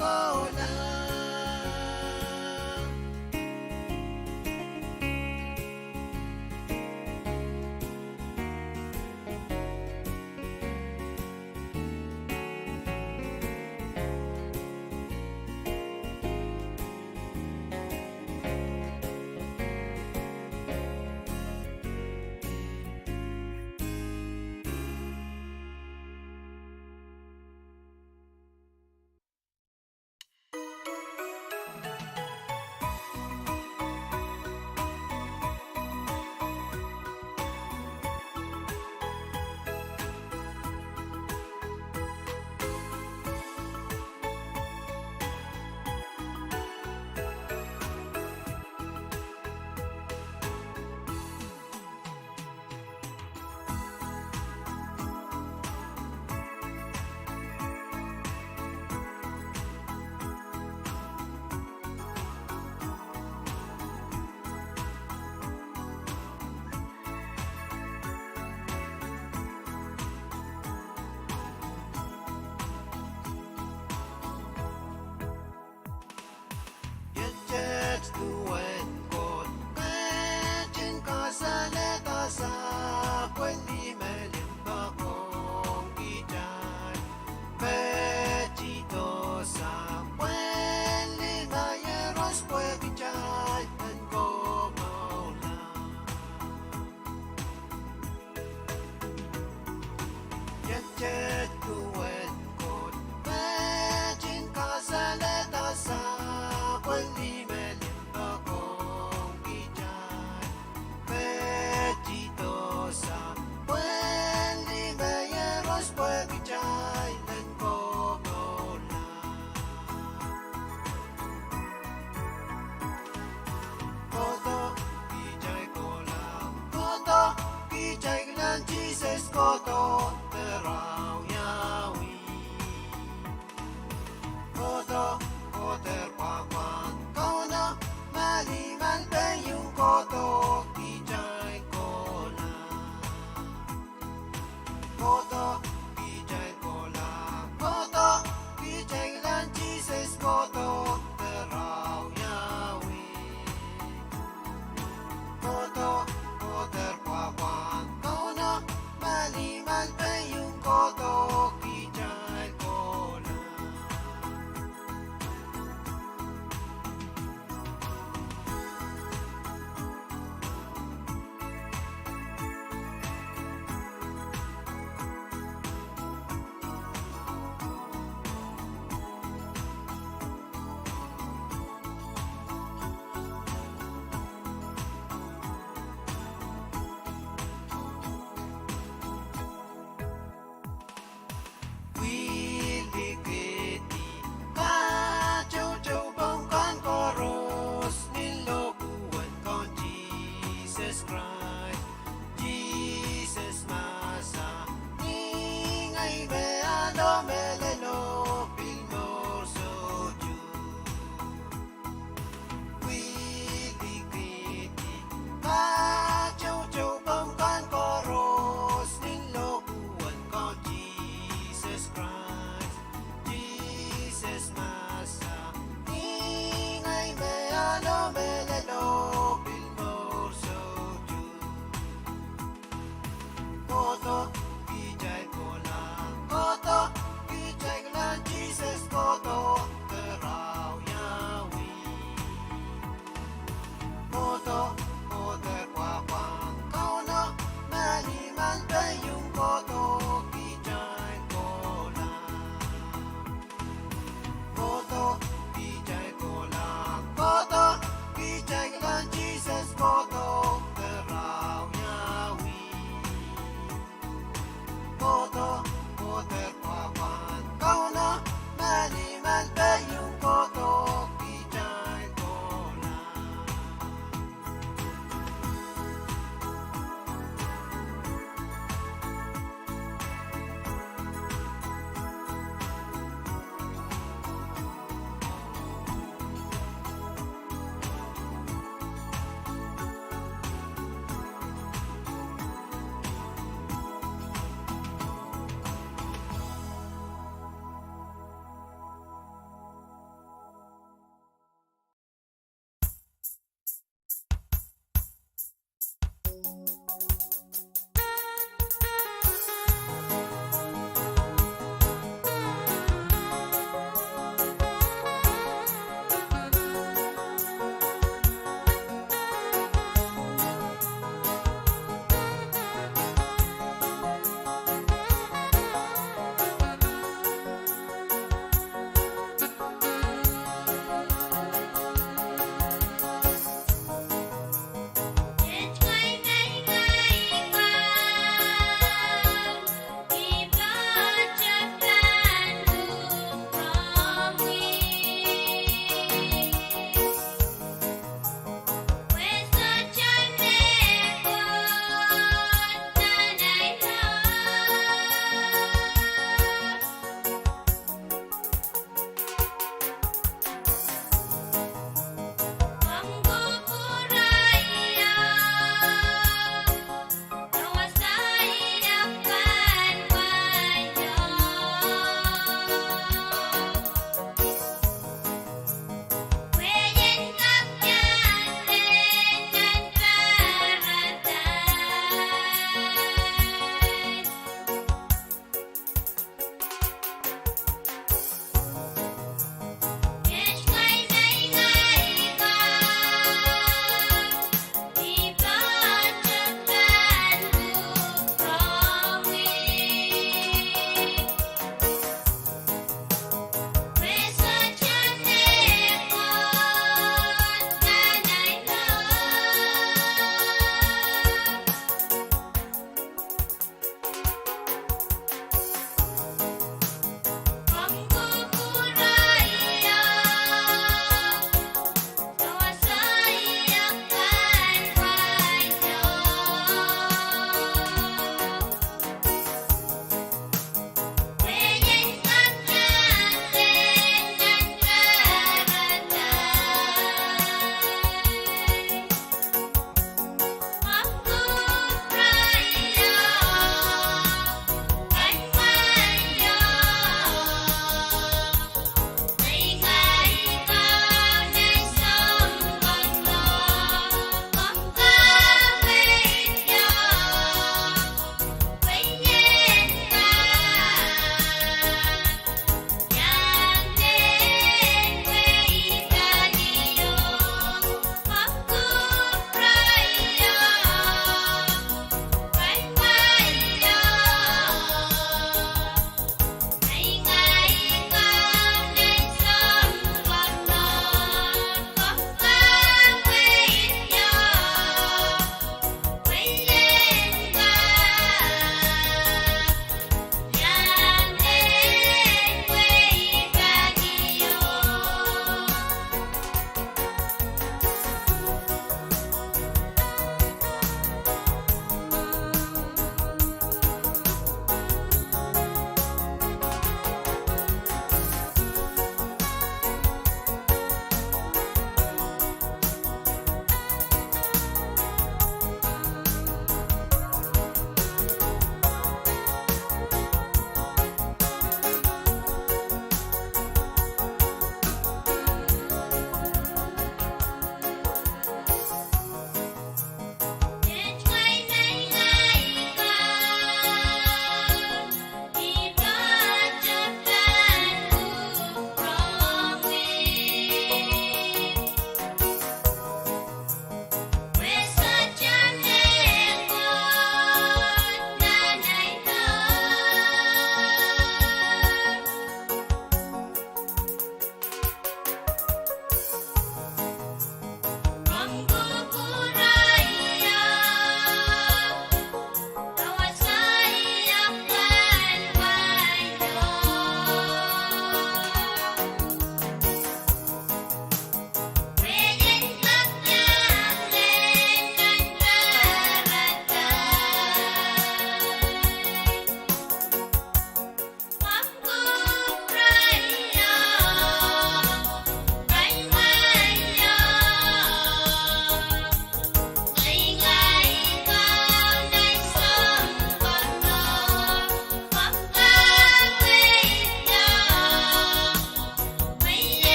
kola.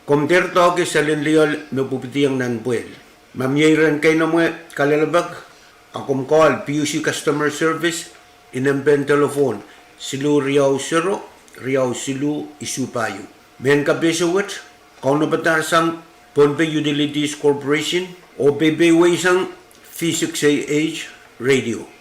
Komter toke sa linliol me pupitiang nan puel. Mamyeran kay na mo kalalabag. Akom call PUC Customer Service inamben telephone silu Riau Sero Riau Silu Isupayu. Men kabesawat kau na batar sang Pohnpei Utilities Corporation o BBW sang V6AH Radio.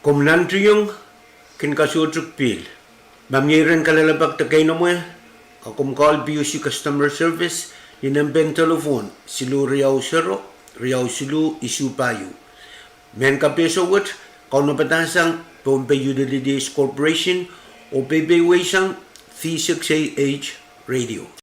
Komnan triyong kin kasutruk pil. Mamyeran kalalabak takay na mo akum call PUC customer service ni nambeng telefon silu Riau Sero Riau Silu isu payu. Men kapeso wat kau napatasang Pohnpei Utilities Corporation o PBWASang V6AH Radio.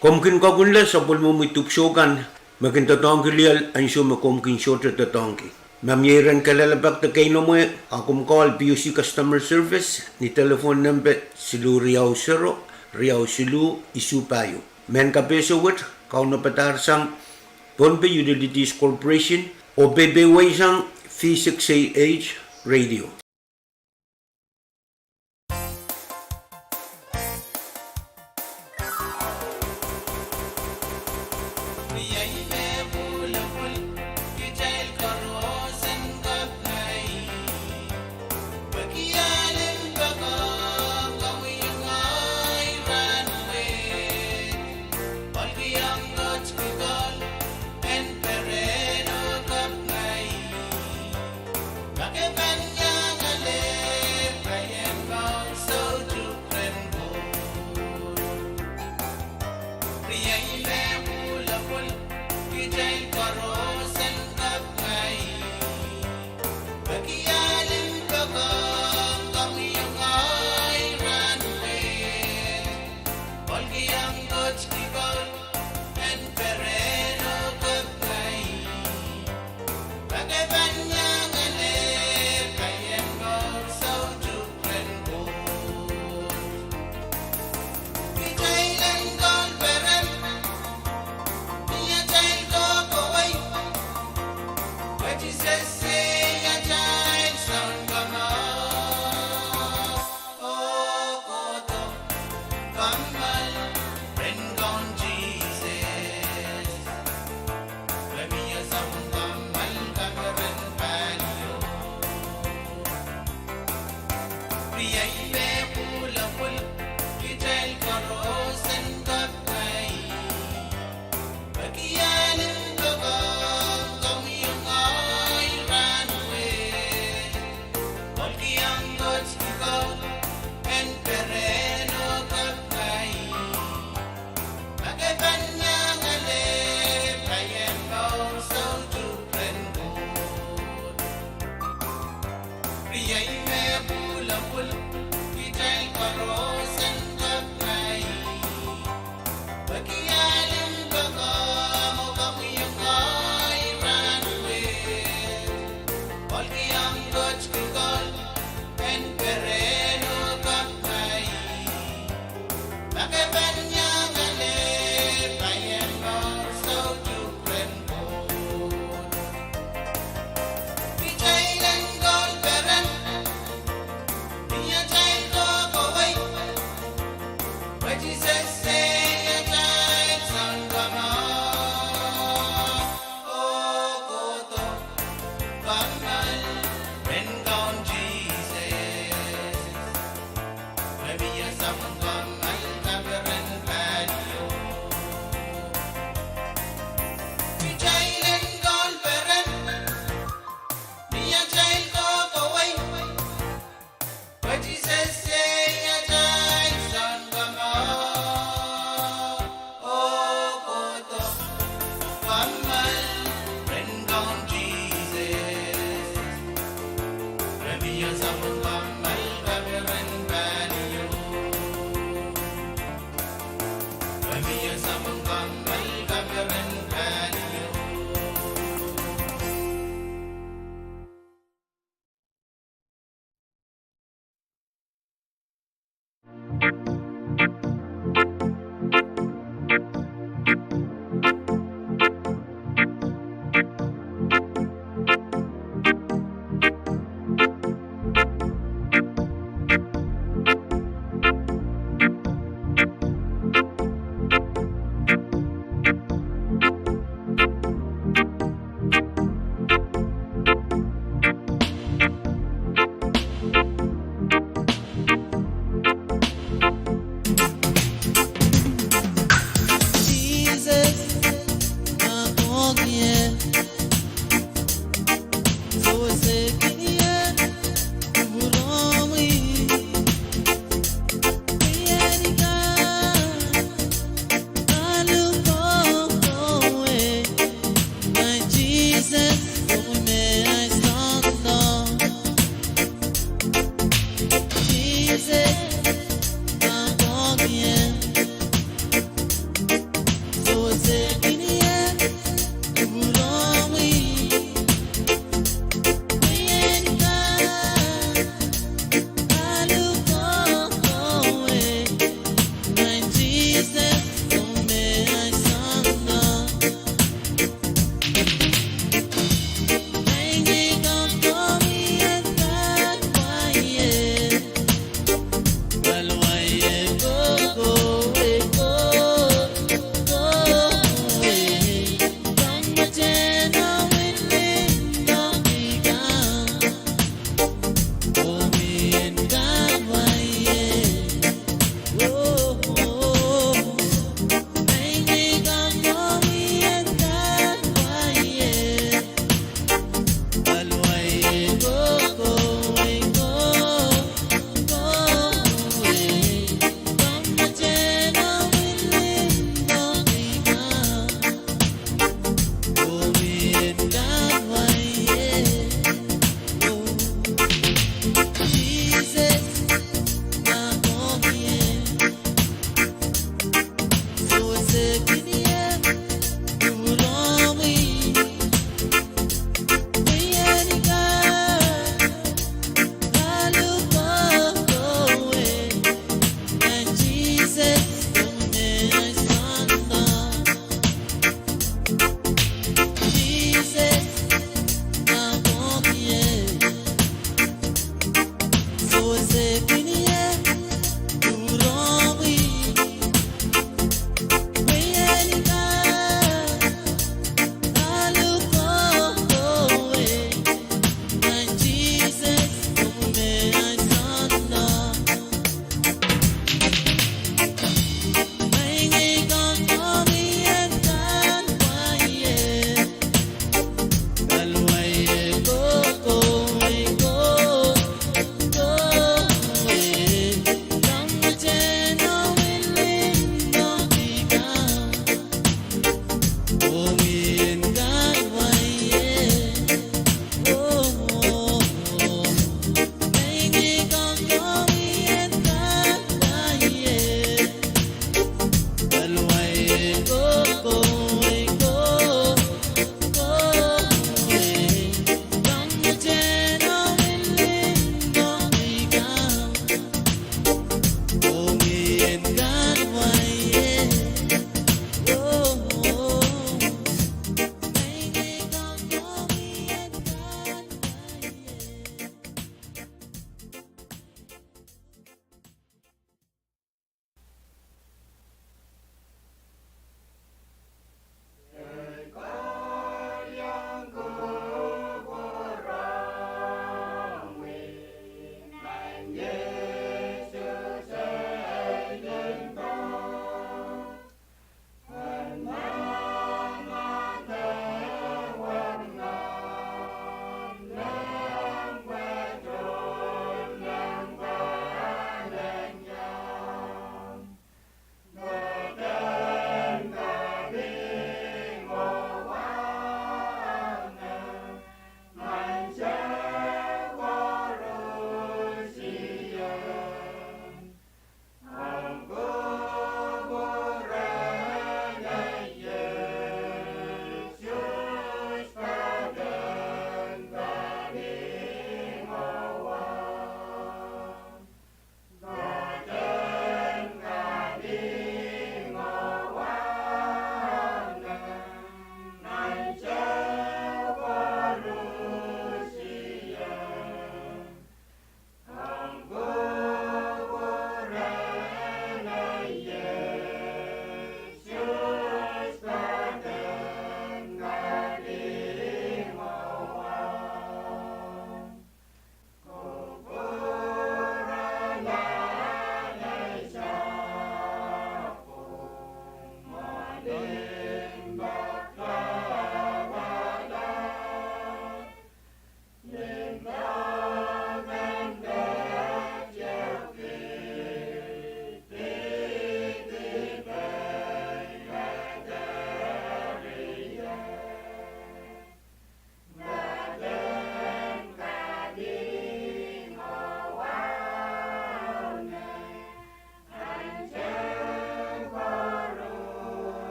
Komkin kagunla sa pulmo mo tupsyogan, makin tatong kilial ansyo makomkin shorter tatongki. Mamyeran kalalabak ta kaino mo, akum call PUC Customer Service, ni telephone number silu Riau Sero, Riau Silu, Isupayo. Men kapeso wat, kau na patar sang Pohnpei Utilities Corporation o BBW sang V6AH Radio.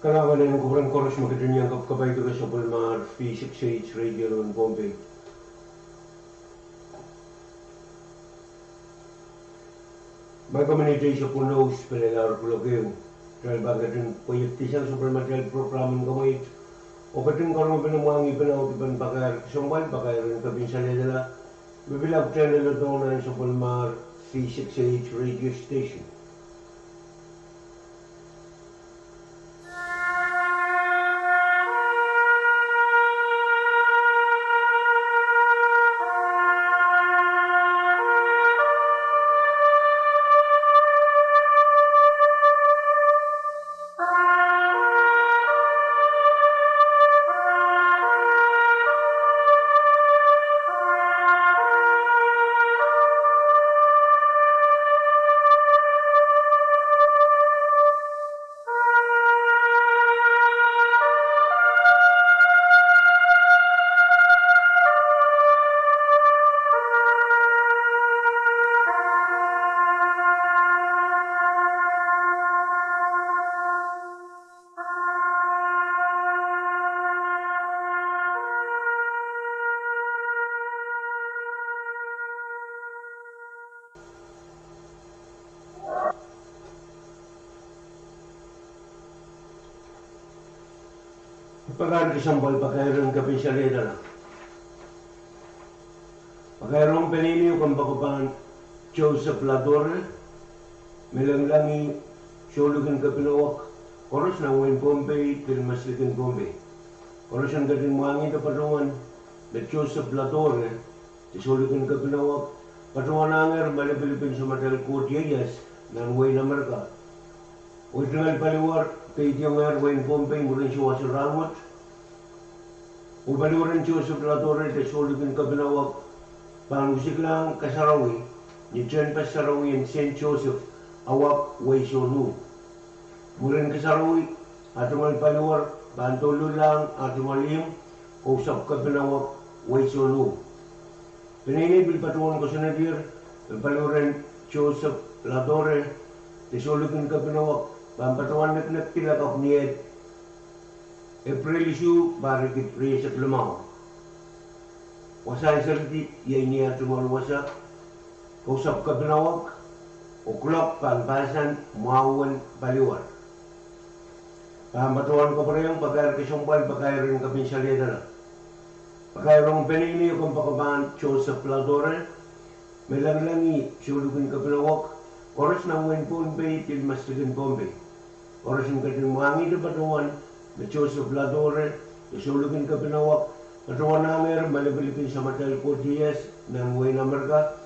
Kalawan ng kuburan koros magkadanyang kapkabay ko sa Pwuhng V6AH Radio ng Pohnpei. May community sa punos palalar kulogyo. Dahil baga din puyaktisan sa material programang kamay. O kating karong pinamuangi pinawag bakar sumbal bakar rin kabinsala nila. Bibilag channel ito na sa Pwuhng V6AH Radio Station. Pagkaan kisambal pagkairong kapinsarita na. Pagkairong peniniyo kang bakupan Joseph Ladore, melanglangi siyolugan kapinawak, oras na uwin Pohnpei, tilmaslikin Pohnpei. Oras ang gating muangin na patungan na Joseph Ladore, siyolugan kapinawak, patungan nanger malipilipin sa matal kodiyayas ng uwin Amerika. Uwin tungal paliwar, kay Tiyangar uwin Pohnpei, murin siya wasurangot, Ubaliwaran Joseph Ladore de solukin kabinawag pangusik lang kasarawi ni Jen Pasarawi and St. Joseph awak waisonu. Murin kasarawi atong alpaliwar bantulo lang atong alim usap kabinawag waisonu. Pininibil patungan ko sa nadir alpaliwaran Joseph Ladore de solukin kabinawag pampatungan nagtilakap niyed April issue barikit sa lumaw. Wasa saliti yay niya tumalwasa. Kausap ka pinawag. Uklop pangbasan muawan baliwar. Pamatuan ko pa rin pagkair kisumpal pagkair rin kapinsalita na. Pagkair rin pinili kung pakabahan Joseph Ladore. May langlangi sulukin ka pinawag. Oras na uwin Pohnpei til maslikin Pohnpei. Oras yung kating muangi na patuan na Joseph Ladore, isulugin ka pinawak, patungan namin, malipilipin sa matal kodiyas ng Uwin Amerika.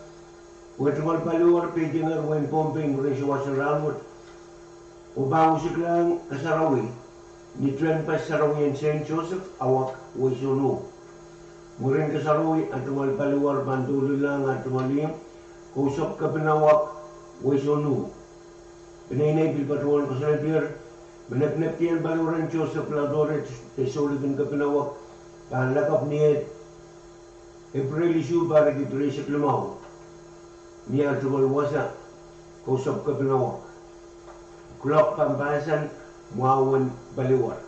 Uwitumal paluwar, pwede nga Uwin Pohnpei, murin siya wasaramot. Ubang usik lang kasarawi, ni Tren Pasarawi and St. Joseph, awak waisunu. Murin kasarawi, at tumal paluwar, bantulo lang at tumalim, kusap ka pinawak, waisunu. Pinainay, pilpatungan ko sa nadir, Menep-nepian baluran Joseph Ladore tesulikin ka pinawak pahalakap niya April issue para kitresik lumaw niya tumalwasa kausap ka pinawak kulak pampasan muawan baliwar.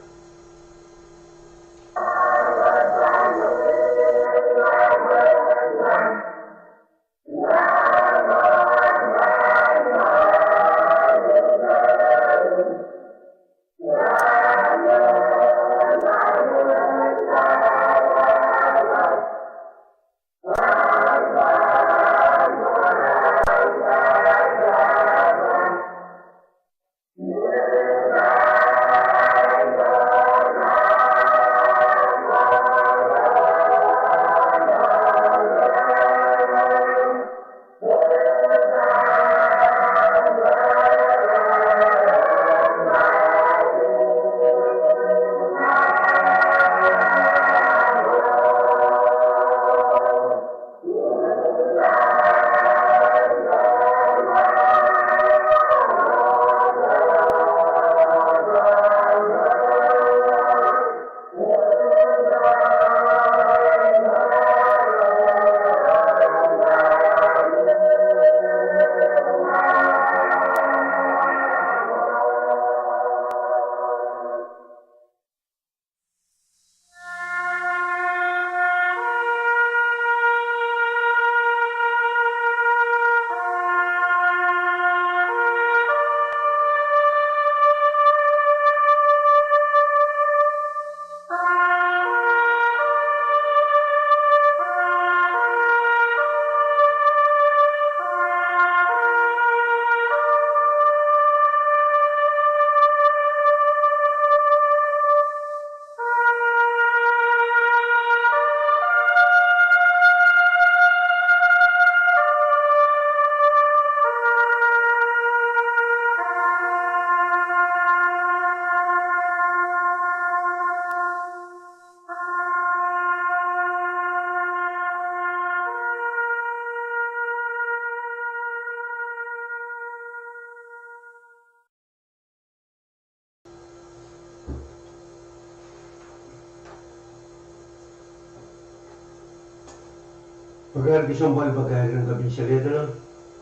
Pakai kisambal pakai dengan kabin salida,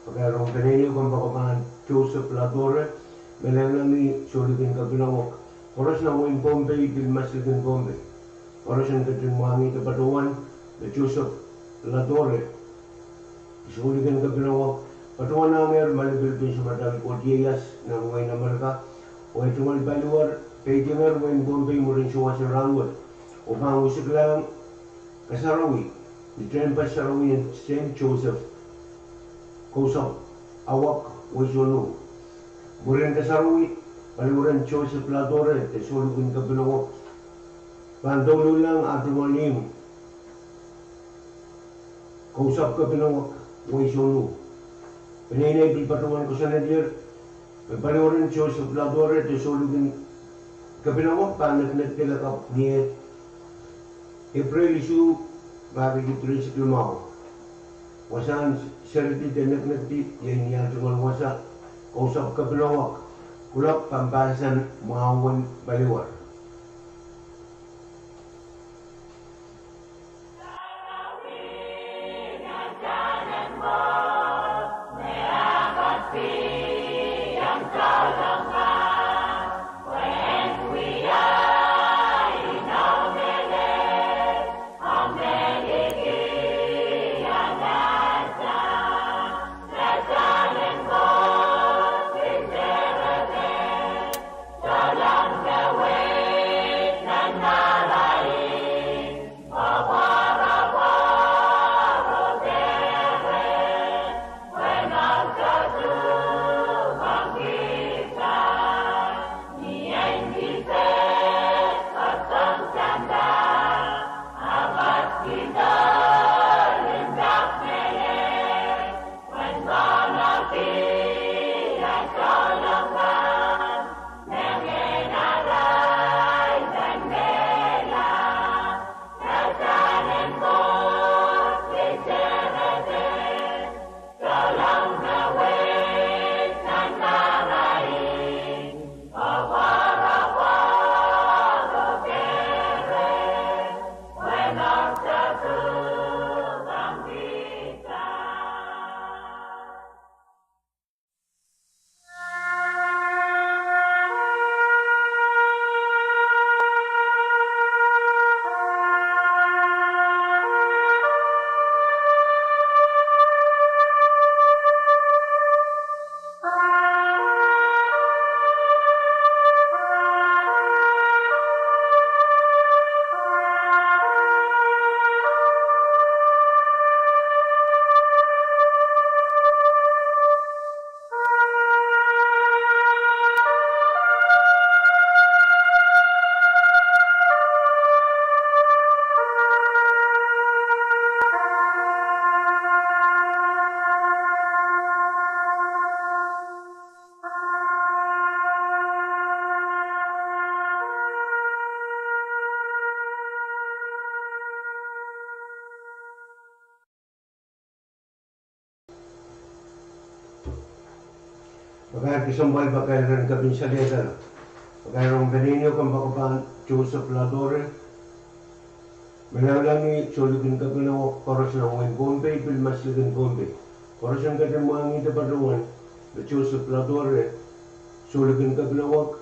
pakai orang penenyo kan bakapan Joseph Latore, melalui solikin kabinawak. Oras na wing Pohnpei bilmaslikin Pohnpei. Oras ang katinwangi kapatuan na Joseph Latore. Solikin kabinawak. Patuan na ngayon malabil pin sa madal ko diyas na ngayon na marka. O ito malibaluar, pwede nga wing Pohnpei mo rin siya sa ranwal. O pangusik lang kasarawi. Di-train pa sarawi ng St. Joseph. Kausap, awak, waisolo. Murin kasarawi, paluran Joseph Latore, tesulukin kabinawak. Pantulo lang ato malim. Kausap kabinawak, waisolo. Pinay pipatuan ko sa nadir, paluran Joseph Latore, tesulukin kabinawak, panak tilakap niya. April isu, bakit ito rin sa Pwuhng. Wasaan sarili denek di yang niya tungal wasa. Kausap kabinawak. Kulap pampasan mahawan baliwar. Pakai kisambal pakai rin kabin salida. Pakai orang penenyo kan bakapan Joseph Latore. Melalui solikin kabinawak oras na wing Pohnpei bilmaslikin Pohnpei. Oras ang katinwangi kapatuan na Joseph Latore. Solikin kabinawak.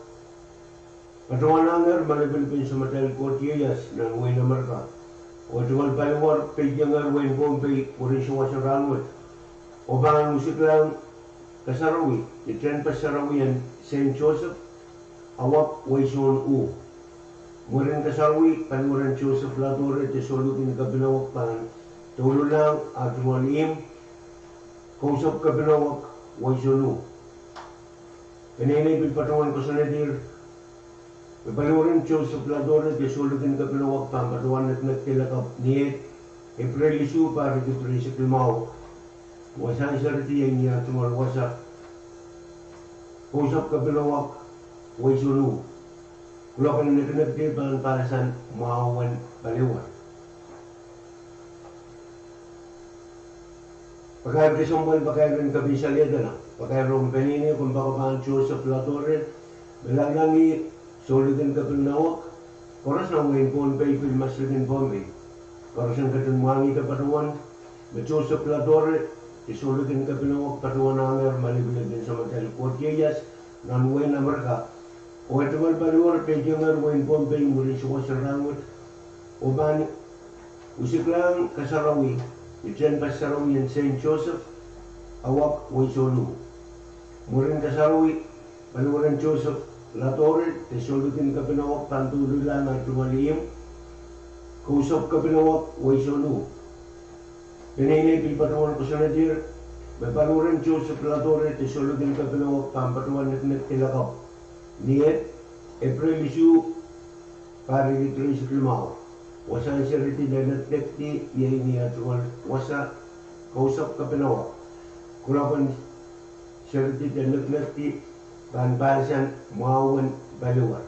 Patuan na ngayon malabil pin sa madal ko diyas na ngayon na marka. O tungal paluwar, pwede nga wing Pohnpei mo rin siya sa ranwal. O bang musik lang kasarawi, di-train pa sarawi yan St. Joseph, awak waison u. Murin kasarawi, paluran Joseph Latore, tesulukin kabinawak pan, tulo lang at malim, kausap kabinawak waison u. Pinay pipatuan ko sa nadir, paluran Joseph Latore, tesulukin kabinawak pan, patuan at nagtilakap niyet, April isu para ito rin sa Pwuhng. Wasan sariti yang niya tumal wasak. Kausap kabinawak, waisulu. Kula kan nakinagdi pasan mahawan baliwan. Pakai kisambal pakai rin kabin salida na. Pakai rong penini kung bakapan Joseph Latore. Melalui solikin kabinawak. Oras na wing Pohnpei bilmaslikin Pohnpei. Oras ang katinwangi kapatuan Joseph Latore, isulutin ka pinawag patuwananger malibilig din sa Matel Cortiellas, nanuwen na marka. O ito man paliwar, pediyangar wain Pohnpei, muli suwa sa rangot. O bani, usik lang kasarawi, ityan pasarawi yan St. Joseph, awak way solo. Murin kasarawi, paliwaran Joseph Latore, isulutin ka pinawag pantuloy lang at lumaliyim. Kausap ka pinawag way solo. Pinili pilpatuan ko sa nadir, may paluran Joseph Latore, tisulugin ka pinawag pampatuan at tilakaw. Niyet, April issue, Pahrek ito Klimaw. Wasa ang siriti na natekti, yay niya tuwal. Wasa, kausap ka pinawag. Kulapan siriti na natekti, banbasan, mawan, baliwar.